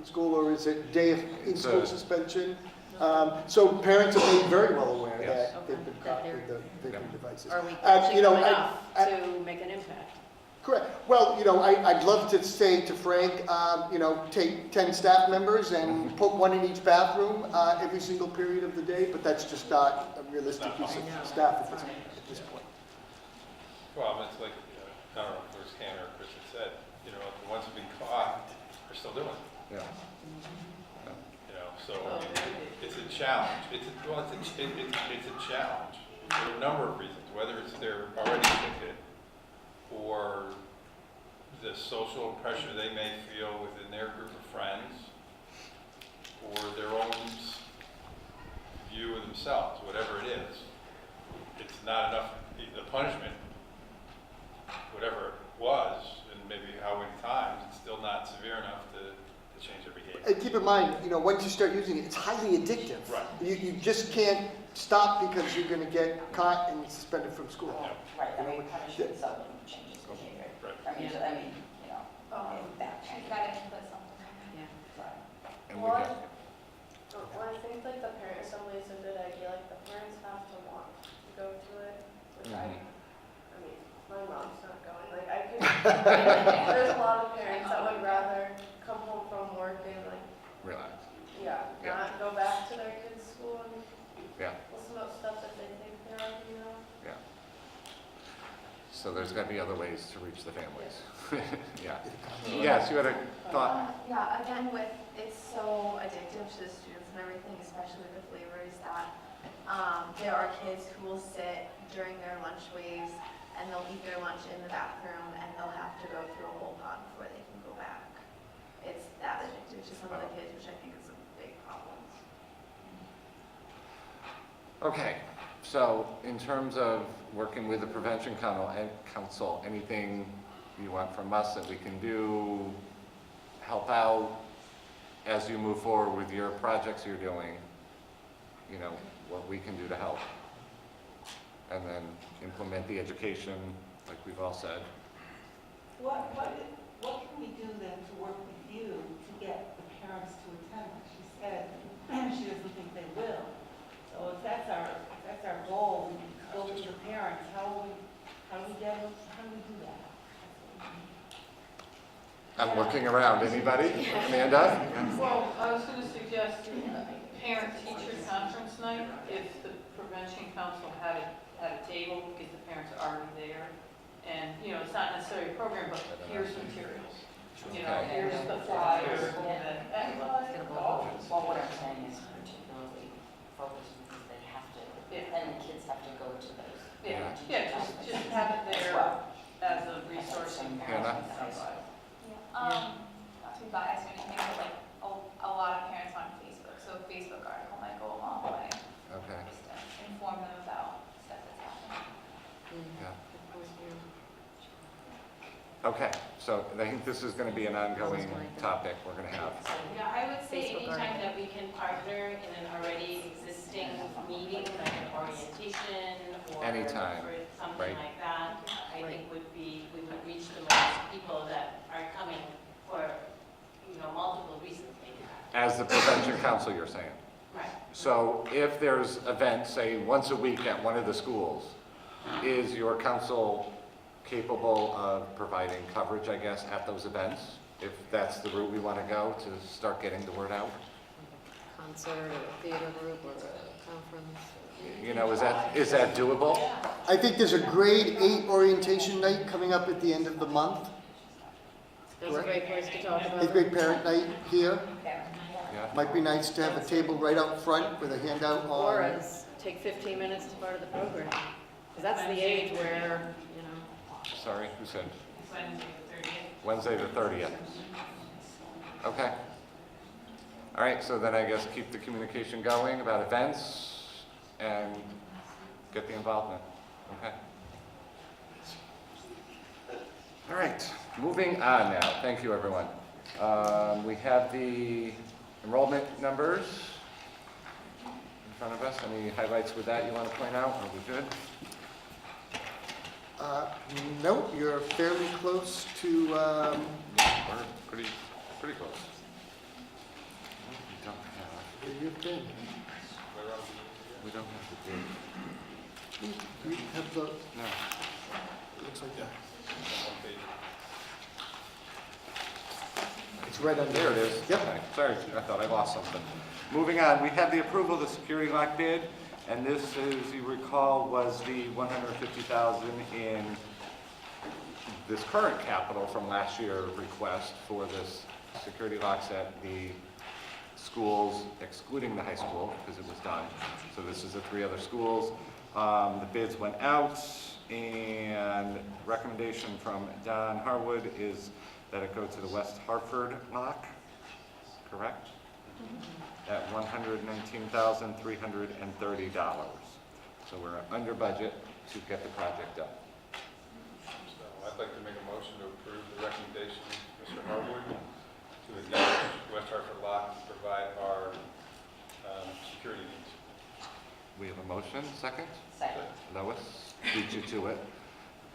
school, or is it day of in-school suspension? So parents are made very well aware that they've been caught with the vaping devices. Are we catching them enough to make an impact? Correct. Well, I'd love to say to Frank, take 10 staff members and put one in each bathroom every single period of the day, but that's just not a realistic use of staff at this point. Well, it's like, I don't know if it was Ken or Chris that said, the ones who've been caught are still doing it. Yeah. So it's a challenge. It's a challenge for a number of reasons, whether it's they're already addicted, or the social pressure they may feel within their group of friends, or their own view of themselves, whatever it is. It's not enough, the punishment, whatever it was, and maybe how many times, it's still not severe enough to change their behavior. And keep in mind, once you start using it, it's highly addictive. Right. You just can't stop because you're going to get caught and suspended from school. Right, punishment seldom changes behavior. Right. If that She's got to input something. Yeah. And we Well, got- I think the parent assembly is a good idea. The parents have to want to go to it, which I mean, my mom's not going. There's a lot of parents that would rather come home from work and Relax. not go back to their kids' school and Yeah. listen so there's got to be other ways to reach the families. Yeah. Yes, you had a thought? Yeah, again, it's so addictive to the students and everything, especially the flavors, that there are kids who will sit during their lunch waves and they'll eat their lunch in the bathroom and they'll have to go through a whole pod before they can go back. It's that addictive to some of the kids, which I think is a big problem. Okay, so in terms of working with the Prevention Council, anything you want from us that we can do, help out as you move forward with your projects you're doing, you know, what we can do to help. And then implement the education, like we've all said. What can we do then to work with you to get the parents to attend? She said she doesn't think they will. So if that's our goal, we go to the parents. How do we do that? I'm looking around. Anybody? Amanda? Well, I was going to suggest parent-teacher conference night, if the Prevention Council had a table, because the parents are already there. And, you know, it's not necessarily a program, but here's materials. You know, here's the flyers. Well, what I'm saying is particularly focused because they have to, and the kids have to go to those. Just have it there as a resource. And parents can not to be biased or anything, but like a lot of parents on Facebook, so a Facebook article might go a long way. Okay. Just to inform them about stuff that's happening. Yeah. Okay, so I think this is going to be an ongoing topic we're going to have. Yeah, I would say anytime that we can partner in an already existing meeting, like an orientation or Anytime, for something right. like that, I think we would reach the most people that are coming for, you know, multiple reasons maybe. As the Prevention Council, you're saying? Right. So if there's events, say, once a week at one of the schools, is your council capable of providing coverage, I guess, at those events? If that's the route we want to go to start getting the word out? Concert or a theater group or a conference. You know, is that doable? I think there's a grade 8 orientation night coming up at the end of the month. That's a great place to talk about. 8th grade parent night here. Yeah. Might be nice to have a table right out front with a handout Or on. take 15 minutes to part of the program. Because that's the age where, you know. Sorry, who said? Wednesday the 30th. Wednesday the 30th. Okay. All right, so then I guess keep the communication going about events and get the involvement. Okay. All right, moving on now. Thank you, everyone. We have the enrollment numbers in front of us. Any highlights with that you want to point out? Are we good? No, you're fairly close to, We're pretty close. We don't have. where you've been. We don't have the date. We have the, No. it looks like that. It's right under. There it is. Yep. Okay. Sorry, I thought I lost something. Moving on, we have the approval of the security lock bid, and this, as you recall, was the $150,000 in this current capital from last year's request for this security locks at the schools, excluding the high school, because it was done. So this is the 3 other schools. The bids went out, and recommendation from Don Harwood is that it go to the West Hartford lock, correct? At $119,330. So we're under budget to get the project done. So I'd like to make a motion to approve the recommendation of Mr. Harwood to establish West Hartford Lock to provide our security needs. We have a motion, second? Second. Lois, beat you to it.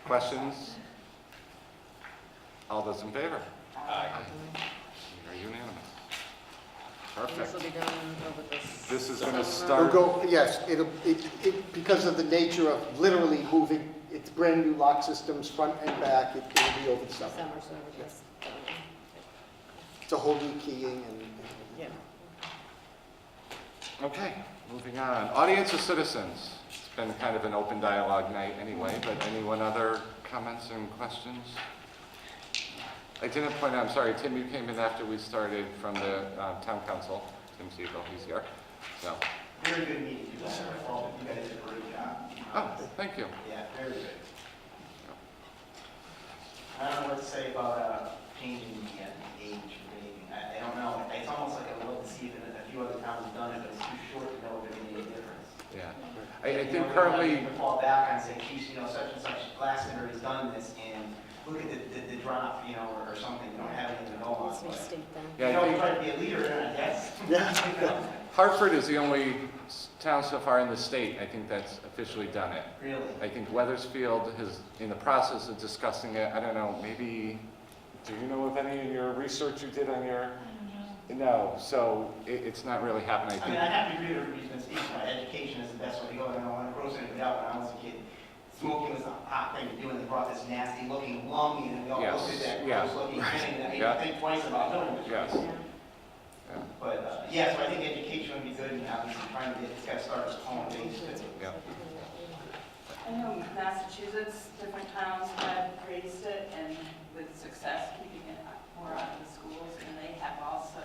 Questions? All those in favor? Aye. We are unanimous. This Perfect. will be done over this. This is going to We'll start. go, yes, because of the nature of literally moving, it's brand new lock systems, front and back, it'll be over the summer. Summer service. It's a whole new keying and. Yeah. Okay, moving on. Audience of citizens. It's been kind of an open dialogue night anyway, but anyone other comments and questions? I didn't point out, I'm sorry, Tim, you came in after we started from the town council. Tim Siegel, he's here. So. Very good meeting. You guys did a great job. Oh, thank you. Yeah, very good. I don't know what to say about changing the age of dating. I don't know. It's almost like I would love to see it, and a few other towns have done it, but it's too short to know if there's any difference. Yeah. I think currently. You can fall back and say, geez, such and such Glastonbury has done this, and look at the drop, or something. You don't have anything to go on. Yeah, you try to be a leader, I guess. Yeah. Hartford is the only town so far in the state, I think, that's officially done it. Really? I think Weathersfield is in the process of discussing it. I don't know, maybe, do you know of any in your research you did on your? No, so it's not really happening. I mean, I have to agree with everybody's been speaking about education is the best way to go. I don't want to gross anybody out. When I was a kid, smoking was a hot thing to do, and they brought this nasty looking lung in, and we all looked at that gross looking thing, and that made me think twice about doing it. Yes. But, yeah, so I think education would be good, and obviously trying to get, it's got to start with home base. Yeah. I know Massachusetts, different towns have raised it and with success, keeping it more out of the schools. And they have also,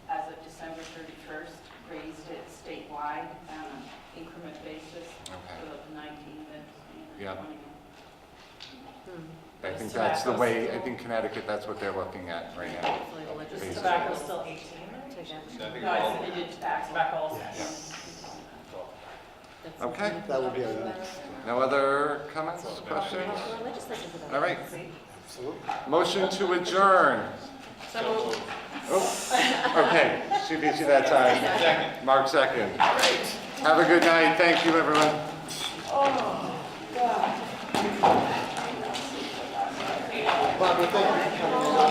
as of December 31st, raised it statewide on an increment basis for the 19 and 20. I think that's the way, I think Connecticut, that's what they're looking at right now. Is tobacco still 18? No, I said they did tobacco also. Okay. That would be our. No other comments, questions? All right. Motion to adjourn. Oh, okay. She beat you that time. Second. Mark second. Have a good night. Thank you, everyone. Oh, God. Barbara, thank you for coming in.